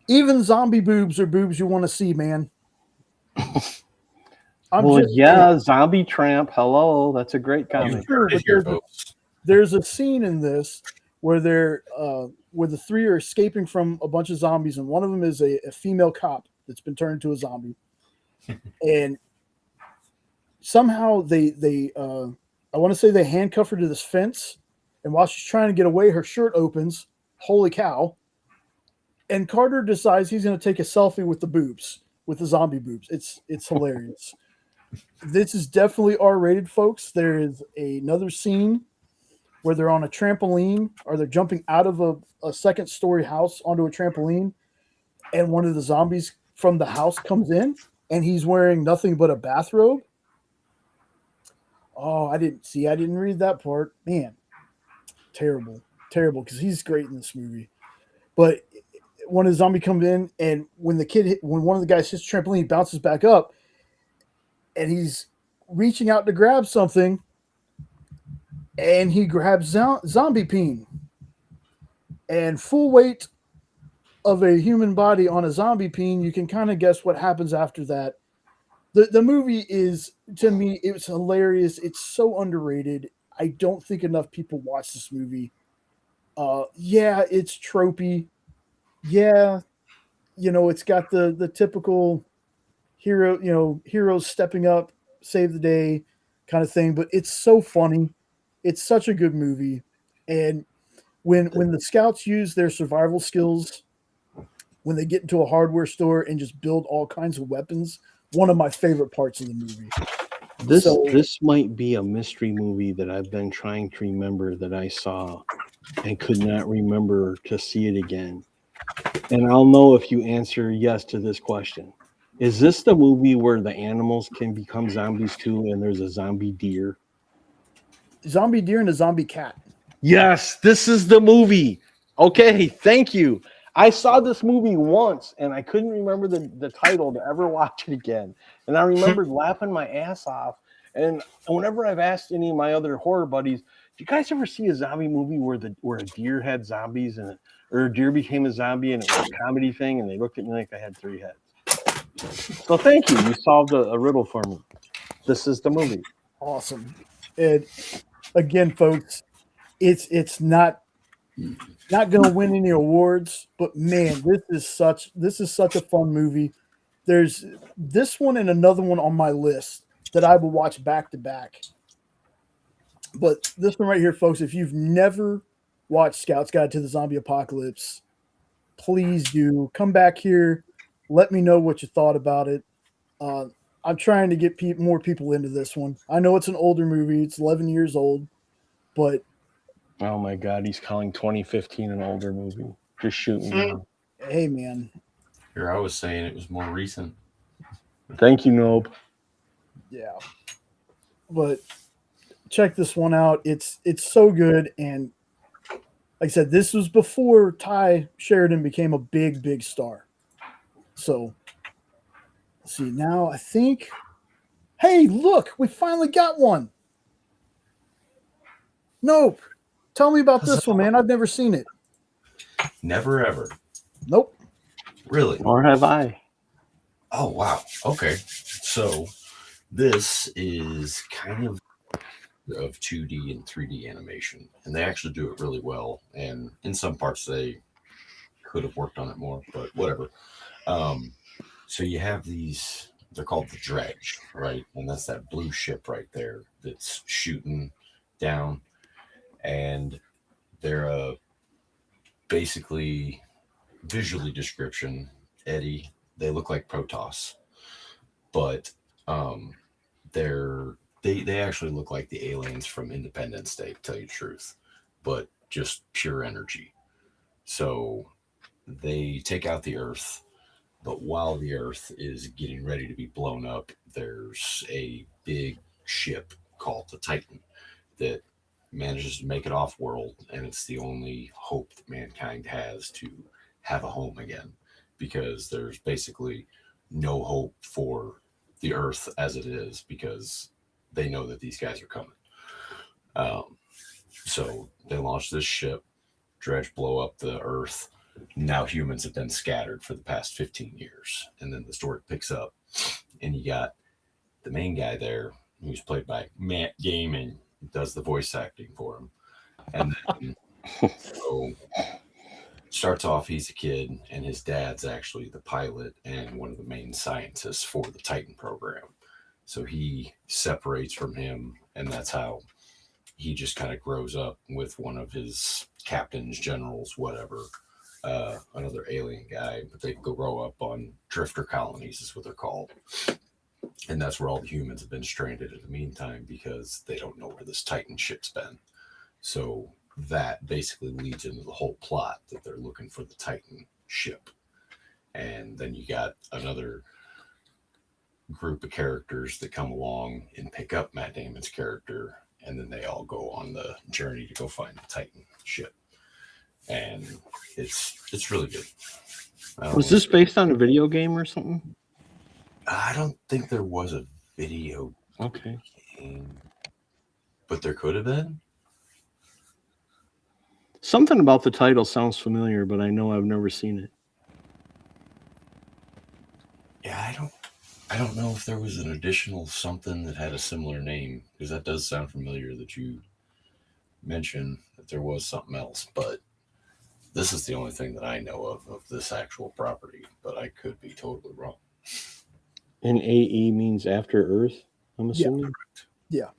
Even zombie boobs are boobs you want to see, man. Zombie Tramp. Hello, that's a great comment. Sure, but there's a scene in this where where the three are escaping from a bunch of zombies, and one of them is a female cop that's been turned into a zombie, and somehow they I want to say they handcuff her to this fence, and while she's trying to get away, her shirt opens. Holy cow! And Carter decides he's going to take a selfie with the boobs, with the zombie boobs. It's hilarious. This is definitely R-rated, folks. There is another scene where they're on a trampoline, or they're jumping out of a second-story house onto a trampoline, and one of the zombies from the house comes in, and he's wearing nothing but a bathrobe. Oh, I didn't read that part. Man, terrible, because he's great in this movie. But when a zombie comes in, and when one of the guys hits the trampoline, he bounces back up, and he's reaching out to grab something, and he grabs zombie peen. And full weight of a human body on a zombie peen, you can kind of guess what happens after that. The movie is, to me, it's hilarious. It's so underrated. I don't think enough people watch this movie. Yeah, it's tropey. Yeah, it's got the typical hero, heroes stepping up, save the day kind of thing, but it's so funny. It's such a good movie. And when the scouts use their survival skills, when they get into a hardware store and just build all kinds of weapons, one of my favorite parts of the movie. This might be a mystery movie that I've been trying to remember that I saw and could not remember to see it again. And I'll know if you answer yes to this question. Is this the movie where the animals can become zombies too, and there's a zombie deer? Zombie deer and a zombie cat. Yes, this is the movie. Okay, thank you. I saw this movie once, and I couldn't remember the title to ever watch it again. And I remembered laughing my ass off. And whenever I've asked any of my other horror buddies, do you guys ever see a zombie movie where a deer had zombies or a deer became a zombie and it was a comedy thing, and they looked at me like I had three heads? So thank you. You solved a riddle for me. This is the movie. Awesome. And again, folks, it's not going to win any awards, but man, this is such a fun movie. There's this one and another one on my list that I will watch back to back. But this one right here, folks, if you've never watched Scout's Guide to the Zombie Apocalypse, please do come back here. Let me know what you thought about it. I'm trying to get more people into this one. I know it's an older movie. It's 11 years old, but Oh my God, he's calling 2015 an older movie. Just shooting me. hey, man. Here, I was saying it was more recent. Thank you, Nope. Yeah. But check this one out. It's so good. And like I said, this was before Ty Sheridan became a big, big star. So let's see now. I think, hey, look, we finally got one. Nope. Tell me about this one, man. I've never seen it. Never ever. Nope. Really? Or have I? Oh, wow. Okay. So this is kind of 2D and 3D animation, and they actually do it really well. And in some parts, they could have worked on it more, but whatever. So you have these, they're called the Dredge, right? And that's that blue ship right there that's shooting down. And they're basically visually description, Eddie, they look like Protoss, but they actually look like the aliens from Independence Day, to tell you the truth, but just pure energy. So they take out the Earth, but while the Earth is getting ready to be blown up, there's a big ship called the Titan that manages to make it off world, and it's the only hope that mankind has to have a home again, because there's basically no hope for the Earth as it is, because they know that these guys are coming. So they launch this ship, Dredge blow up the Earth. Now humans have been scattered for the past 15 years, and then the story picks up, and you got the main guy there, who's played by Matt Damon, does the voice acting for him. And then so starts off, he's a kid, and his dad's actually the pilot and one of the main scientists for the Titan program. So he separates from him, and that's how he just kind of grows up with one of his captains, generals, whatever, another alien guy. But they grow up on drifter colonies, is what they're called. And that's where all the humans have been stranded in the meantime, because they don't know where this Titan ship's been. So that basically leads into the whole plot, that they're looking for the Titan ship. And then you got another group of characters that come along and pick up Matt Damon's character, and then they all go on the journey to go find the Titan ship. And it's really good. Was this based on a video game or something? I don't think there was a video game, but there could have been. Something about the title sounds familiar, but I know I've never seen it. Yeah, I don't know if there was an additional something that had a similar name, because that does sound familiar that you mentioned that there was something else, but this is the only thing that I know of this actual property, but I could be totally wrong. And AE means after Earth, I'm assuming? Yeah.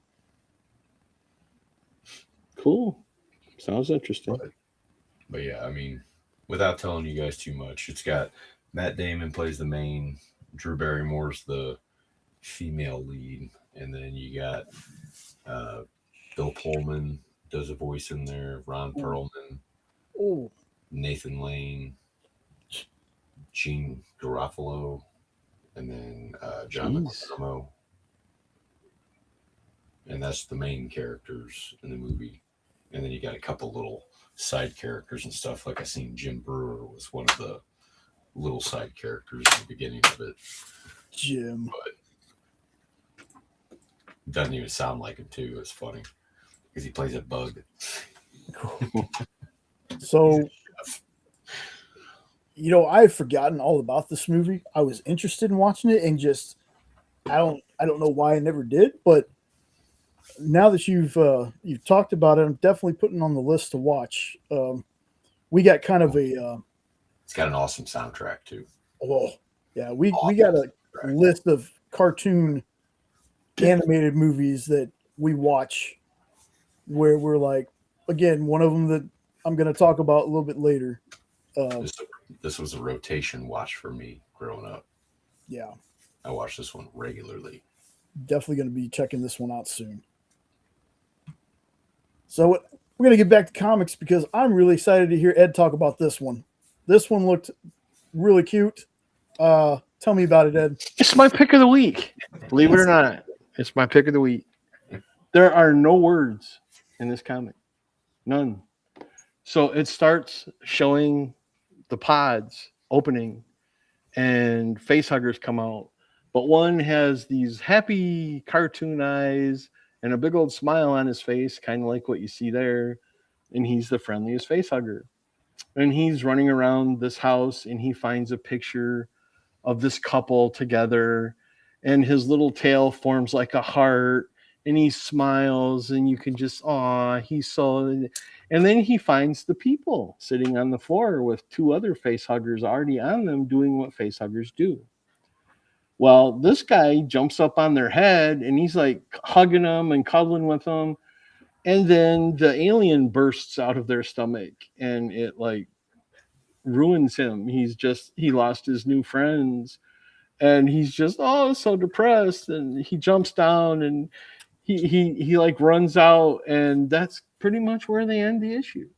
Cool. Sounds interesting. But yeah, I mean, without telling you guys too much, it's got Matt Damon plays the main, Drew Barrymore's the female lead, and then you got Bill Pullman does a voice in there, Ron Perlman, Nathan Lane, Gene Garofalo, and then John Leguizamo. And that's the main characters in the movie. And then you got a couple little side characters and stuff. Like I seen Jim Brewer was one of the little side characters in the beginning of it. Jim. But doesn't even sound like him too. It's funny because he plays a bug. So, I've forgotten all about this movie. I was interested in watching it, and just I I don't know why I never did, but now that you've talked about it, I'm definitely putting on the list to watch. We got kind of a It's got an awesome soundtrack too. oh yeah, we got a list of cartoon animated movies that we watch where we're like, again, one of them that I'm going to talk about a little bit later. This was a rotation watch for me growing up. Yeah, I watched this one regularly. definitely going to be checking this one out soon. So we're going to get back to comics because I'm really excited to hear Ed talk about this one. This one looked really cute. Tell me about it, Ed. It's my pick of the week. Believe it or not, it's my pick of the week. There are no words in this comic. None. So it starts showing the pods opening and facehuggers come out. But one has these happy cartoon eyes and a big old smile on his face, kind of like what you see there. And he's the friendliest facehugger. And he's running around this house and he finds a picture of this couple together. And his little tail forms like a heart. And he smiles and you can just, he's so... And then he finds the people sitting on the floor with two other facehuggers already on them doing what facehuggers do. Well, this guy jumps up on their head and he's like hugging them and cuddling with them. And then the alien bursts out of their stomach and it like ruins him. He lost his new friends and he's just, so depressed. And he jumps down and he like runs out, and that's pretty much where they end the issue.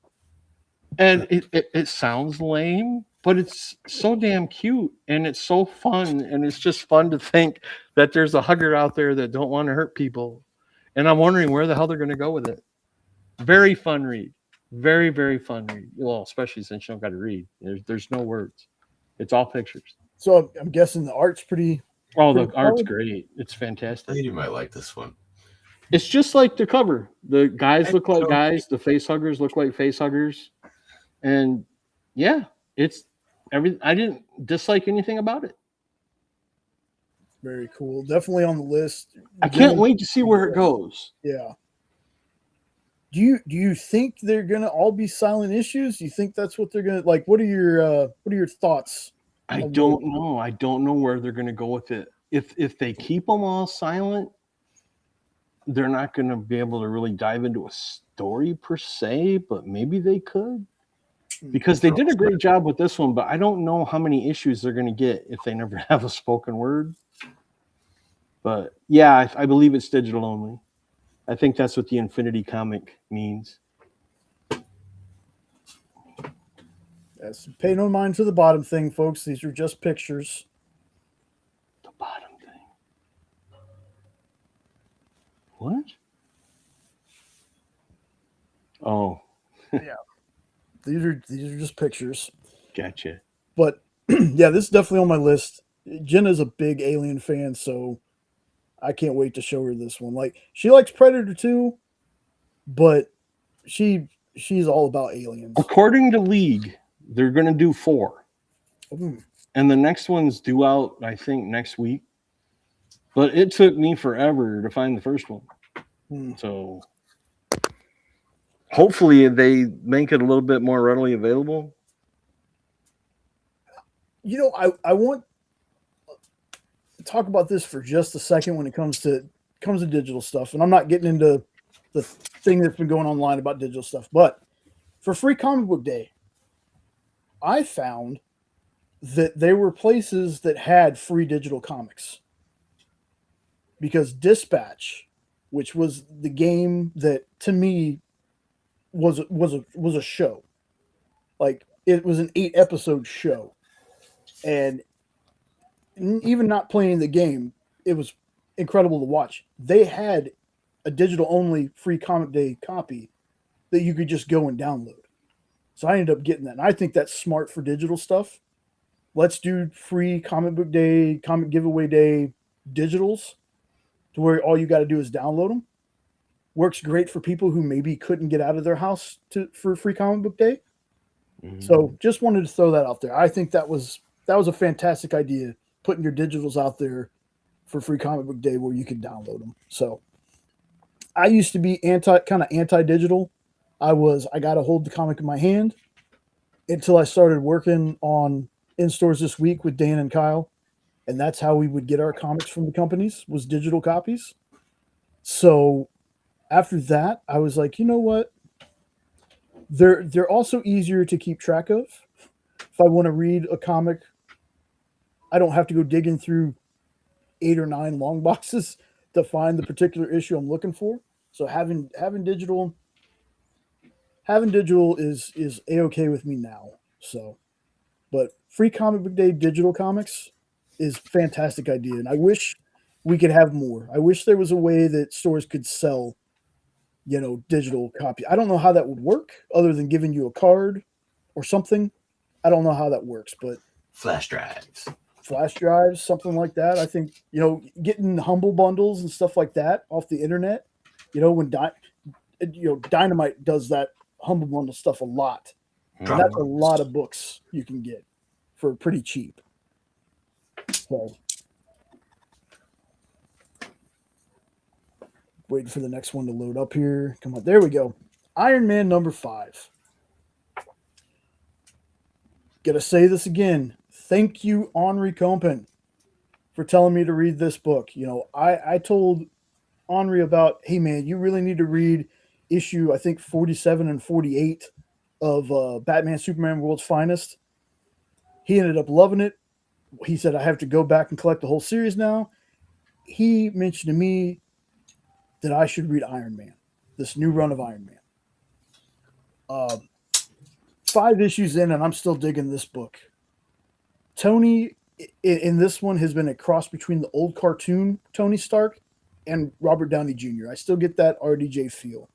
And it sounds lame, but it's so damn cute and it's so fun, and it's just fun to think that there's a hugger out there that don't want to hurt people. And I'm wondering where the hell they're going to go with it. Very fun read. Very, very fun read. Well, especially since you don't got to read. There's no words. It's all pictures. So I'm guessing the art's pretty. Oh, pretty the art's solid? great. It's fantastic. You might like this one. It's just like the cover. The guys look like guys. The face huggers look like face huggers. And yeah, it's I didn't dislike anything about it. Very cool. Definitely on the list. I can't wait to see where it goes. Yeah. Do you think they're gonna all be silent issues? Do you think that's what they're gonna like? What are your thoughts? I don't know. I don't know where they're gonna go with it. If they keep them all silent, they're not gonna be able to really dive into a story per se, but maybe they could. Because they did a great job with this one, but I don't know how many issues they're going to get if they never have a spoken word. But yeah, I believe it's digital only. I think that's what the Infinity comic means. Yes, pay no mind to the bottom thing, folks. These are just pictures. The bottom thing. What? Oh. Yeah. These are just pictures. Gotcha. But yeah, this is definitely on my list. Jenna's a big Alien fan, so I can't wait to show her this one. Like, she likes Predator too, but she's all about aliens. According to League, they're going to do 4. Mm. And the next one's due out, I think, next week. But it took me forever to find the first one. Mm. So hopefully they make it a little bit more readily available. You know, I want to talk about this for just a second when it comes to digital stuff. And I'm not getting into the thing that's been going online about digital stuff. But for Free Comic Book Day, I found that there were places that had free digital comics. Because Dispatch, which was the game that to me was a show. Like, it was an 8-episode show. And even not playing the game, it was incredible to watch. They had a digital only Free Comic Day copy that you could just go and download. So I ended up getting that. And I think that's smart for digital stuff. Let's do Free Comic Book Day, Comic Giveaway Day digitals to where all you got to do is download them. Works great for people who maybe couldn't get out of their house for Free Comic Book Day. Mm-hmm. So just wanted to throw that out there. I think that was a fantastic idea, putting your digitals out there for Free Comic Book Day where you could download them. So I used to be kind of anti-digital. I got to hold the comic in my hand until I started working on in stores this week with Dan and Kyle, and that's how we would get our comics from the companies, was digital copies. So after that, I was like, you know what? They're also easier to keep track of. If I want to read a comic, I don't have to go digging through 8 or 9 long boxes to find the particular issue I'm looking for. So having digital is a-okay with me now. So, but Free Comic Book Day digital comics is a fantastic idea, and I wish we could have more. I wish there was a way that stores could sell, digital copy. I don't know how that would work other than giving you a card or something. I don't know how that works, but flash drives, something like that. I think, getting humble bundles and stuff like that off the internet, when Dynamite does that humble bundle stuff a lot. And that's a lot of books you can get for pretty cheap. So waiting for the next one to load up here. Come on, there we go. Iron Man number 5. Gotta say this again. Thank you, Henri Compen, for telling me to read this book. I told Henri about, hey man, you really need to read issue, I think 47 and 48 of Batman Superman World's Finest. He ended up loving it. He said, I have to go back and collect the whole series now. He mentioned to me that I should read Iron Man, this new run of Iron Man. 5 issues in, and I'm still digging this book. Tony, in this one, has been a cross between the old cartoon Tony Stark and Robert Downey Jr. I still get that RDJ feel.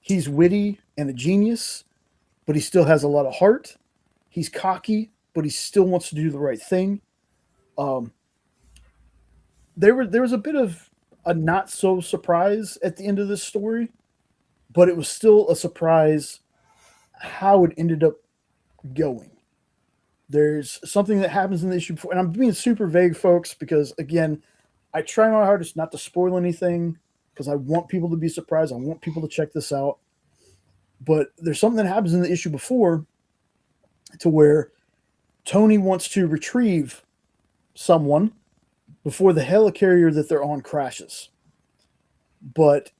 He's witty and a genius, but he still has a lot of heart. He's cocky, but he still wants to do the right thing. There was a bit of a not so surprise at the end of this story, but it was still a surprise how it ended up going. There's something that happens in the issue before, and I'm being super vague, folks, because again, I try my hardest not to spoil anything because I want people to be surprised. I want people to check this out. But there's something that happens in the issue before to where Tony wants to retrieve someone before the helicarrier that they're on crashes. But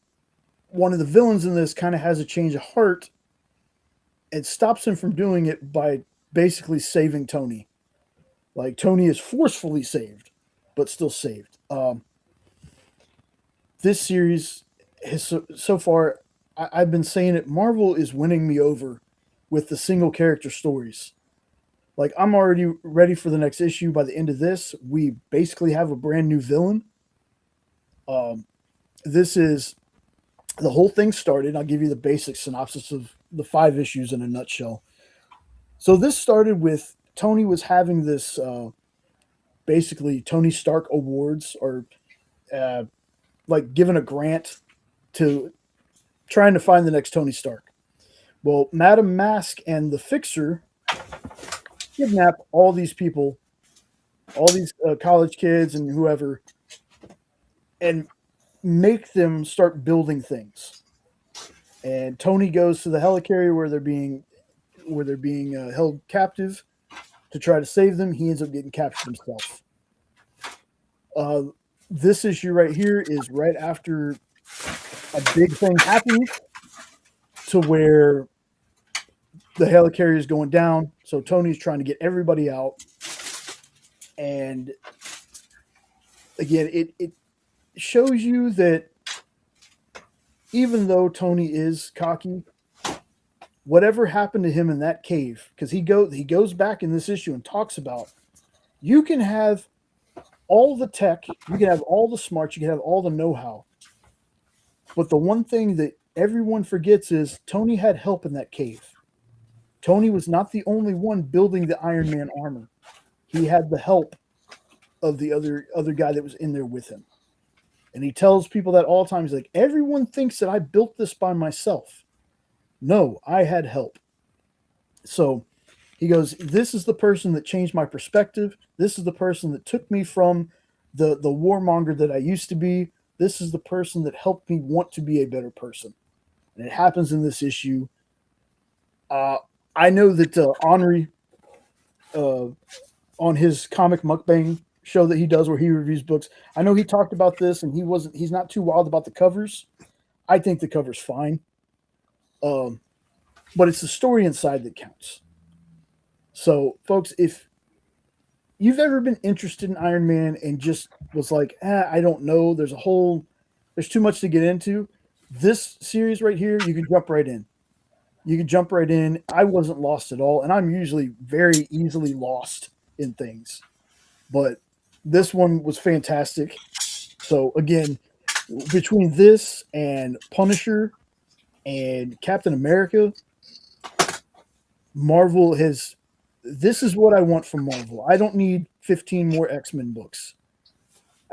one of the villains in this kind of has a change of heart and stops him from doing it by basically saving Tony. Like, Tony is forcefully saved, but still saved. This series has so far, I've been saying it, Marvel is winning me over with the single character stories. Like, I'm already ready for the next issue. By the end of this, we basically have a brand new villain. This is the whole thing started. I'll give you the basic synopsis of the 5 issues in a nutshell. So this started with Tony was having this basically Tony Stark Awards, or like given a grant to trying to find the next Tony Stark. Well, Madame Mask and the Fixer kidnap all these people, all these college kids and whoever, and make them start building things. And Tony goes to the helicarrier where they're being held captive to try to save them. He ends up getting captured himself. This issue right here is right after a big thing happens to where the helicarrier is going down. So Tony's trying to get everybody out. And again, it shows you that even though Tony is cocky, whatever happened to him in that cave, because he goes back in this issue and talks about, you can have all the tech, you can have all the smarts, you can have all the know-how. But the one thing that everyone forgets is Tony had help in that cave. Tony was not the only one building the Iron Man armor. He had the help of the other guy that was in there with him. And he tells people that all the time. He's like, everyone thinks that I built this by myself. No, I had help. So he goes, this is the person that changed my perspective. This is the person that took me from the warmonger that I used to be. This is the person that helped me want to be a better person. And it happens in this issue. I know that Henri, on his comic mukbang show that he does where he reviews books, I know he talked about this, and he's not too wild about the covers. I think the cover's fine. But it's the story inside that counts. So, folks, if you've ever been interested in Iron Man and just was like, I don't know, there's too much to get into, this series right here, you can jump right in. You can jump right in. I wasn't lost at all, and I'm usually very easily lost in things. But this one was fantastic. So, again, between this and Punisher and Captain America, Marvel has... This is what I want from Marvel. I don't need 15 more X-Men books.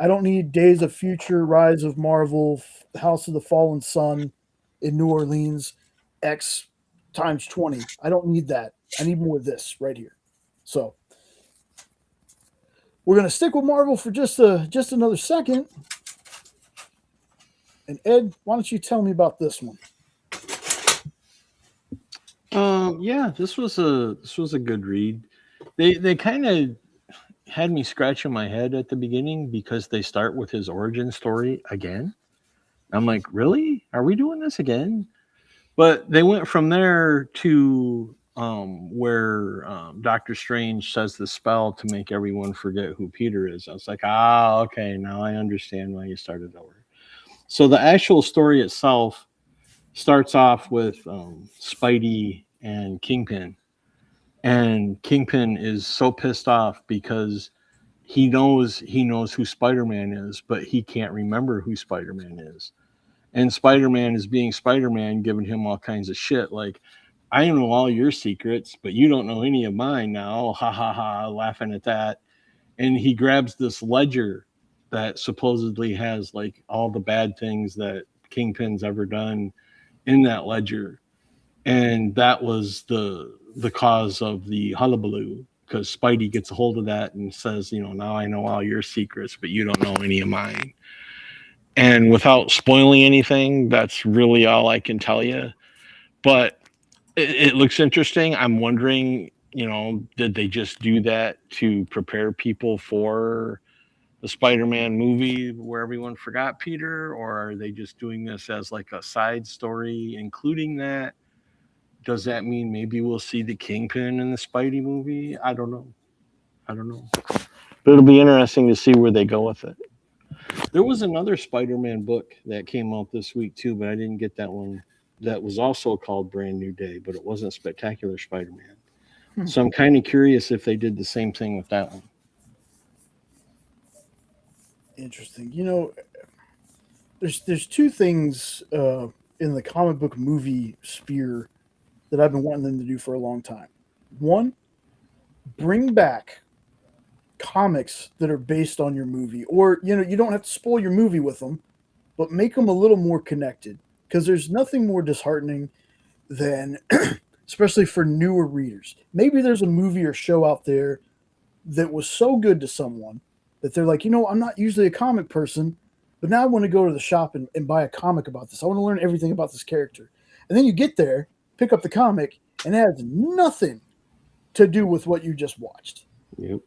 I don't need Days of Future, Rise of Marvel, House of the Fallen Sun in New Orleans, X times 20. I don't need that. I need more of this right here. So we're going to stick with Marvel for just another second. And Ed, why don't you tell me about this one? Yeah, this was a good read. They kind of had me scratching my head at the beginning because they start with his origin story again. I'm like, really? Are we doing this again? But they went from there to where Doctor Strange says the spell to make everyone forget who Peter is. I was like, okay, now I understand why you started over. So the actual story itself starts off with Spidey and Kingpin. And Kingpin is so pissed off because he knows who Spider-Man is, but he can't remember who Spider-Man is. And Spider-Man is being Spider-Man, giving him all kinds of shit. Like, I know all your secrets, but you don't know any of mine now. Ha ha ha, laughing at that. And he grabs this ledger that supposedly has like all the bad things that Kingpin's ever done in that ledger. And that was the cause of the hullabaloo, because Spidey gets a hold of that and says, now I know all your secrets, but you don't know any of mine. And without spoiling anything, that's really all I can tell you. But it looks interesting. I'm wondering, did they just do that to prepare people for the Spider-Man movie where everyone forgot Peter? Or are they just doing this as like a side story, including that? Does that mean maybe we'll see the Kingpin in the Spidey movie? I don't know. But it'll be interesting to see where they go with it. There was another Spider-Man book that came out this week too, but I didn't get that one. That was also called Brand New Day, but it wasn't Spectacular Spider-Man. So I'm kind of curious if they did the same thing with that one. Interesting. There's two things in the comic book movie sphere that I've been wanting them to do for a long time. One, bring back comics that are based on your movie, or you don't have to spoil your movie with them, but make them a little more connected, because there's nothing more disheartening than especially for newer readers, maybe there's a movie or show out there that was so good to someone that they're like, I'm not usually a comic person, but now I want to go to the shop and buy a comic about this. I want to learn everything about this character. And then you get there, pick up the comic, and it has nothing to do with what you just watched. Yep.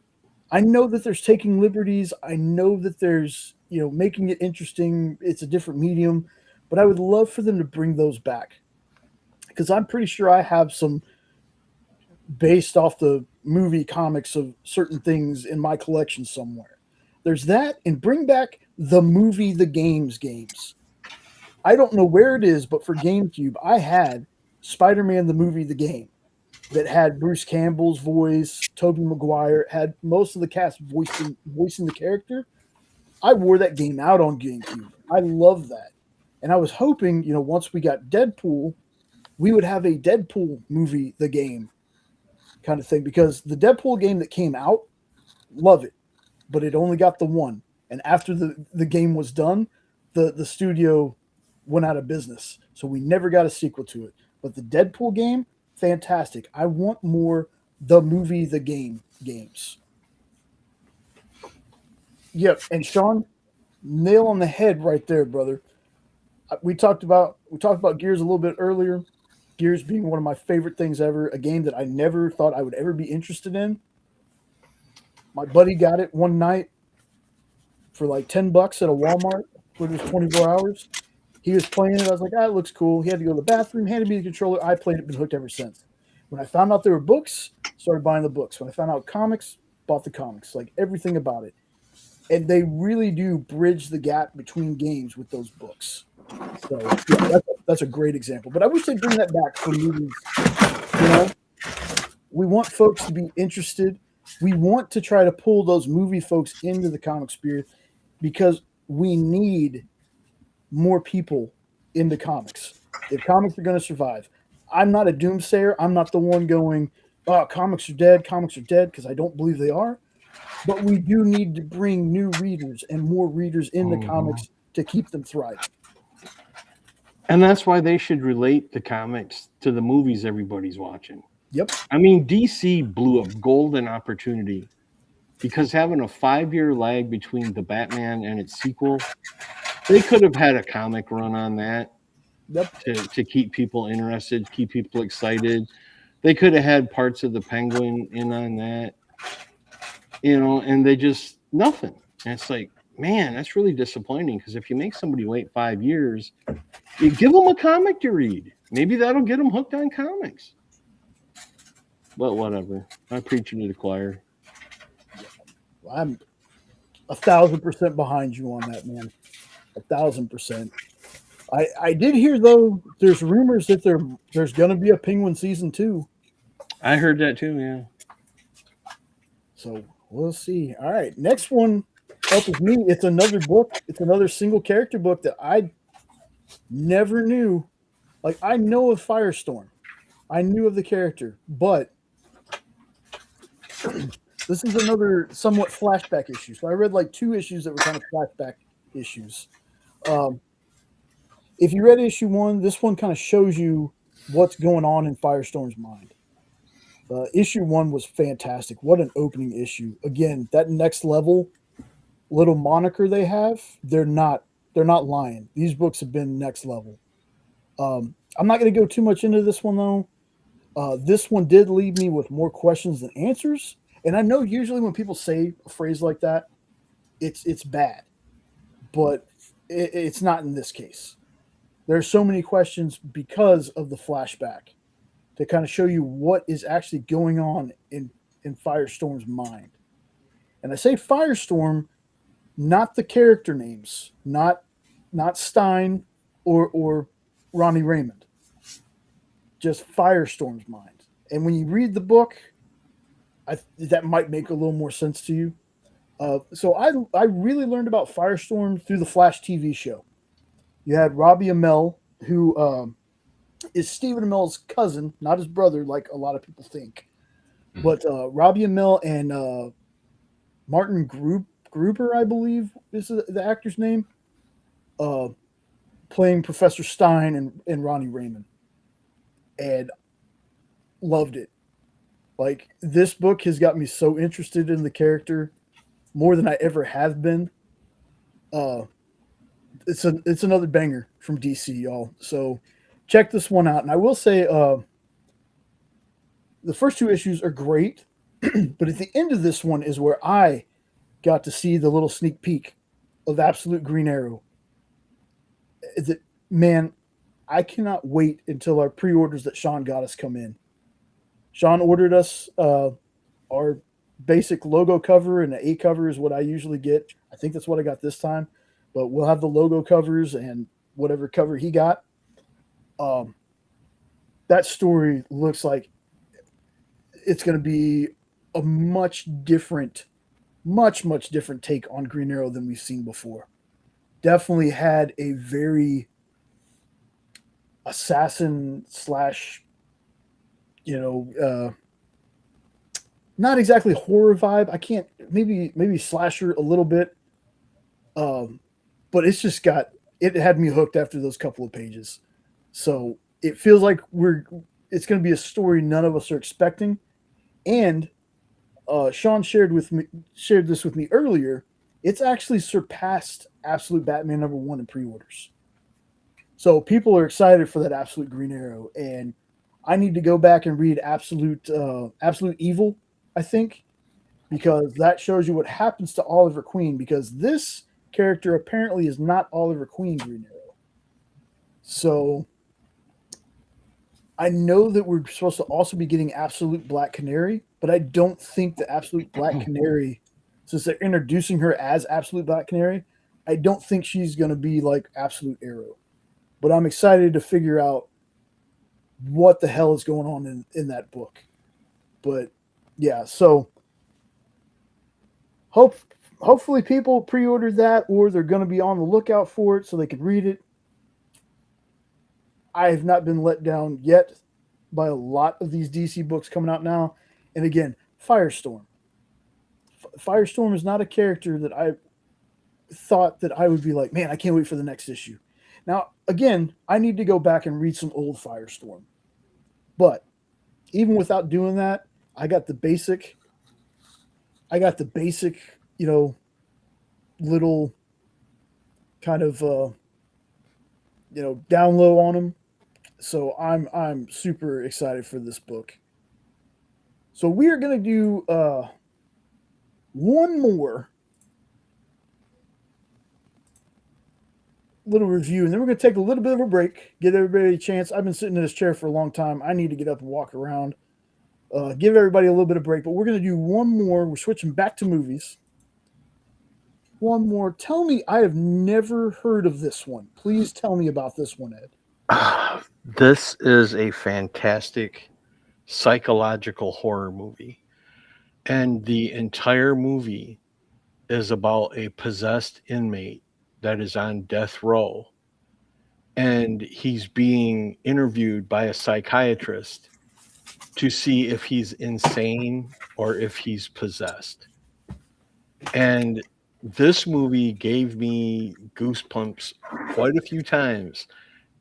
I know that there's taking liberties. I know that there's, making it interesting. It's a different medium, but I would love for them to bring those back, because I'm pretty sure I have some based off the movie comics of certain things in my collection somewhere. There's that, and bring back the movie, the games. I don't know where it is, but for GameCube, I had Spider-Man, the movie, the game, that had Bruce Campbell's voice, Tobey Maguire, had most of the cast voicing the character. I wore that game out on GameCube. I love that. And I was hoping, once we got Deadpool, we would have a Deadpool movie, the game kind of thing, because the Deadpool game that came out, love it, but it only got the one. And after the game was done, the studio went out of business. So we never got a sequel to it. But the Deadpool game, fantastic. I want more the movie, the game games. Yep, and Sean, nail on the head right there, brother. We talked about Gears a little bit earlier. Gears being one of my favorite things ever, a game that I never thought I would ever be interested in. My buddy got it one night for like $10 at a Walmart for just 24 hours. He was playing it. I was like, it looks cool. He had to go to the bathroom, handed me the controller. I played it, been hooked ever since. When I found out there were books, started buying the books. When I found out comics, bought the comics, like everything about it. And they really do bridge the gap between games with those books. So yeah, that's a great example. But I wish they'd bring that back for movies. You know, we want folks to be interested. We want to try to pull those movie folks into the comic spirit because we need more people into comics. If comics are going to survive, I'm not a doomsayer. I'm not the one going, "Oh, comics are dead, because I don't believe they are. But we do need to bring new readers and more readers into comics to keep them thriving. And that's why they should relate the comics to the movies everybody's watching. Yep. I mean, DC blew a golden opportunity because having a 5-year lag between the Batman and its sequel, they could have had a comic run on that. Yep. To keep people interested, keep people excited. They could have had parts of the Penguin in on that, you know, and they just nothing. And it's like, man, that's really disappointing because if you make somebody wait 5 years, you give them a comic to read. Maybe that'll get them hooked on comics. But whatever. I'm preaching to the choir. I'm 1,000% behind you on that, man. 1,000%. I did hear though there's rumors that there's going to be a Penguin season 2. I heard that too, yeah. So we'll see. All right, next one up is me. It's another book. It's another single character book that I never knew. Like I know of Firestorm, I knew of the character, but this is another somewhat flashback issue. So I read like 2 issues that were kind of flashback issues. If you read issue 1, this one kind of shows you what's going on in Firestorm's mind. Issue 1 was fantastic. What an opening issue. Again, that next level little moniker they have, they're not lying. These books have been next level. I'm not going to go too much into this one though. This one did leave me with more questions than answers. And I know usually when people say a phrase like that, it's bad, but it's not in this case. There are so many questions because of the flashback to kind of show you what is actually going on in Firestorm's mind. And I say Firestorm, not the character names, not Stein or Ronnie Raymond, just Firestorm's mind. And when you read the book, that might make a little more sense to you. So I really learned about Firestorm through the Flash TV show. You had Robbie Amell, who is Stephen Amell's cousin, not his brother, like a lot of people think. Mm-hmm. But Robbie Amell and Martin Gruber, I believe, is the actor's name, playing Professor Stein and Ronnie Raymond. And loved it. Like, this book has got me so interested in the character more than I ever have been. It's another banger from DC, y'all. So check this one out. And I will say the first 2 issues are great, but at the end of this one is where I got to see the little sneak peek of Absolute Green Arrow. Man, I cannot wait until our pre-orders that Sean got us come in. Sean ordered us our basic logo cover, and the A cover is what I usually get. I think that's what I got this time. But we'll have the logo covers and whatever cover he got. That story looks like it's going to be a much different take on Green Arrow than we've seen before. Definitely had a very assassin slash, not exactly horror vibe. I can't, maybe slasher a little bit. But it's just it had me hooked after those couple of pages. So it feels like it's going to be a story none of us are expecting. And Sean shared this with me earlier. it's actually surpassed Absolute Batman #1 in pre-orders. So people are excited for that Absolute Green Arrow, and I need to go back and read Absolute Evil, I think, because that shows you what happens to Oliver Queen, because this character apparently is not Oliver Queen Green Arrow. So I know that we're supposed to also be getting Absolute Black Canary, but I don't think the Absolute Black Canary, since they're introducing her as Absolute Black Canary, I don't think she's going to be like Absolute Arrow. But I'm excited to figure out what the hell is going on in that book. But yeah, so hopefully people pre-ordered that, or they're going to be on the lookout for it so they can read it. I have not been let down yet by a lot of these DC books coming out now. And again, Firestorm. Firestorm is not a character that I thought that I would be like, man, I can't wait for the next issue. Now, again, I need to go back and read some old Firestorm. But even without doing that, I got the basic, little kind of, down low on them. So I'm super excited for this book. So we are going to do one more little review, and then we're going to take a little bit of a break, give everybody a chance. I've been sitting in this chair for a long time. I need to get up and walk around, give everybody a little bit of break. But we're going to do one more. We're switching back to movies. One more. Tell me, I have never heard of this one. Please tell me about this one, Ed. This is a fantastic psychological horror movie. And the entire movie is about a possessed inmate that is on death row. And he's being interviewed by a psychiatrist to see if he's insane or if he's possessed. And this movie gave me goosebumps quite a few times.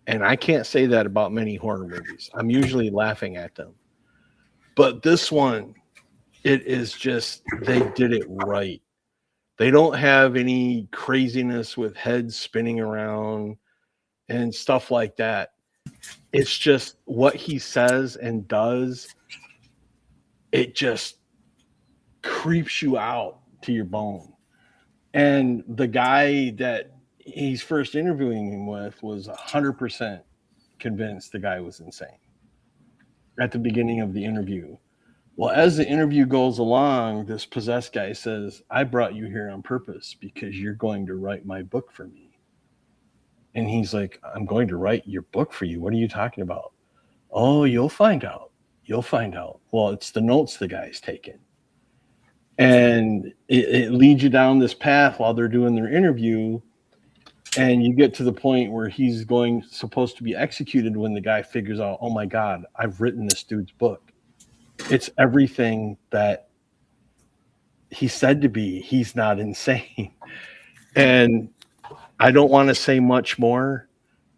And I can't say that about many horror movies. I'm usually laughing at them. But this one, it is just, they did it right. They don't have any craziness with heads spinning around and stuff like that. It's just what he says and does. It just creeps you out to your bone. And the guy that he's first interviewing him with was 100% convinced the guy was insane at the beginning of the interview. Well, as the interview goes along, this possessed guy says, I brought you here on purpose because you're going to write my book for me. And he's like, I'm going to write your book for you. What are you talking about? Oh, you'll find out. You'll find out. Well, it's the notes the guy's taking. And it leads you down this path while they're doing their interview. And you get to the point where he's supposed to be executed when the guy figures out, oh my God, I've written this dude's book. It's everything that he said to be. He's not insane. And I don't want to say much more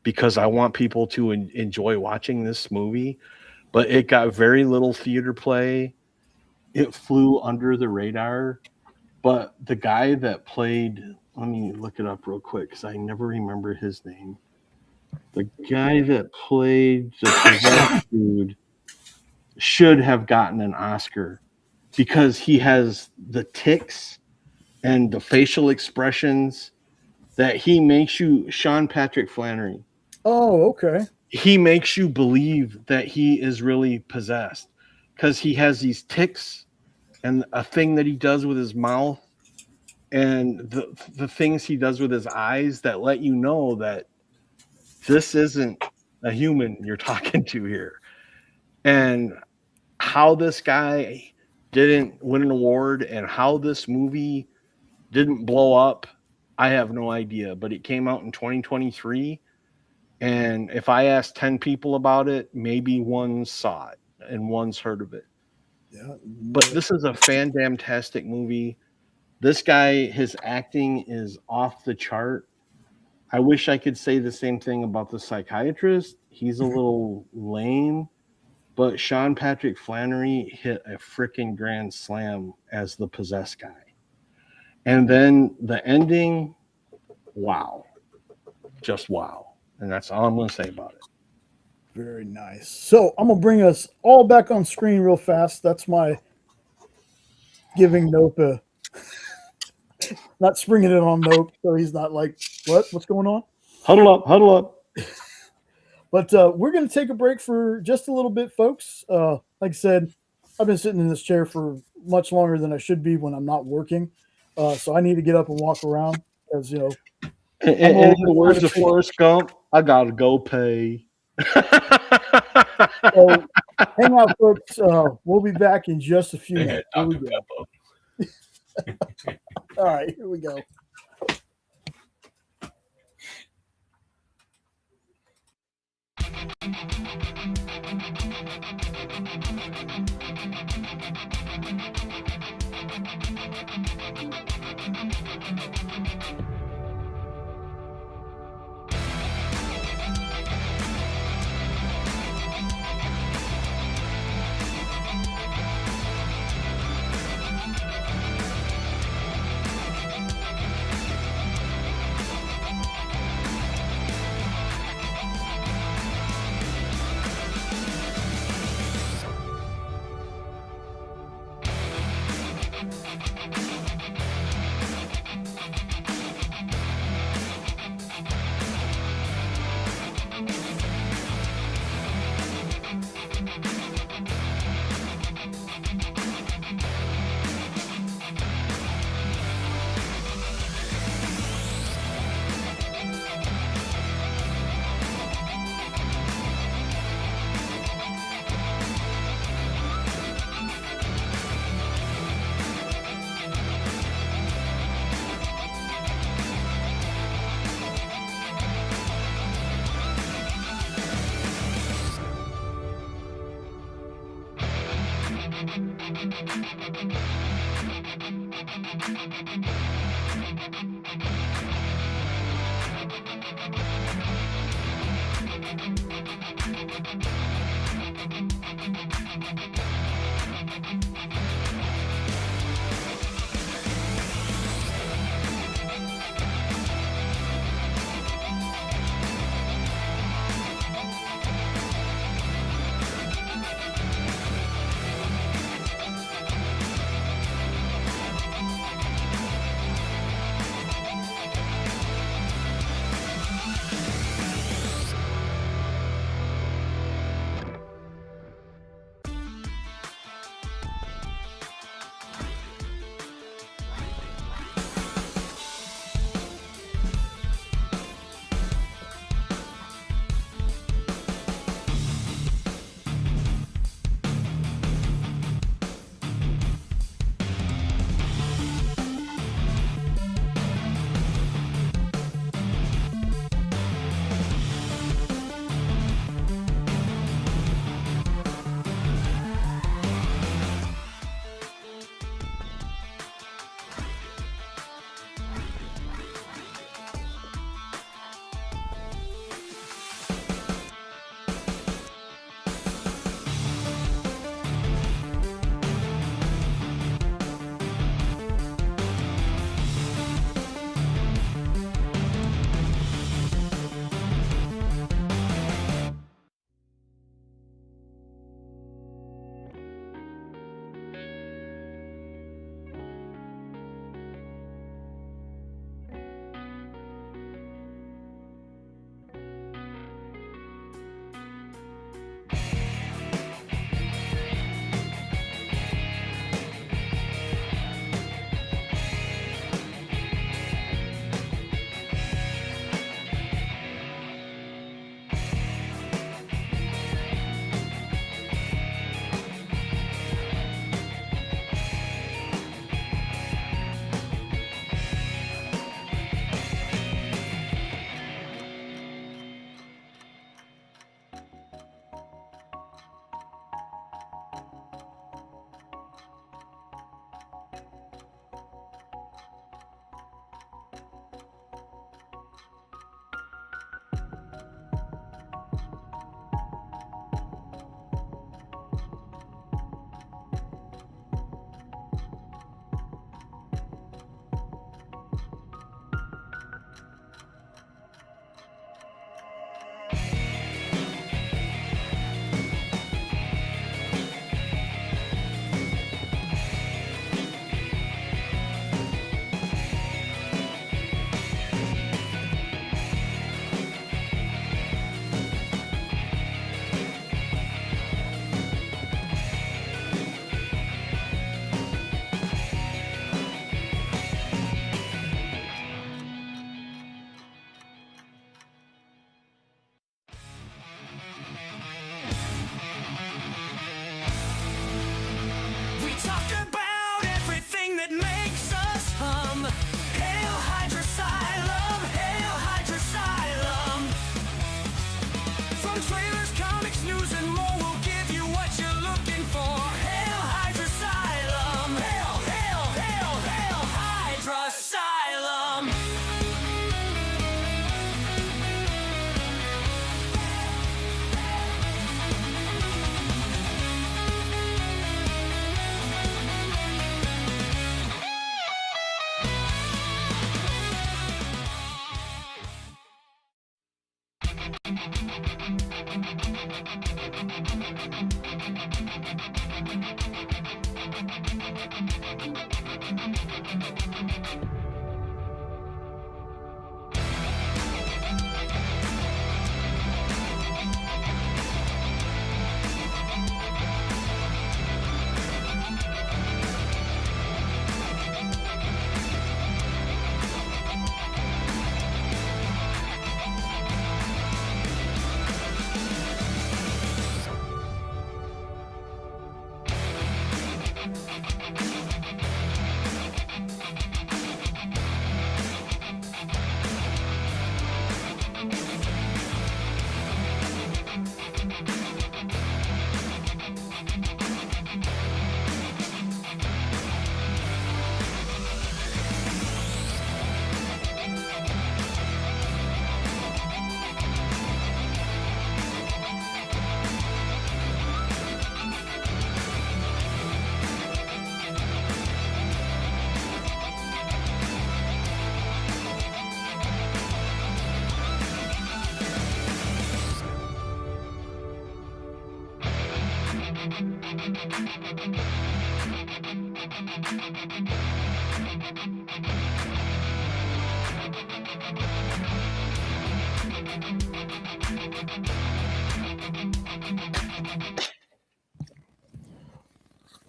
because I want people to enjoy watching this movie, but it got very little theater play. It flew under the radar, but the guy that played, let me look it up real quick because I never remember his name. The guy that played the possessed dude should have gotten an Oscar because he has the tics and the facial expressions that he makes you, Sean Patrick Flannery. Oh, okay. He makes you believe that he is really possessed because he has these tics and a thing that he does with his mouth and the things he does with his eyes that let you know that this isn't a human you're talking to here. And how this guy didn't win an award and how this movie didn't blow up, I have no idea. But it came out in 2023. And if I asked 10 people about it, maybe one saw it and one's heard of it. Yeah. But this is a fan-damtastic movie. This guy, his acting is off the chart. I wish I could say the same thing about the psychiatrist. He's a little lame. But Sean Patrick Flannery hit a freaking grand slam as the possessed guy. And then the ending, wow. Just wow. And that's all I'm going to say about it. Very nice. So I'm gonna bring us all back on screen real fast. That's my giving Nope a not springing it on Nope, so he's not like, what's going on? Huddle up. But we're gonna take a break for just a little bit, folks. Like I said, I've been sitting in this chair for much longer than I should be when I'm not working. So I need to get up and walk around, as you know. And in the words of Forrest Gump, I gotta go pay. So hang out, folks. We'll be back in just a few minutes. Here we Dr. go. Pepper. All right, here we go.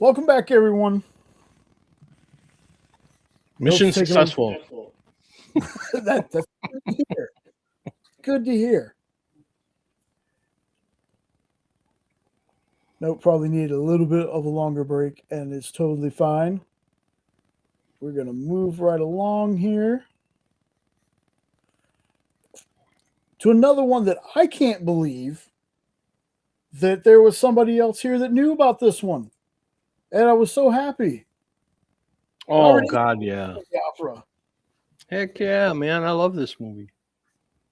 Welcome back, everyone. Mission Taking successful. That's good to hear. Good to hear. Nope, probably needed a little bit of a longer break, and it's totally fine. We're going to move right along here to another one that I can't believe that there was somebody else here that knew about this one. And I was so happy. Oh, Robert God, yeah. The Opera. Heck yeah, man. I love this movie.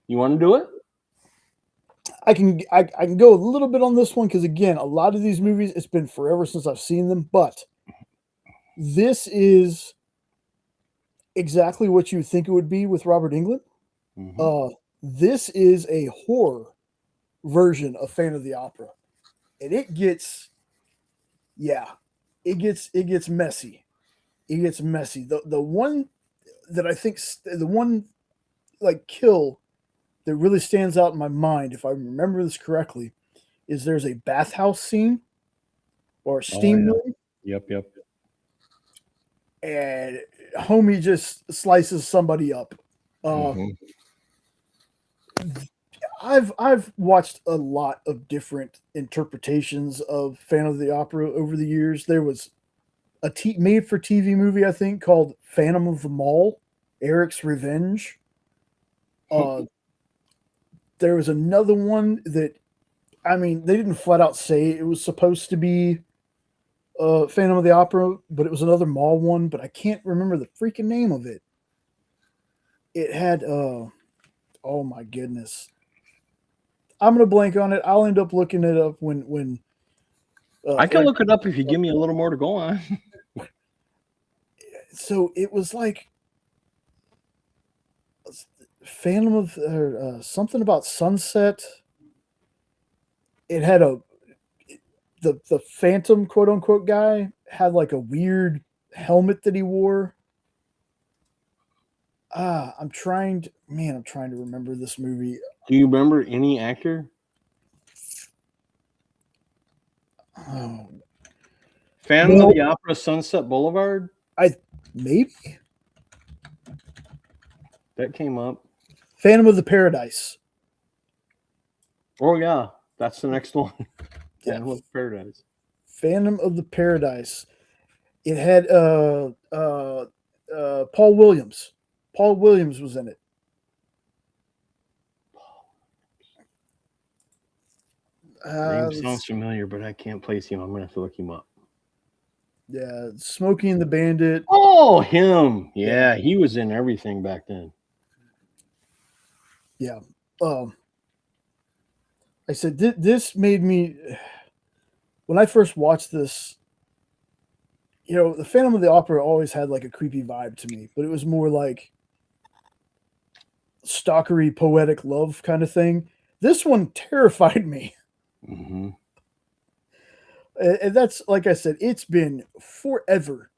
You want to do it? I can go a little bit on this one because, again, a lot of these movies, it's been forever since I've seen them, but this is exactly what you would think it would be with Robert Englund. Mm-hmm. This is a horror version of Phantom of the Opera, and it gets messy. It gets messy. The one that I think the one like kill that really stands out in my mind, if I remember this correctly, is there's a bathhouse scene or a steam room, Yep. and homie just slices somebody up. I've watched a lot of different interpretations of Phantom of the Opera over the years. There was a made for TV movie, I think, called Phantom of the Mall, Eric's Revenge. There was another one that, I mean, they didn't flat out say it was supposed to be Phantom of the Opera, but it was another mall one, but I can't remember the freaking name of it. It had, oh my goodness. I'm going to blank on it. I'll end up looking it up when I can look it up if you give me a little more to go on. So it was like Phantom of something about sunset. It had the Phantom quote unquote guy had like a weird helmet that he wore. I'm trying to remember this movie. Do you remember any actor? Oh, Phantom of the Opera, Sunset Boulevard? Maybe. That came up. Phantom of the Paradise. Oh, yeah. That's the next one. Yeah. Phantom of the Paradise. Phantom of the Paradise. It had Paul Williams. Paul Williams was in it. Name sounds familiar, but I can't place him. I'm going to have to look him up. Yeah, Smokey and the Bandit. Oh, him. Yeah, he was in everything back then. Yeah. I said, this made me, when I first watched this, the Phantom of the Opera always had like a creepy vibe to me, but it was more like stalkery, poetic love kind of thing. This one terrified me. Mm-hmm. And that's like I said, it's been forever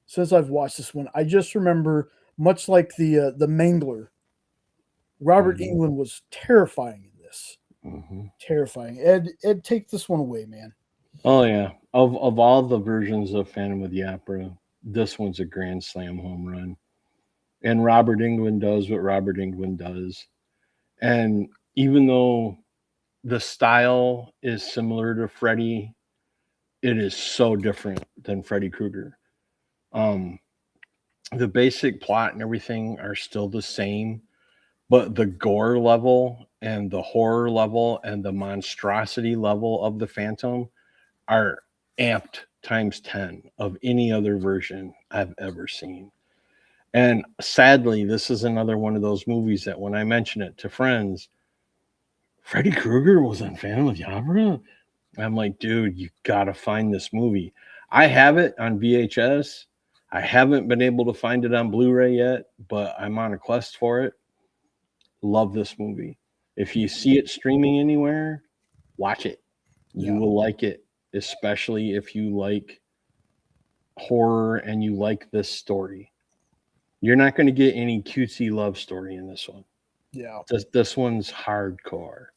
since I've watched this one. I just remember, much like the Mangler, Robert Mhm. Englund was terrifying in this. Mm-hmm. Terrifying. Ed, take this one away, man. Oh yeah, of all the versions of Phantom of the Opera, this one's a grand slam home run. And Robert Englund does what Robert Englund does. And even though the style is similar to Freddy, it is so different than Freddy Krueger. Um, the basic plot and everything are still the same, but the gore level and the horror level and the monstrosity level of the Phantom are amped times 10 of any other version I've ever seen. And sadly, this is another one of those movies that when I mention it to friends, Freddy Krueger was on Phantom of the Opera. I'm like, dude, you gotta find this movie. I have it on VHS. I haven't been able to find it on Blu-ray yet, but I'm on a quest for it. Love this movie. If you see it streaming anywhere, watch it. You Yeah. will like it, especially if you like horror and you like this story. You're not going to get any cutesy love story in this one. Yeah. This one's hardcore.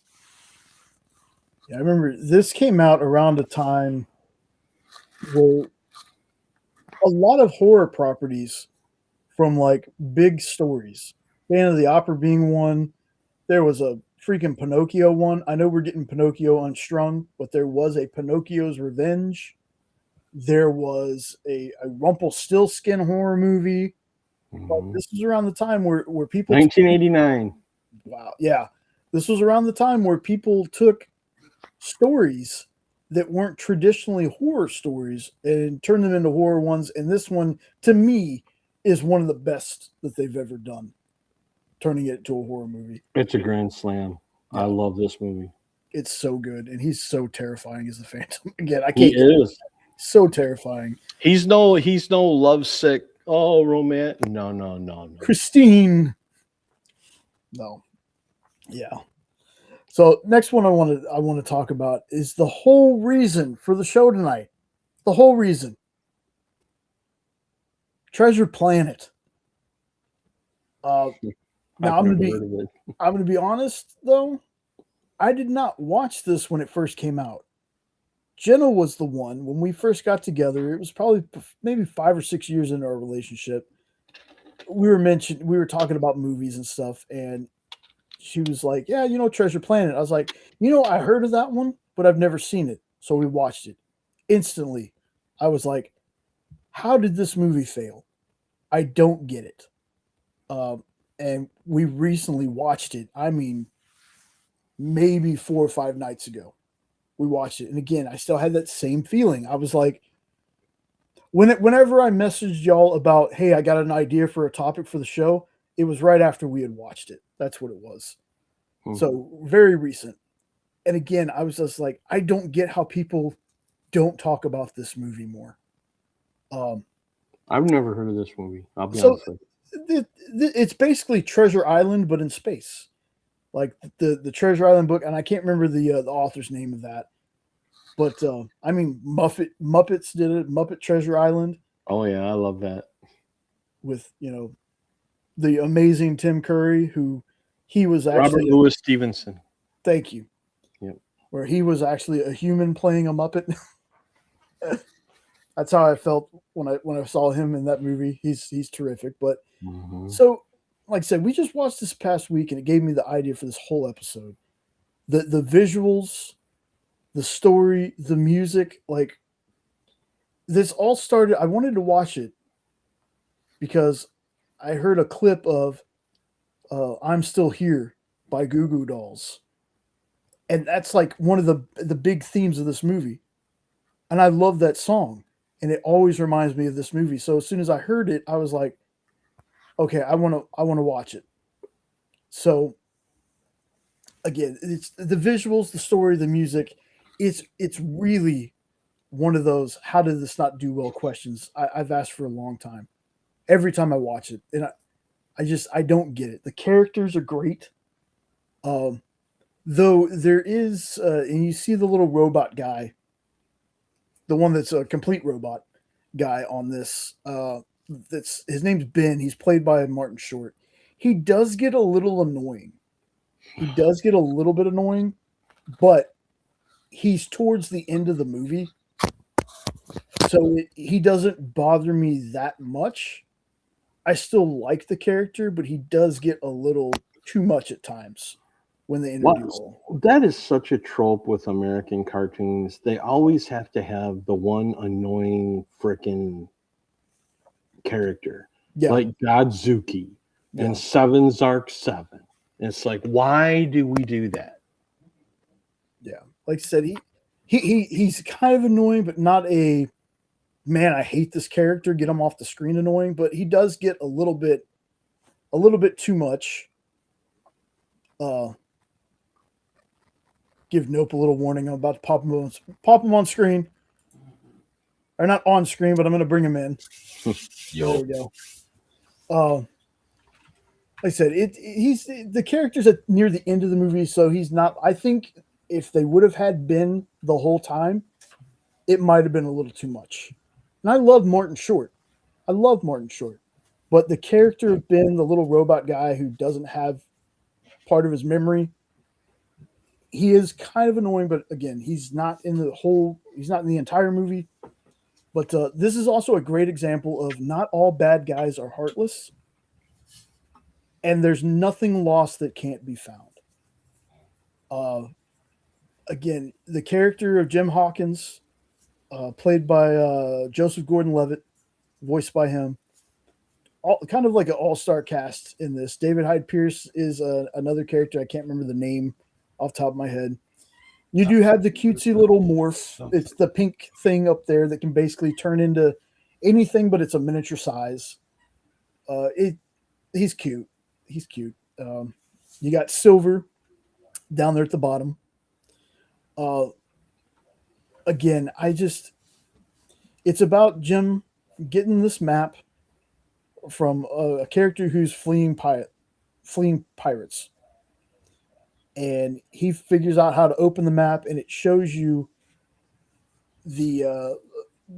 Yeah, I remember this came out around a time where a lot of horror properties from like big stories, Phantom of the Opera being one. There was a freaking Pinocchio one. I know we're getting Pinocchio unstrung, but there was a Pinocchio's Revenge. There was a Rumpelstiltskin horror movie. But Mhm. this was around the time where people 1989. wow, yeah. This was around the time where people took stories that weren't traditionally horror stories and turned them into horror ones. And this one, to me, is one of the best that they've ever done, turning it into a horror movie. It's a grand slam. Yeah. I love this movie. It's so good, and he's so terrifying as the Phantom. Again, I He can't. is. So terrifying. He's no lovesick. Oh, romantic. No. Christine. No. Yeah. So next one I want to talk about is the whole reason for the show tonight. The whole reason. Treasure Planet. Now I'm gonna be honest though. I did not watch this when it first came out. Jenna was the one when we first got together. It was probably maybe 5 or 6 years into our relationship. We were talking about movies and stuff, and she was like, "Yeah, Treasure Planet." I was like, I heard of that one, but I've never seen it. So we watched it. Instantly, I was like, "How did this movie fail? I don't get it." And we recently watched it. I mean, maybe 4 or 5 nights ago, we watched it, and again, I still had that same feeling. I was like, whenever I messaged y'all about, "Hey, I got an idea for a topic for the show," it was right after we had watched it. That's what it was. So very recent. And again, I was just like, I don't get how people don't talk about this movie more. I've never heard of this movie. I'll be honest with you. It's basically Treasure Island, but in space. Like the Treasure Island book, and I can't remember the author's name of that. But I mean, Muppets did it. Muppet Treasure Island. Oh yeah, I love that. With the amazing Tim Curry, who he was actually Robert Louis Stevenson. Thank you. Yep. Where he was actually a human playing a Muppet. That's how I felt when I saw him in that movie. He's terrific. But so, like I said, we just watched this past week, and it gave me the idea for this whole episode. The visuals, the story, the music, like this all started. I wanted to watch it because I heard a clip of "I'm Still Here" by Goo Goo Dolls, and that's like one of the big themes of this movie. And I love that song, and it always reminds me of this movie. So as soon as I heard it, I was like, okay, I want to watch it. So again, it's the visuals, the story, the music. It's really one of those "how did this not do well" questions I've asked for a long time. Every time I watch it, and I don't get it. The characters are great, though there is, and you see the little robot guy the one that's a complete robot guy on this. That's his name's Ben. He's played by Martin Short. He does get a little annoying. He does get a little bit annoying, but he's towards the end of the movie, so he doesn't bother me that much. I still like the character, but he does get a little too much at times when they introduce him. That is such a trope with American cartoons. They always have to have the one annoying freaking character, like Godzuki and Seven Zark 7. It's like, why do we do that? Yeah, like I said, he's kind of annoying, but not a man. I hate this character. Get him off the screen annoying, but he does get a little bit too much. Give Nope a little warning. I'm about to pop him on screen, or not on screen, but I'm going to bring him in. There we go. Like I said, he's the character's at near the end of the movie, so he's not. I think if they would have had Ben the whole time, it might have been a little too much. And I love Martin Short. But the character of Ben, the little robot guy who doesn't have part of his memory, he is kind of annoying. But again, he's not in the entire movie. But this is also a great example of not all bad guys are heartless. And there's nothing lost that can't be found. Again, the character of Jim Hawkins, played by Joseph Gordon-Levitt, voiced by him. Kind of like an all-star cast in this. David Hyde Pierce is another character. I can't remember the name off the top of my head. You do have the cutesy little morph. It's the pink thing up there that can basically turn into anything, but it's a miniature size. He's cute. You got Silver down there at the bottom. Again, it's about Jim getting this map from a character who's fleeing pirates. And he figures out how to open the map, and it shows you the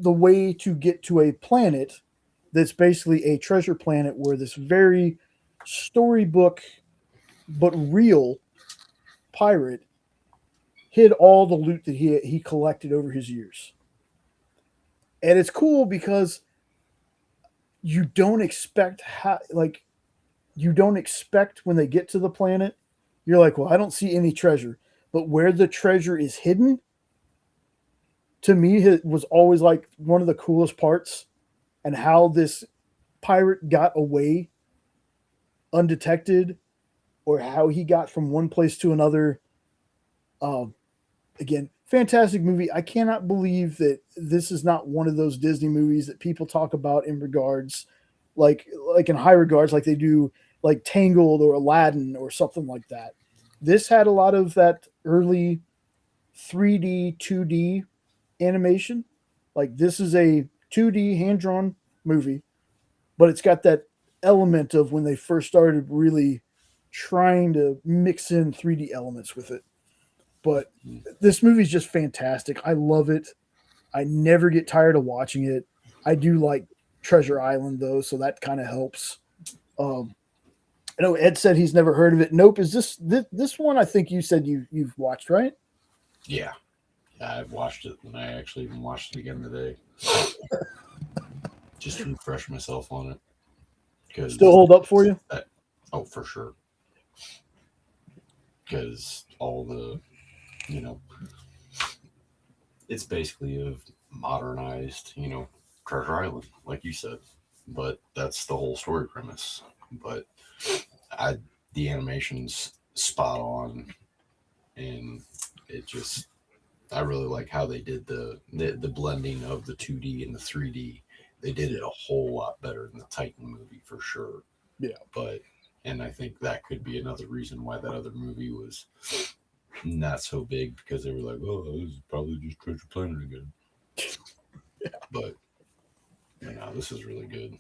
way to get to a planet that's basically a treasure planet where this very storybook but real pirate hid all the loot that he collected over his years. And it's cool because you don't expect when they get to the planet, you're like, well, I don't see any treasure. But where the treasure is hidden, to me, it was always like one of the coolest parts, and how this pirate got away undetected, or how he got from one place to another. Again, fantastic movie. I cannot believe that this is not one of those Disney movies that people talk about in regards, like in high regards, like they do like Tangled or Aladdin or something like that. This had a lot of that early 3D, 2D animation. Like this is a 2D hand-drawn movie, but it's got that element of when they first started really trying to mix in 3D elements with it. But this movie is just fantastic. I love it. I never get tired of watching it. I do like Treasure Island though, so that kind of helps. I know Ed said he's never heard of it. Nope. Is this one? I think you said you've watched, right? Yeah, I've watched it, and I actually even watched it again today, just to refresh myself on it. Still hold up for you? Oh, for sure. Because all the, it's basically a modernized, Treasure Island, like you said. But that's the whole story premise. But the animation's spot on, and I really like how they did the blending of the 2D and the 3D. They did it a whole lot better than the Titan movie for sure. Yeah. And I think that could be another reason why that other movie was not so big, because they were like, oh, this is probably just Treasure Planet again. Yeah. But this is really good.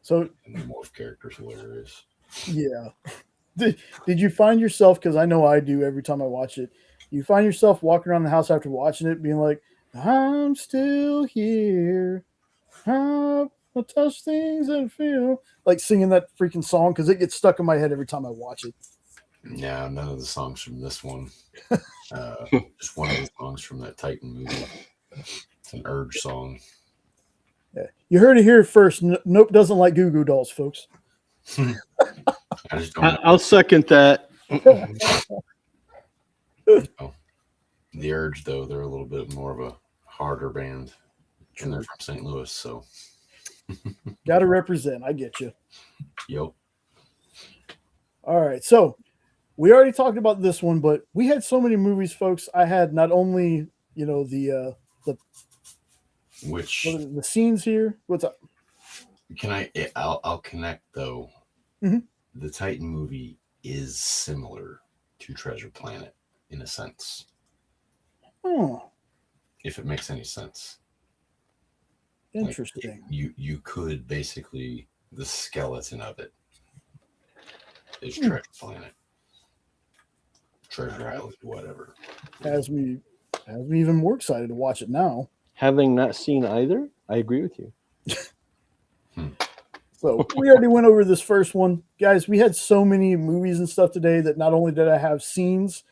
So, and the morph character's hilarious. Yeah. Did you find yourself, because I know I do every time I watch it, you find yourself walking around the house after watching it being like, I'm still here. I touch things and feel like singing that freaking song because it gets stuck in my head every time I watch it. Yeah, none of the songs from this one. Just one of the songs from that Titan movie. It's an Urge song. Yeah. You heard it here first. Nope doesn't like Goo Goo Dolls, folks. I just don't know. I'll second that. The Urge, though, they're a little bit more of a harder band. And they're from St. Louis, so. Gotta represent. I get you. Yep. All right. So we already talked about this one, but we had so many movies, folks. I had not only, the scenes here. What's up? I'll connect though. Mm-hmm. The Titan movie is similar to Treasure Planet in a sense. Oh. If it makes any sense. Interesting. Like you could basically, the skeleton of it is Treasure Planet. Treasure Island, whatever. Has me even more excited to watch it now. Having not seen either, I agree with you. So we already went over this first one. Guys, we had so many movies and stuff today that not only did I have scenes,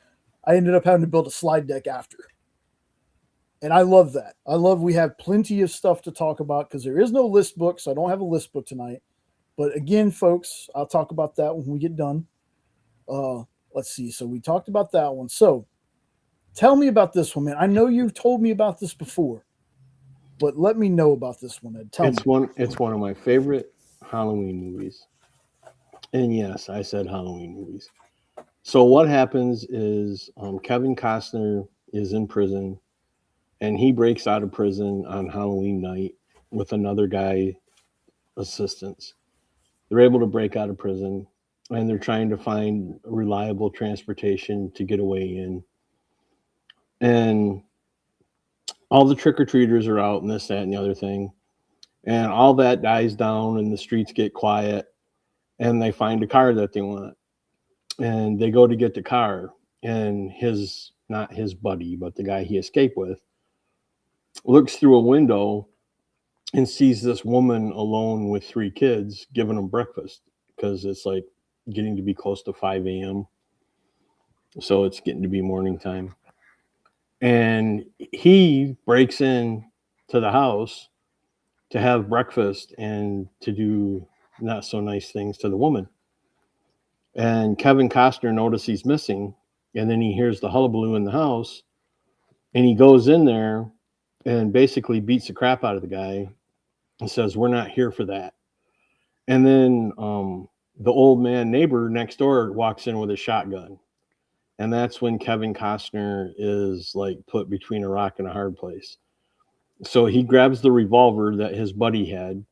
I ended up having to build a slide deck after. And I love that. I love we have plenty of stuff to talk about because there is no list book, so I don't have a list book tonight. But again, folks, I'll talk about that when we get done. Let's see. So we talked about that one. So tell me about this one, man. I know you've told me about this before, but let me know about this one, Ed. It's one of my favorite Halloween movies. And yes, I said Halloween movies. So what happens is Kevin Costner is in prison, and he breaks out of prison on Halloween night with another guy assistants. They're able to break out of prison, and they're trying to find reliable transportation to get away in. And all the trick-or-treaters are out and this, that, and the other thing. And all that dies down and the streets get quiet, and they find a car that they want. And they go to get the car, and not his buddy, but the guy he escaped with, looks through a window and sees this woman alone with 3 kids giving them breakfast because it's like getting to be close to 5 a.m. So it's getting to be morning time. And he breaks in to the house to have breakfast and to do not so nice things to the woman. And Kevin Costner notices he's missing, and then he hears the hullabaloo in the house, and he goes in there and basically beats the crap out of the guy and says, "We're not here for that." And then the old man neighbor next door walks in with a shotgun. And that's when Kevin Costner is like put between a rock and a hard place. So he grabs the revolver that his buddy had,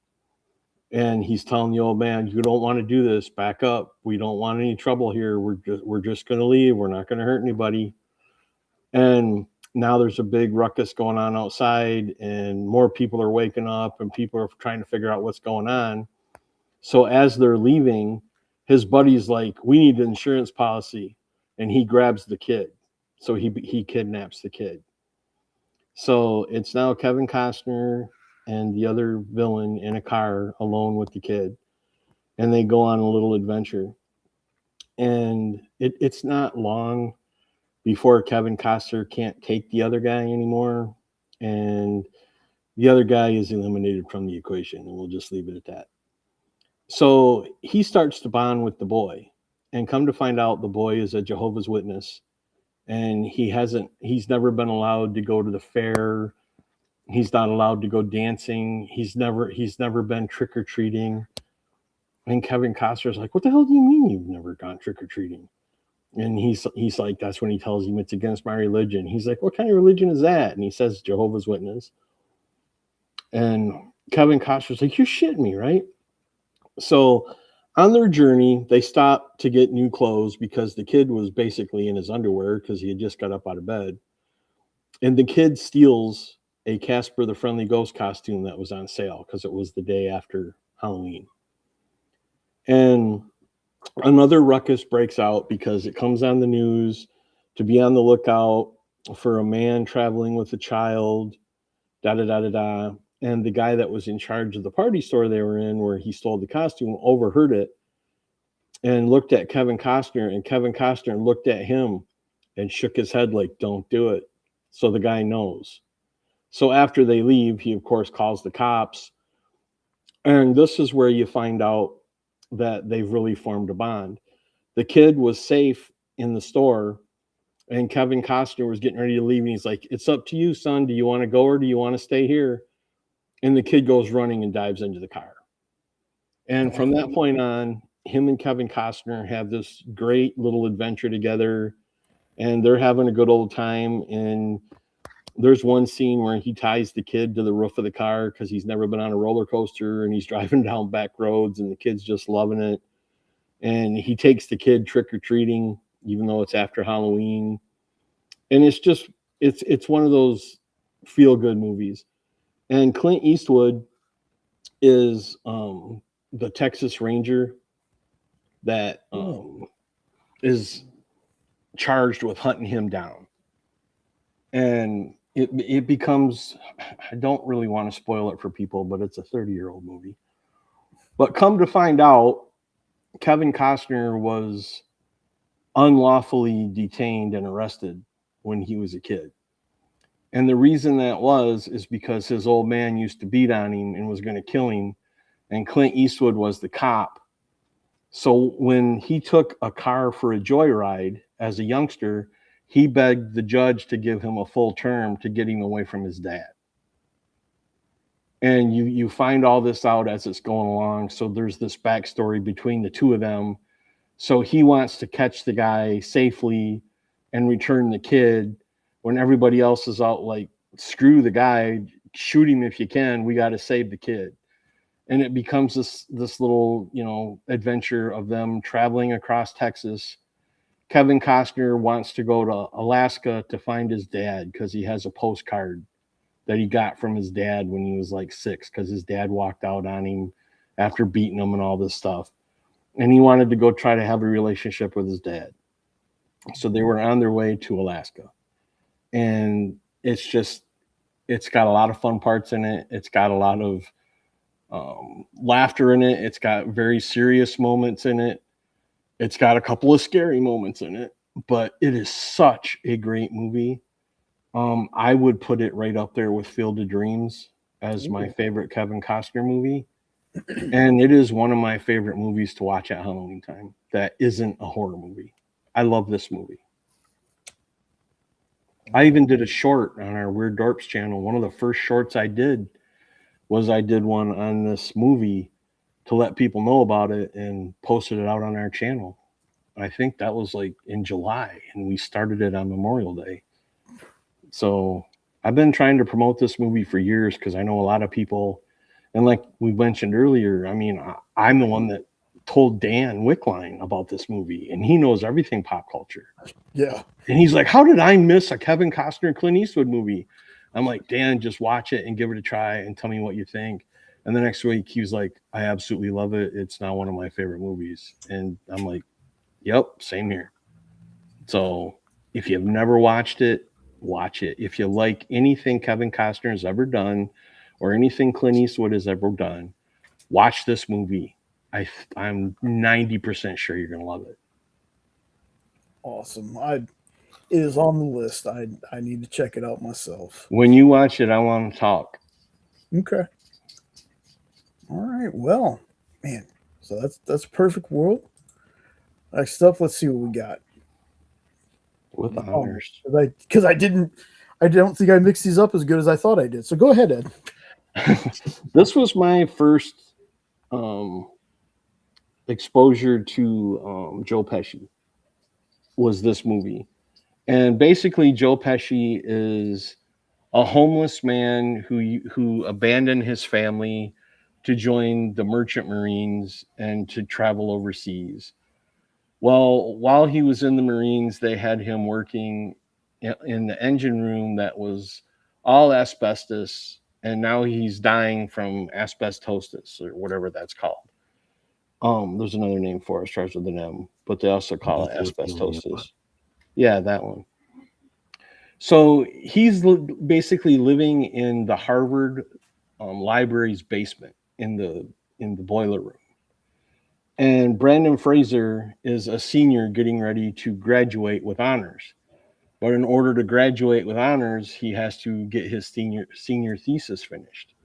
and he's telling the old man, "You don't want to do this. Back up. We don't want any trouble here. We're just going to leave. We're not going to hurt anybody." And now there's a big ruckus going on outside, and more people are waking up, and people are trying to figure out what's going on. So as they're leaving, his buddy's like, "We need an insurance policy," and he grabs the kid. So he kidnaps the kid. So it's now Kevin Costner and the other villain in a car alone with the kid, and they go on a little adventure. And it's not long before Kevin Costner can't take the other guy anymore, and the other guy is eliminated from the equation, and we'll just leave it at that. So he starts to bond with the boy, and come to find out the boy is a Jehovah's Witness, and he's never been allowed to go to the fair. He's not allowed to go dancing. He's never been trick-or-treating. And Kevin Costner's like, "What the hell do you mean you've never gone trick-or-treating?" And he's like, that's when he tells him it's against my religion. He's like, "What kind of religion is that?" And he says, "Jehovah's Witness." And Kevin Costner's like, "You're shitting me, right?" So on their journey, they stop to get new clothes because the kid was basically in his underwear because he had just got up out of bed. And the kid steals a Casper the Friendly Ghost costume that was on sale because it was the day after Halloween. And another ruckus breaks out because it comes on the news to be on the lookout for a man traveling with a child da da da da da. And the guy that was in charge of the party store they were in, where he stole the costume, overheard it and looked at Kevin Costner, and Kevin Costner looked at him and shook his head like, don't do it. So the guy knows. So after they leave, he, of course, calls the cops. And this is where you find out that they've really formed a bond. The kid was safe in the store, and Kevin Costner was getting ready to leave. And he's like, it's up to you, son. Do you want to go or do you want to stay here? And the kid goes running and dives into the car. And from that point on, him and Kevin Costner have this great little adventure together, and they're having a good old time. And there's one scene where he ties the kid to the roof of the car because he's never been on a roller coaster, and he's driving down back roads, and the kid's just loving it. And he takes the kid trick-or-treating, even though it's after Halloween. And it's just, it's one of those feel-good movies. And Clint Eastwood is the Texas Ranger that is charged with hunting him down. And it becomes, I don't really want to spoil it for people, but it's a 30-year-old movie. But come to find out, Kevin Costner was unlawfully detained and arrested when he was a kid. And the reason that is because his old man used to beat on him and was going to kill him. And Clint Eastwood was the cop. So when he took a car for a joyride as a youngster, he begged the judge to give him a full term to get him away from his dad. And you find all this out as it's going along. So there's this backstory between the two of them. So he wants to catch the guy safely and return the kid when everybody else is out like, screw the guy, shoot him if you can, we got to save the kid. And it becomes this little, adventure of them traveling across Texas. Kevin Costner wants to go to Alaska to find his dad because he has a postcard that he got from his dad when he was like 6, because his dad walked out on him after beating him and all this stuff. And he wanted to go try to have a relationship with his dad. So they were on their way to Alaska. And it's got a lot of fun parts in it. It's got a lot of laughter in it. It's got very serious moments in it. It's got a couple of scary moments in it, but it is such a great movie. I would put it right up there with Field of Dreams as my favorite Kevin Costner movie. And it is one of my favorite movies to watch at Halloween time that isn't a horror movie. I love this movie. I even did a short on our Weird Dorps channel. One of the first shorts I did was I did one on this movie to let people know about it and posted it out on our channel. I think that was like in July, and we started it on Memorial Day. So I've been trying to promote this movie for years because I know a lot of people, and like we mentioned earlier, I mean, I'm the one that told Dan Wickline about this movie, and he knows everything pop culture. Yeah. And he's like, how did I miss a Kevin Costner Clint Eastwood movie? I'm like, Dan, just watch it and give it a try and tell me what you think. And the next week he was like, I absolutely love it. It's now one of my favorite movies. And I'm like, yep, same here. So if you've never watched it, watch it. If you like anything Kevin Costner has ever done or anything Clint Eastwood has ever done, watch this movie. I'm 90% sure you're going to love it. Awesome. It is on the list. I need to check it out myself. When you watch it, I want to talk. Okay. All right. Well, man. So that's Perfect World. Next up, let's see what we got. With honors. Because I don't think I mixed these up as good as I thought I did. So go ahead, Ed. This was my first exposure to Joe Pesci. Was this movie. And basically Joe Pesci is a homeless man who abandoned his family to join the Merchant Marines and to travel overseas. Well, while he was in the Marines, they had him working in the engine room that was all asbestos, and now he's dying from asbestosis or whatever that's called. There's another name for it, starts with an M, but they also call it asbestosis. Yeah, that one. So he's basically living in the Harvard library's basement in the boiler room. And Brandon Fraser is a senior getting ready to graduate with honors. But in order to graduate with honors, he has to get his senior thesis finished.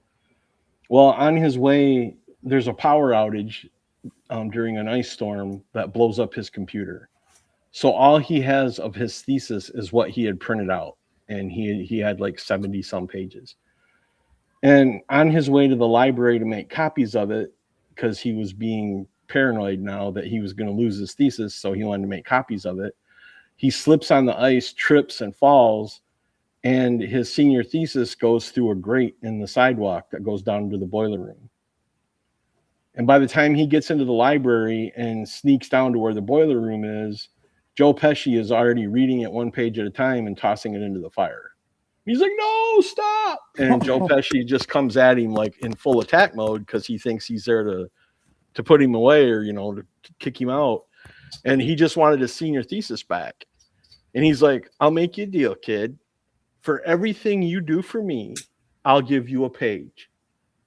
Well, on his way, there's a power outage during an ice storm that blows up his computer. So all he has of his thesis is what he had printed out, and he had like 70 some pages. And on his way to the library to make copies of it, because he was being paranoid now that he was going to lose his thesis, so he wanted to make copies of it, he slips on the ice, trips, and falls, and his senior thesis goes through a grate in the sidewalk that goes down to the boiler room. And by the time he gets into the library and sneaks down to where the boiler room is, Joe Pesci is already reading it one page at a time and tossing it into the fire. He's like, no, stop. And Joe Pesci just comes at him like in full attack mode because he thinks he's there to put him away or, to kick him out. And he just wanted his senior thesis back. And he's like, I'll make you a deal, kid. For everything you do for me, I'll give you a page.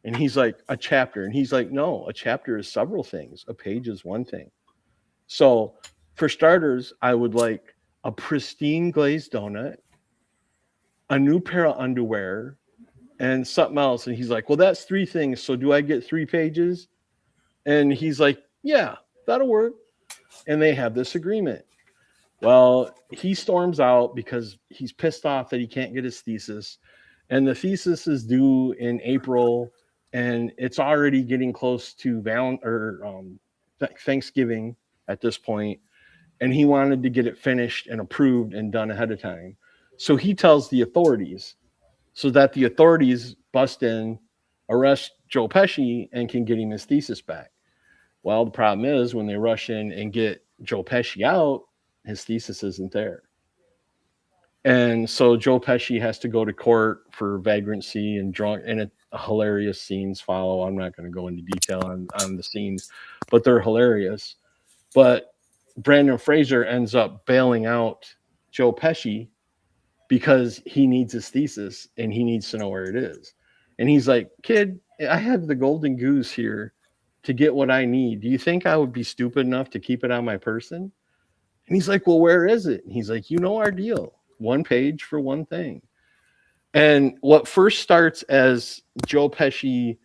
And he's like, a chapter. And he's like, no, a chapter is several things. A page is one thing. So for starters, I would like a pristine glazed donut, a new pair of underwear, and something else. And he's like, well, that's 3 things. So do I get 3 pages? And he's like, yeah, that'll work. And they have this agreement. Well, he storms out because he's pissed off that he can't get his thesis. And the thesis is due in April, and it's already getting close to Thanksgiving at this point. And he wanted to get it finished and approved and done ahead of time. So he tells the authorities so that the authorities bust in, arrest Joe Pesci, and can get him his thesis back. Well, the problem is when they rush in and get Joe Pesci out, his thesis isn't there. And so Joe Pesci has to go to court for vagrancy and drunk, and hilarious scenes follow. I'm not going to go into detail on the scenes, but they're hilarious. But Brandon Fraser ends up bailing out Joe Pesci because he needs his thesis and he needs to know where it is. And he's like, kid, I have the golden goose here to get what I need. Do you think I would be stupid enough to keep it on my person? And he's like, well, where is it? And he's like, our deal. 1 page for 1 thing. And what first starts as Brandon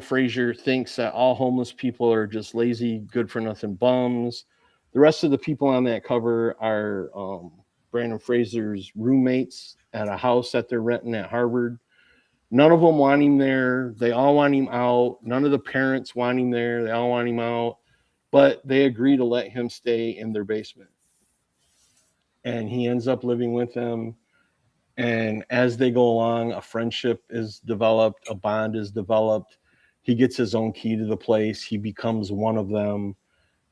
Fraser thinks that all homeless people are just lazy, good for nothing bums. The rest of the people on that cover are Brandon Fraser's roommates at a house that they're renting at Harvard. None of them want him there. They all want him out. None of the parents want him there. They all want him out. But they agree to let him stay in their basement. And he ends up living with them. And as they go along, a friendship is developed, a bond is developed. He gets his own key to the place. He becomes one of them.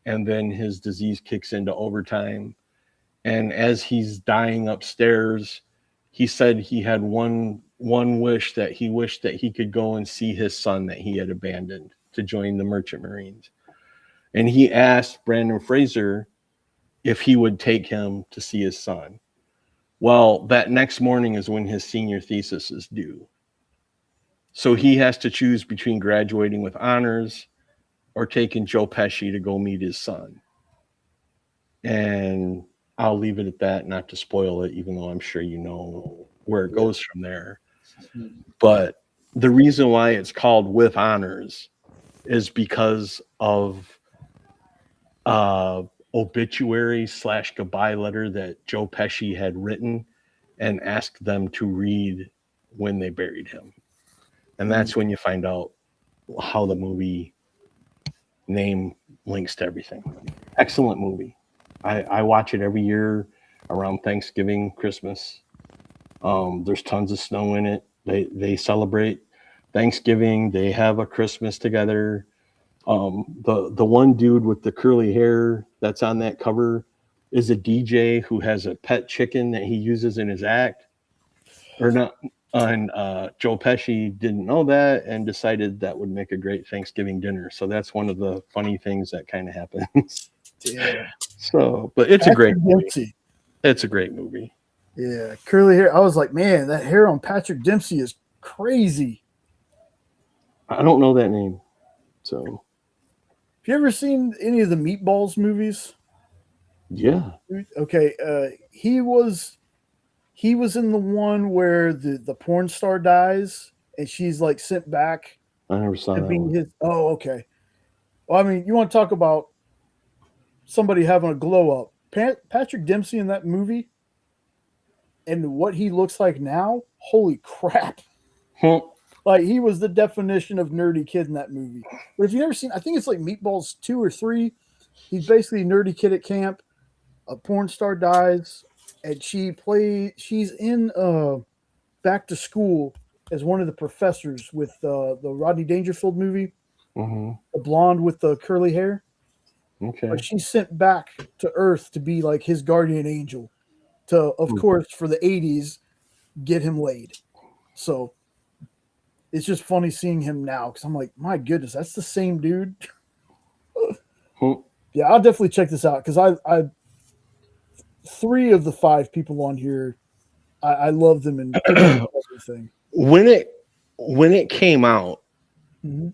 And then his disease kicks into overtime. And as he's dying upstairs, he said he had one wish, that he wished that he could go and see his son that he had abandoned to join the Merchant Marines. And he asked Brandon Fraser if he would take him to see his son. Well, that next morning is when his senior thesis is due. So he has to choose between graduating with honors or taking Joe Pesci to go meet his son. And I'll leave it at that, not to spoil it, even though I'm sure you know where it goes from there. But the reason why it's called With Honors is because of obituary / goodbye letter that Joe Pesci had written and asked them to read when they buried him. And that's when you find out how the movie name links to everything. Excellent movie. I watch it every year around Thanksgiving, Christmas. There's tons of snow in it. They celebrate Thanksgiving. They have a Christmas together. The one dude with the curly hair that's on that cover is a DJ who has a pet chicken that he uses in his act. Or not. And Joe Pesci didn't know that and decided that would make a great Thanksgiving dinner. So that's one of the funny things that kind of happens. Yeah. So, but it's a great movie. It's a great movie. Yeah, curly hair. I was like, man, that hair on Patrick Dempsey is crazy. I don't know that name. So Have you ever seen any of the Meatballs movies? yeah, Okay, he was in the one where the porn star dies and she's like sent back I never saw to that be one. his. Oh, okay. Well, I mean, you want to talk about somebody having a glow up? Patrick Dempsey in that movie and what he looks like now. Holy crap! Like he was the definition of nerdy kid in that movie. But if you've never seen, I think it's like Meatballs 2 or 3. He's basically a nerdy kid at camp. A porn star dies, and she's in Back to School as one of the professors with the Rodney Dangerfield movie, Mm-hmm. the blonde with the curly hair. Okay. But she's sent back to Earth to be like his guardian angel to, of course, for the 80s, get him laid. So it's just funny seeing him now because I'm like, my goodness, that's the same dude. Yeah, I'll definitely check this out because I 3 of the 5 people on here, I love them in pretty much everything. When it came out, Mm-hmm.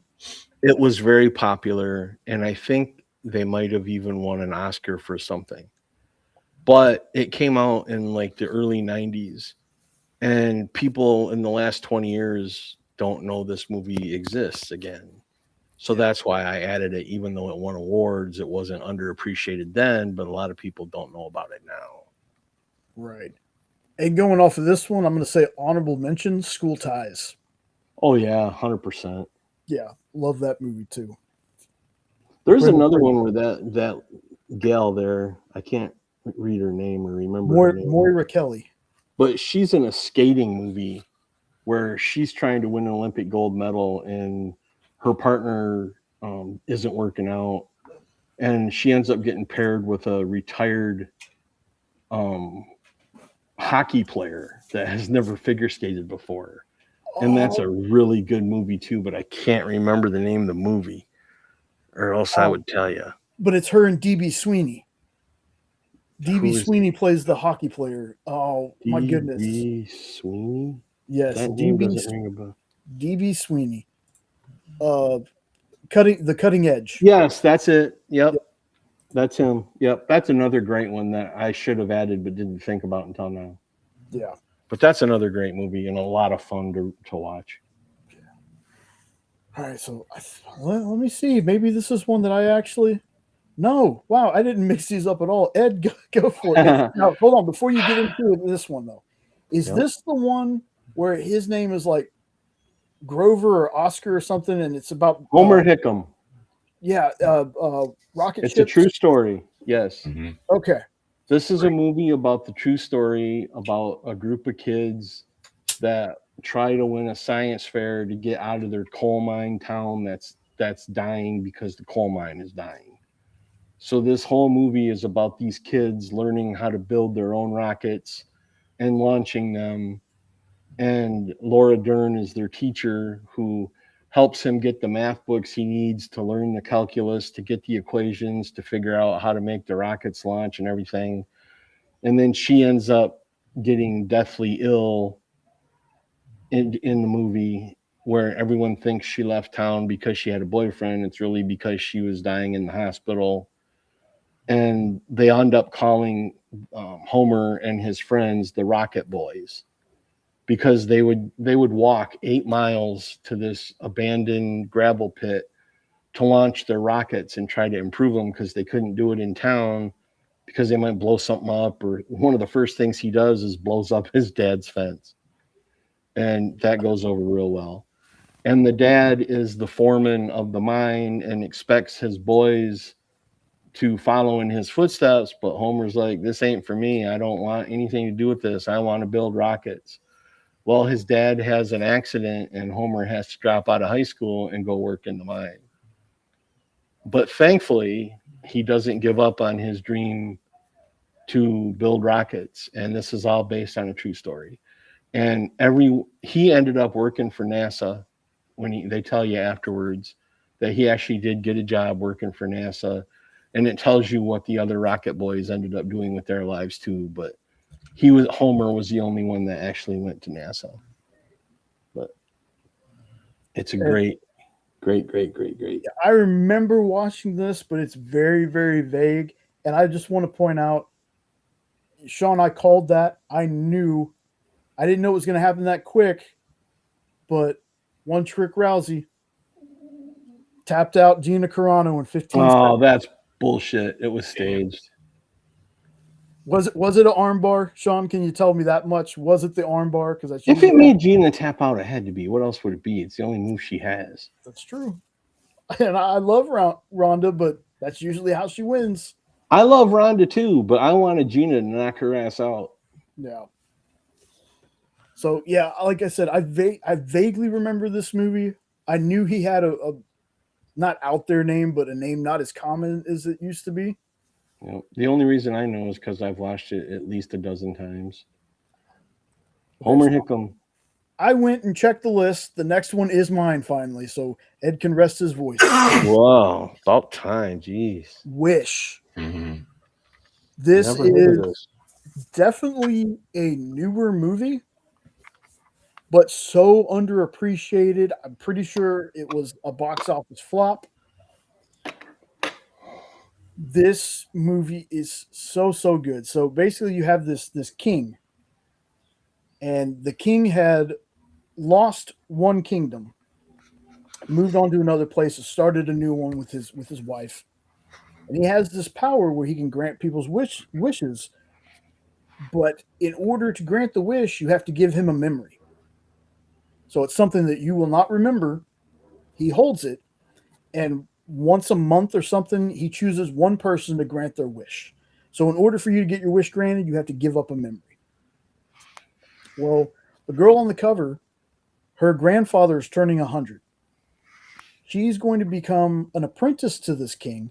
it was very popular, and I think they might have even won an Oscar for something. But it came out in like the early 90s, and people in the last 20 years don't know this movie exists again. So that's why I added it, even though it won awards. It wasn't underappreciated then, but a lot of people don't know about it now. Right. And going off of this one, I'm going to say honorable mention, School Ties. Oh, yeah, 100%. Yeah, love that movie too. There's another one where that gal there, I can't read her name or remember her name. Moira Kelly. But she's in a skating movie where she's trying to win an Olympic gold medal and her partner isn't working out. And she ends up getting paired with a retired hockey player that has never figure skated before. And that's a really good movie too, but I can't remember the name of the movie, or else I would tell you. But it's her and DB Sweeney. Who DB is Sweeney plays the hockey player. Oh my goodness. DB Sweeney? Yes, That name doesn't ring a bell. DB Sweeney. Cutting Edge. Yes, that's it. Yep. That's him. Yep. That's another great one that I should have added but didn't think about until now. Yeah. But that's another great movie and a lot of fun to watch. All right, so let me see. Maybe this is one that I actually. No, wow, I didn't mix these up at all. Ed, go for it. Now, hold on. Before you get into this one, though, is this the one where his name is like Grover or Oscar or something, and it's about Homer Hickam? Yeah, rocket It's ships. a true story. Yes. Mm-hmm. Okay. This is a movie about the true story about a group of kids that try to win a science fair to get out of their coal mine town that's dying because the coal mine is dying. So this whole movie is about these kids learning how to build their own rockets and launching them. And Laura Dern is their teacher who helps him get the math books he needs to learn the calculus, to get the equations, to figure out how to make the rockets launch and everything. And then she ends up getting deathly ill in the movie, where everyone thinks she left town because she had a boyfriend. It's really because she was dying in the hospital. And they end up calling Homer and his friends the Rocket Boys, because they would walk 8 miles to this abandoned gravel pit to launch their rockets and try to improve them, because they couldn't do it in town because they might blow something up. Or one of the first things he does is blows up his dad's fence, and that goes over real well. And the dad is the foreman of the mine and expects his boys to follow in his footsteps, but Homer's like, this ain't for me. I don't want anything to do with this. I want to build rockets. Well, his dad has an accident and Homer has to drop out of high school and go work in the mine. But thankfully, he doesn't give up on his dream to build rockets. And this is all based on a true story. And he ended up working for NASA. When they tell you afterwards that he actually did get a job working for NASA. and it tells you what the other Rocket Boys ended up doing with their lives too. But Homer was the only one that actually went to NASA. But it's a great. I remember watching this, but it's very, very vague. And I just want to point out, Sean, I called that. I didn't know it was going to happen that quick, but One Trick Rousey tapped out Gina Carano in 15 seconds. Oh, that's bullshit. It was staged. Was it an armbar, Sean? Can you tell me that much? Was it the armbar? Because if it made Gina tap out, it had to be. What else would it be? It's the only move she has. That's true. And I love Rhonda, but that's usually how she wins. I love Rhonda too, but I wanted Gina to knock her ass out. Yeah. So yeah, like I said, I vaguely remember this movie. I knew he had a not out there name, but a name not as common as it used to be. You know, the only reason I know is because I've watched it at least a dozen times. Homer Hickam. I went and checked the list. The next one is mine finally, so Ed can rest his voice. Whoa, about time, jeez. Wish. Mm-hmm. This is definitely a newer movie, but so underappreciated. I'm pretty sure it was a box office flop. This movie is so good. So basically you have this king, and the king had lost one kingdom, moved on to another place, started a new one with his wife. And he has this power where he can grant people's wishes. But in order to grant the wish, you have to give him a memory. So it's something that you will not remember. He holds it, and once a month or something, he chooses one person to grant their wish. So in order for you to get your wish granted, you have to give up a memory. Well, the girl on the cover, her grandfather is turning 100. She's going to become an apprentice to this king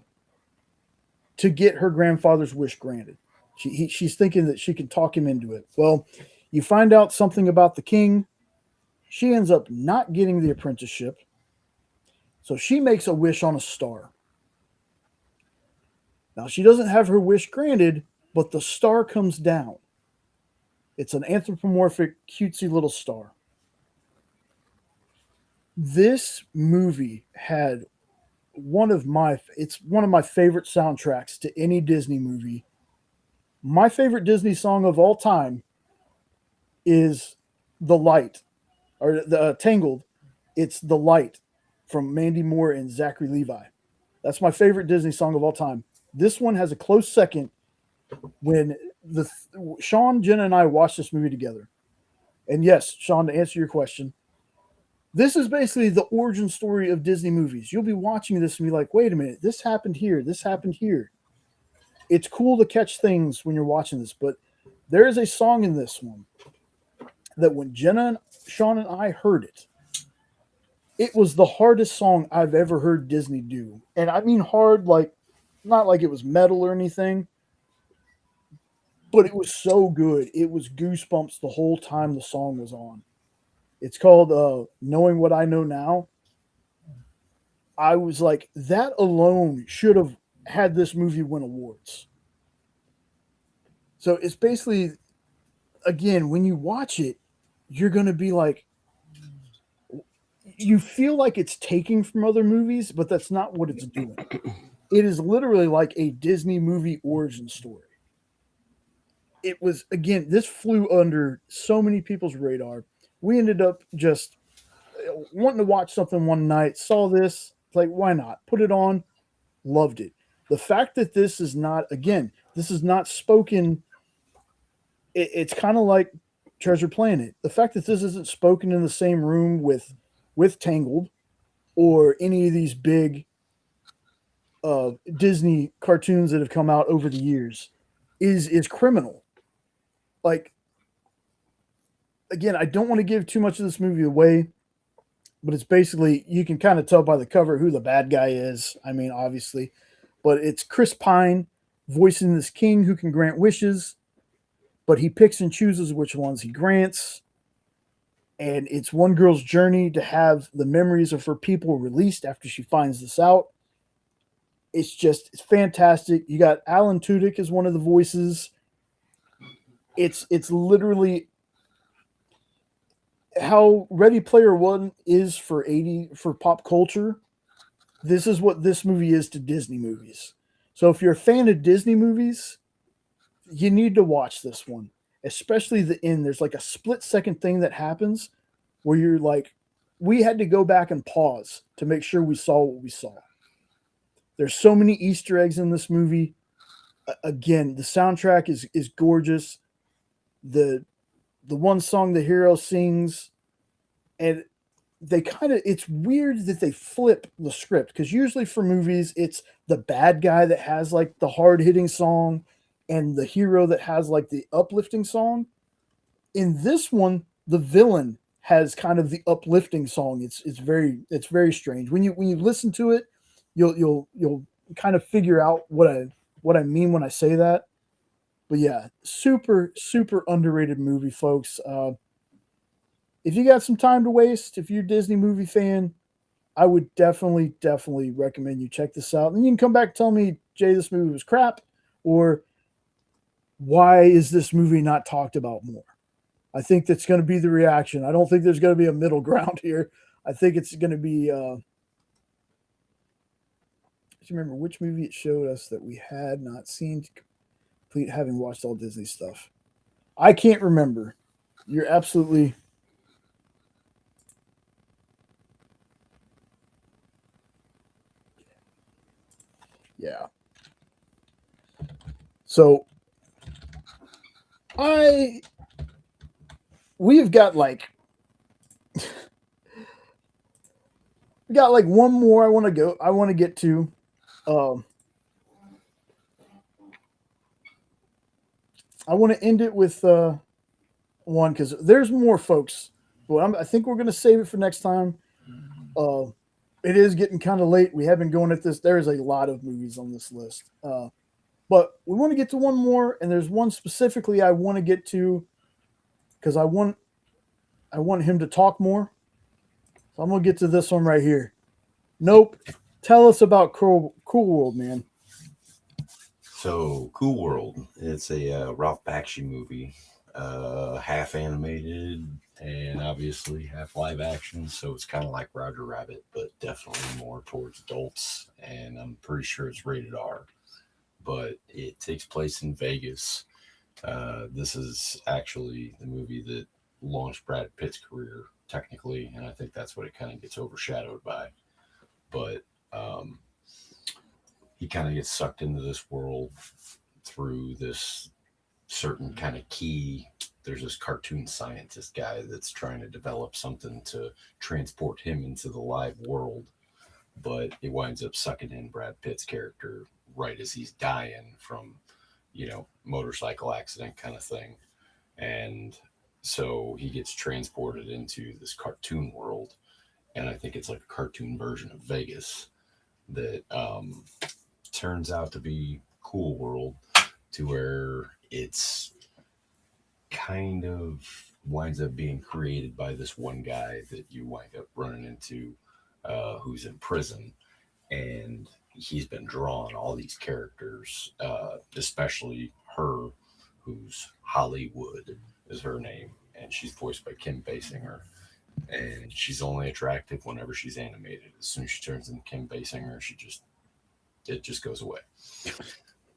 to get her grandfather's wish granted. She's thinking that she can talk him into it. Well, you find out something about the king. She ends up not getting the apprenticeship. So she makes a wish on a star. Now, she doesn't have her wish granted, but the star comes down. It's an anthropomorphic, cutesy little star. This movie had one of my favorite soundtracks to any Disney movie. My favorite Disney song of all time is The Light, or the Tangled. It's The Light from Mandy Moore and Zachary Levi. That's my favorite Disney song of all time. This one has a close second when Sean, Jenna, and I watched this movie together. And yes, Sean, to answer your question, this is basically the origin story of Disney movies. You'll be watching this and be like, wait a minute, this happened here. This happened here. It's cool to catch things when you're watching this, but there is a song in this one that when Jenna, Sean, and I heard it, it was the hardest song I've ever heard Disney do. And I mean hard, like, not like it was metal or anything, but it was so good. It was goosebumps the whole time the song was on. It's called Knowing What I Know Now. I was like, that alone should have had this movie win awards. So it's basically, again, when you watch it, you're going to be like, you feel like it's taking from other movies, but that's not what it's doing. It is literally like a Disney movie origin story. It was, again, this flew under so many people's radar. We ended up just wanting to watch something one night, saw this, like, why not? Put it on, loved it. The fact that this is not, again, this is not spoken, it's kind of like Treasure Planet. The fact that this isn't spoken in the same room with Tangled or any of these big Disney cartoons that have come out over the years is criminal. Like, again, I don't want to give too much of this movie away, but it's basically, you can kind of tell by the cover who the bad guy is. I mean, obviously, but it's Chris Pine voicing this king who can grant wishes, but he picks and chooses which ones he grants. And it's one girl's journey to have the memories of her people released after she finds this out. it's fantastic. You got Alan Tudyk as one of the voices. It's literally how Ready Player One is for pop culture. This is what this movie is to Disney movies. So if you're a fan of Disney movies, you need to watch this one, especially the end. There's like a split-second thing that happens where you're like, we had to go back and pause to make sure we saw what we saw. There's so many Easter eggs in this movie. Again, the soundtrack is gorgeous. The one song the hero sings, and they it's weird that they flip the script, because usually for movies it's the bad guy that has like the hard-hitting song and the hero that has like the uplifting song. In this one, the villain has kind of the uplifting song. It's very strange. When you listen to it, you'll kind of figure out what I mean when I say that. But yeah, super underrated movie, folks. If you got some time to waste, if you're a Disney movie fan, I would definitely recommend you check this out. And you can come back and tell me, Jay, this movie was crap, or why is this movie not talked about more? I think that's going to be the reaction. I don't think there's going to be a middle ground here. I think it's going to be. Just remember which movie it showed us that we had not seen, complete having watched all Disney stuff. I can't remember. You're absolutely. Yeah. So we've got like one more I want to get to. I want to end it with one, because there's more, folks, but I think we're going to save it for next time. It is getting kind of late. We have been going at this. There is a lot of movies on this list. But we want to get to one more, and there's one specifically I want to get to because I want him to talk more. So I'm going to get to this one right here. Nope. Tell us about Cool World, man. So, Cool World, it's a Ralph Bakshi movie, half animated and obviously half live action. So it's kind of like Roger Rabbit, but definitely more towards adults. And I'm pretty sure it's rated R. But it takes place in Vegas. This is actually the movie that launched Brad Pitt's career, technically, and I think that's what it kind of gets overshadowed by. But he kind of gets sucked into this world through this certain kind of key. There's this cartoon scientist guy that's trying to develop something to transport him into the live world, but it winds up sucking in Brad Pitt's character right as he's dying from, motorcycle accident kind of thing. And so he gets transported into this cartoon world, and I think it's like a cartoon version of Vegas that turns out to be Cool World, to where it's kind of winds up being created by this one guy that you wind up running into who's in prison. And he's been drawing all these characters, especially her, who's Hollywood is her name, and she's voiced by Kim Basinger. And she's only attractive whenever she's animated. As soon as she turns into Kim Basinger, it just goes away.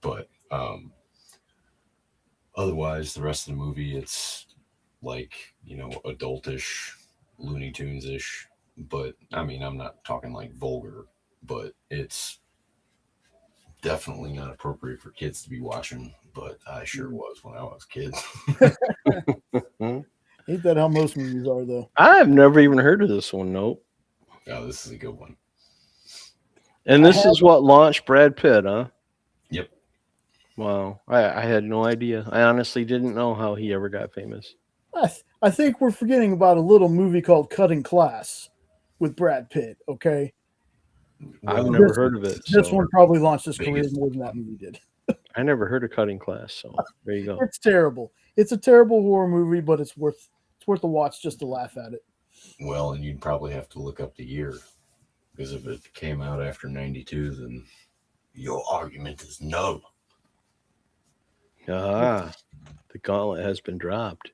But otherwise, the rest of the movie, it's like, adultish, Looney Tunes-ish. But, I mean, I'm not talking like vulgar, but it's definitely not appropriate for kids to be watching. But I sure was when I was a kid. Ain't that how most movies are, though? I've never even heard of this one. Nope. Oh, this is a good one. And this is what launched Brad Pitt, huh? Yep. Wow. I had no idea. I honestly didn't know how he ever got famous. I think we're forgetting about a little movie called Cutting Class with Brad Pitt, okay? I've never heard of it. This so. one probably launched his career more than that movie did. I never heard of Cutting Class, so there you go. It's terrible. It's a terrible horror movie, but it's worth a watch just to laugh at it. Well, and you'd probably have to look up the year, because if it came out after 92, then Your argument is null. Ah, the gauntlet has been dropped.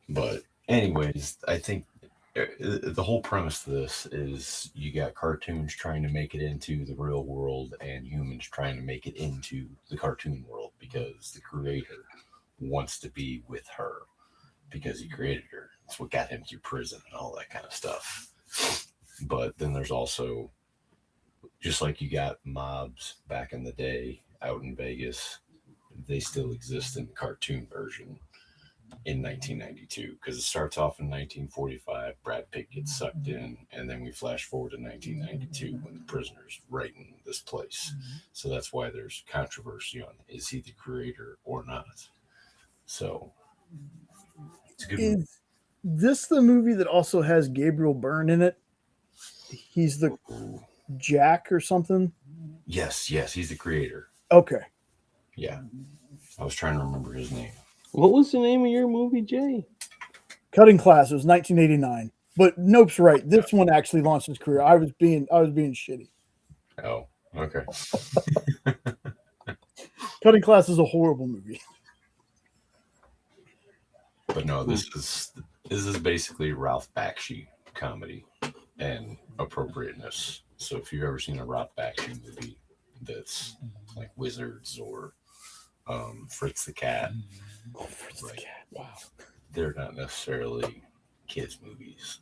But anyways, I think the whole premise to this is you got cartoons trying to make it into the real world and humans trying to make it into the cartoon world because the creator wants to be with her because he created her. That's what got him through prison and all that kind of stuff. But then there's also, just like you got mobs back in the day out in Vegas, they still exist in the cartoon version in 1992 because it starts off in 1945. Brad Pitt gets sucked in, and then we flash forward to 1992 when the prisoner's right in this place. So that's why there's controversy on is he the creator or not. So it's a good movie. Is this the movie that also has Gabriel Byrne in it? He's the Jack or something. Yes, he's the creator. Okay. Yeah, I was trying to remember his name. What was the name of your movie, Jay? Cutting Class. It was 1989. But Nope's right. This one actually launched his career. I was being shitty. Oh, okay. Cutting Class is a horrible movie. But no, this is basically Ralph Bakshi comedy and appropriateness. So if you've ever seen a Ralph Bakshi movie that's like Wizards or Fritz the Cat, Fritz the Cat. Wow. They're not necessarily kids' movies.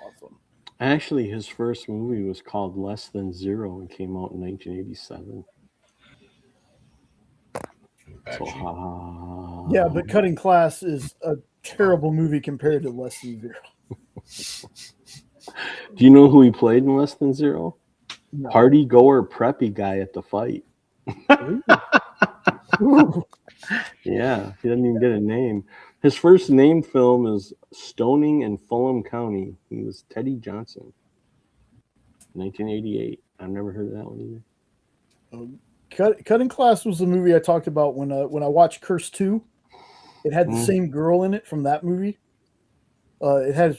Awesome. Actually, his first movie was called Less Than Zero and came out in 1987. So, Yeah, but Cutting Class is a terrible movie compared to Less Than Zero. Do you know who he played in Less Than Zero? No. Party goer preppy guy at the fight. Yeah, he doesn't even get a name. His first named film is Stoning in Fulham County. He was Teddy Johnson. 1988. I've never heard of that one either. Cutting Class was the movie I talked about when I watched Curse 2. It had the same girl in it from that movie. It has.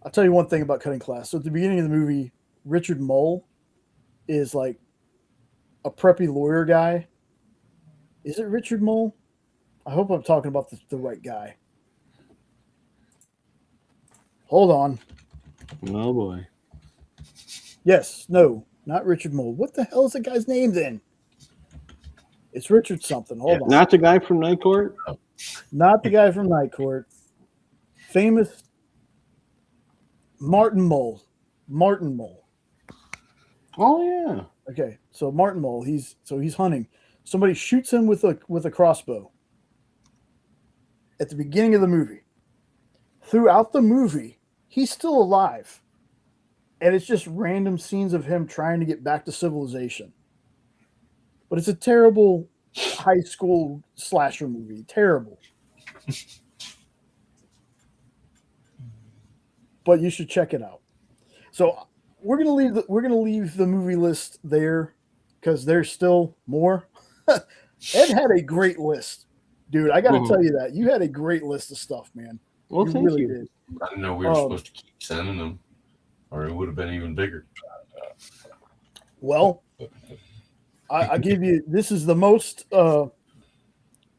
I'll tell you one thing about Cutting Class. So at the beginning of the movie, Richard Mole is like a preppy lawyer guy. Is it Richard Mole? I hope I'm talking about the right guy. Hold on. Oh boy. Yes, no, not Richard Mole. What the hell is the guy's name then? It's Richard something. Hold on. Not the guy from Night Court? Not the guy from Night Court. Famous Martin Mole. Martin Mole. Oh yeah. Okay, so Martin Mole, he's hunting. Somebody shoots him with a crossbow. At the beginning of the movie. Throughout the movie, he's still alive. And it's just random scenes of him trying to get back to civilization. But it's a terrible high school slasher movie. Terrible. But you should check it out. So we're gonna leave the movie list there because there's still more. Ed had a great list, dude. I got to tell you that you had a great list of stuff, man. Well, you thank really you. did. I didn't know we were supposed to keep sending them, or it would have been even bigger. Well, I give you. This is the most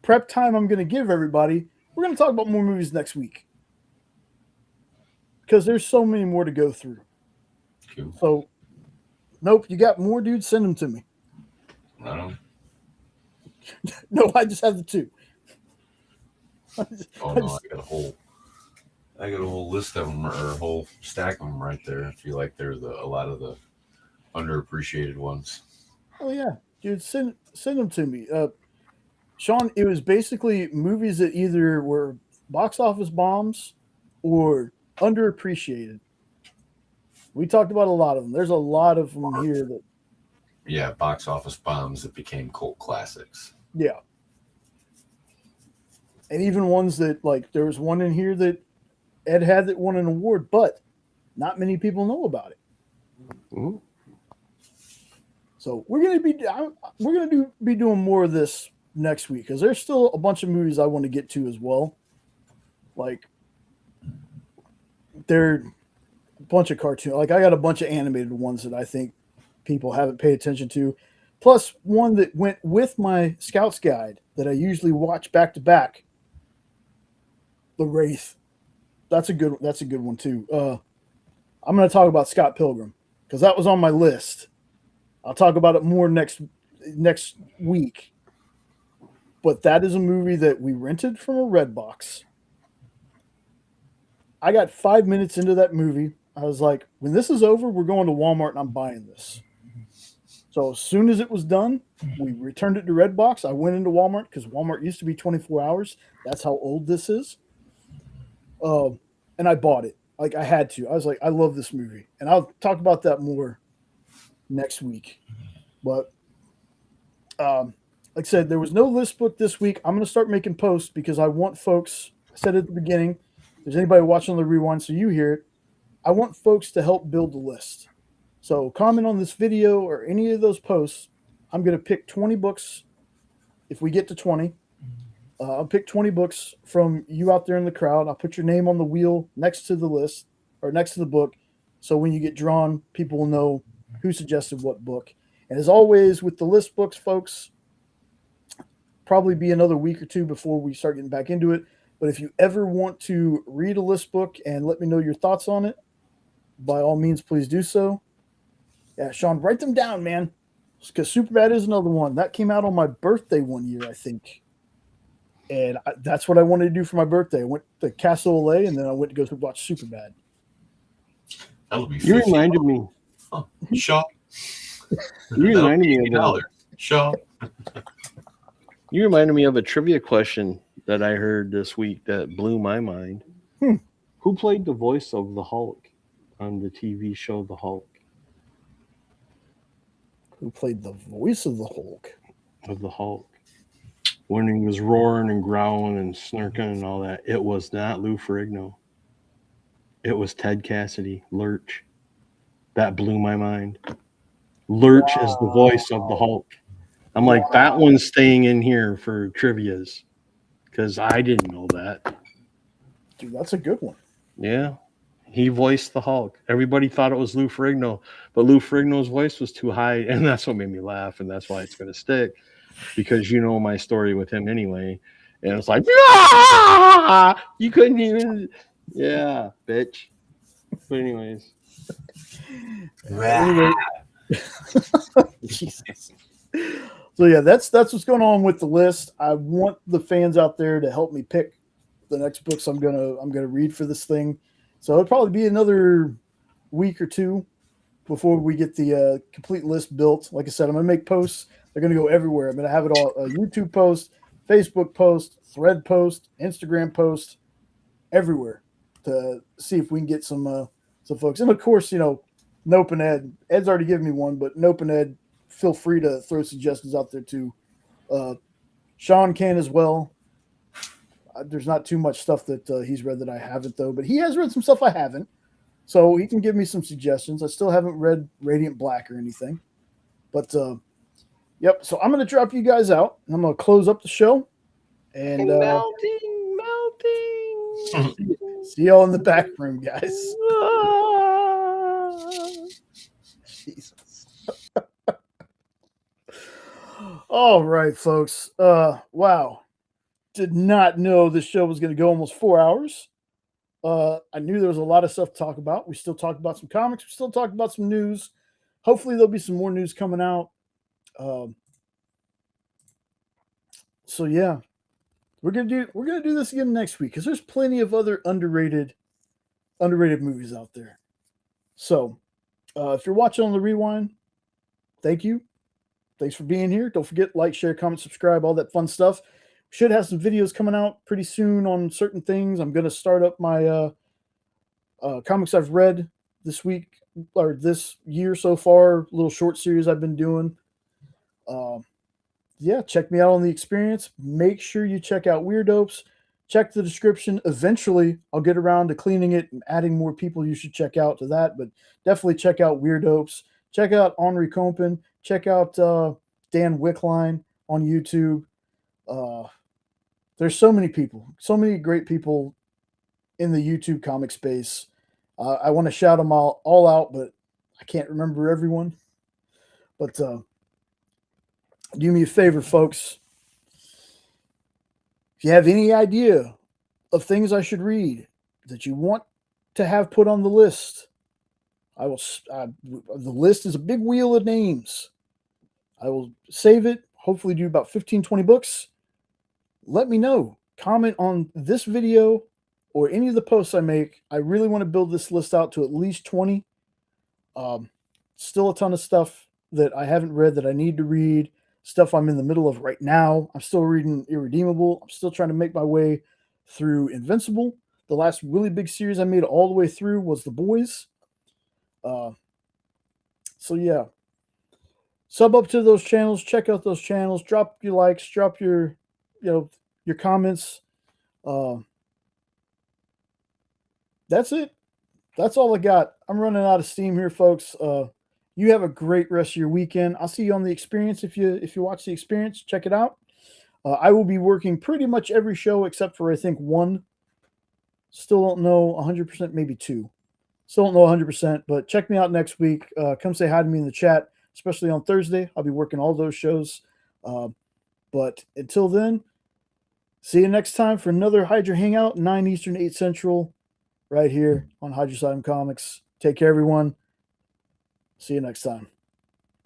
prep time I'm going to give everybody. We're going to talk about more movies next week because there's so many more to go through. Cool. So, nope, you got more, dude. Send them to me. No. No, I just have the two. I got a whole list of them, or a whole stack of them right there. I feel like there's a lot of the underappreciated ones. Oh yeah, dude, send them to me. Sean, it was basically movies that either were box office bombs or underappreciated. We talked about a lot of them. There's a lot of them here that. Yeah, box office bombs that became cult classics. Yeah. And even ones that, like, there was one in here that Ed had that won an award, but not many people know about it. Mm-hmm. So we're gonna be doing more of this next week because there's still a bunch of movies I want to get to as well. Like, bunch of cartoon. Like I got a bunch of animated ones that I think people haven't paid attention to. Plus one that went with my Scouts Guide that I usually watch back to back. The Wraith. That's a good one too. I'm going to talk about Scott Pilgrim because that was on my list. I'll talk about it more next week. But that is a movie that we rented from a Redbox. I got 5 minutes into that movie. I was like, when this is over, we're going to Walmart and I'm buying this. So as soon as it was done, we returned it to Redbox. I went into Walmart because Walmart used to be 24 hours. That's how old this is. And I bought it. Like I had to. I was like, I love this movie. And I'll talk about that more next week. But like I said, there was no list book this week. I'm going to start making posts because I want folks, I said at the beginning, if there's anybody watching on the rewind so you hear it, I want folks to help build the list. So comment on this video or any of those posts. I'm going to pick 20 books if we get to 20. I'll pick 20 books from you out there in the crowd. I'll put your name on the wheel next to the list or next to the book. So when you get drawn, people will know who suggested what book. And as always, with the list books, folks, probably be another week or two before we start getting back into it. But if you ever want to read a list book and let me know your thoughts on it, by all means, please do so. Yeah, Sean, write them down, man. Because Superbad is another one. That came out on my birthday one year, I think. And that's what I wanted to do for my birthday. I went to Castle LA, and then I went to go watch Superbad. That'll be You reminded me. Oh, Shaw. You reminded me of Shaw. You reminded me of a trivia question that I heard this week that blew my mind. Who played the voice of the Hulk on the TV show The Hulk? Who played the voice of the Hulk? Of the Hulk. When he was roaring and growling and snarking and all that, it was not Lou Ferrigno. It was Ted Cassidy, Lurch. That blew my mind. Lurch is the voice of the Hulk. I'm like, that one's staying in here for trivias because I didn't know that. Dude, that's a good one. Yeah. He voiced the Hulk. Everybody thought it was Lou Ferrigno, but Lou Ferrigno's voice was too high, and that's what made me laugh, and that's why it's going to stick, because you know my story with him anyway. And it's like, ah! You couldn't even, yeah, bitch. But anyways. Jesus. So yeah, that's what's going on with the list. I want the fans out there to help me pick the next books I'm gonna read for this thing. So it'll probably be another week or two before we get the complete list built. Like I said, I'm gonna make posts. They're gonna go everywhere. I'm gonna have it all a YouTube post, Facebook post, Thread post, Instagram post, everywhere to see if we can get some folks. And of course, you know, Nope and Ed. Ed's already given me one, but Nope and Ed, feel free to throw suggestions out there too. Sean can as well. There's not too much stuff that he's read that I haven't, though, but he has read some stuff I haven't. So he can give me some suggestions. I still haven't read Radiant Black or anything. But, yep. So I'm going to drop you guys out, and I'm going to close up the show. And Melting. See y'all in the back room, guys. Jesus. All right, folks. Wow. Did not know this show was going to go almost 4 hours. I knew there was a lot of stuff to talk about. We still talked about some comics. We still talked about some news. Hopefully there'll be some more news coming out. So yeah, we're gonna do this again next week because there's plenty of other underrated movies out there. So if you're watching on the rewind, thank you. Thanks for being here. Don't forget, like, share, comment, subscribe, all that fun stuff. Should have some videos coming out pretty soon on certain things. I'm going to start up my comics I've read this week or this year so far, little short series I've been doing. Yeah, check me out on The Experience. Make sure you check out Weirdopes. Check the description. Eventually, I'll get around to cleaning it and adding more people you should check out to that, but definitely check out Weirdopes. Check out Henri Compen. Check out Dan Wickline on YouTube. There's so many people, so many great people in the YouTube comic space. I want to shout them all out, but I can't remember everyone. But do me a favor, folks. If you have any idea of things I should read that you want to have put on the list, I will. The list is a big wheel of names. I will save it. Hopefully, do about 15, 20 books. Let me know. Comment on this video or any of the posts I make. I really want to build this list out to at least 20. Still a ton of stuff that I haven't read that I need to read. Stuff I'm in the middle of right now. I'm still reading Irredeemable. I'm still trying to make my way through Invincible. The last really big series I made all the way through was The Boys. So yeah. Sub up to those channels. Check out those channels. Drop your likes. Drop your comments. That's it. That's all I got. I'm running out of steam here, folks. You have a great rest of your weekend. I'll see you on the Experience. If you watch the Experience, check it out. I will be working pretty much every show except for I think one. Still don't know 100%, maybe two. Still don't know 100%, but check me out next week. Come say hi to me in the chat, especially on Thursday. I'll be working all those shows. But until then, see you next time for another Hydra Hangout, 9 Eastern, 8 Central, right here on Hydra Comics. Take care, everyone. See you next time.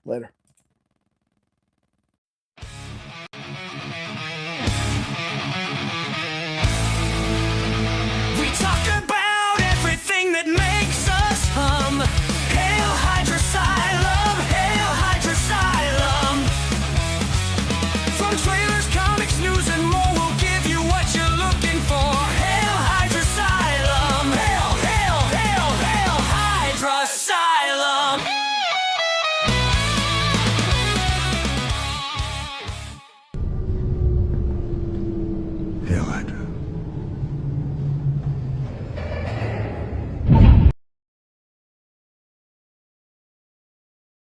Later.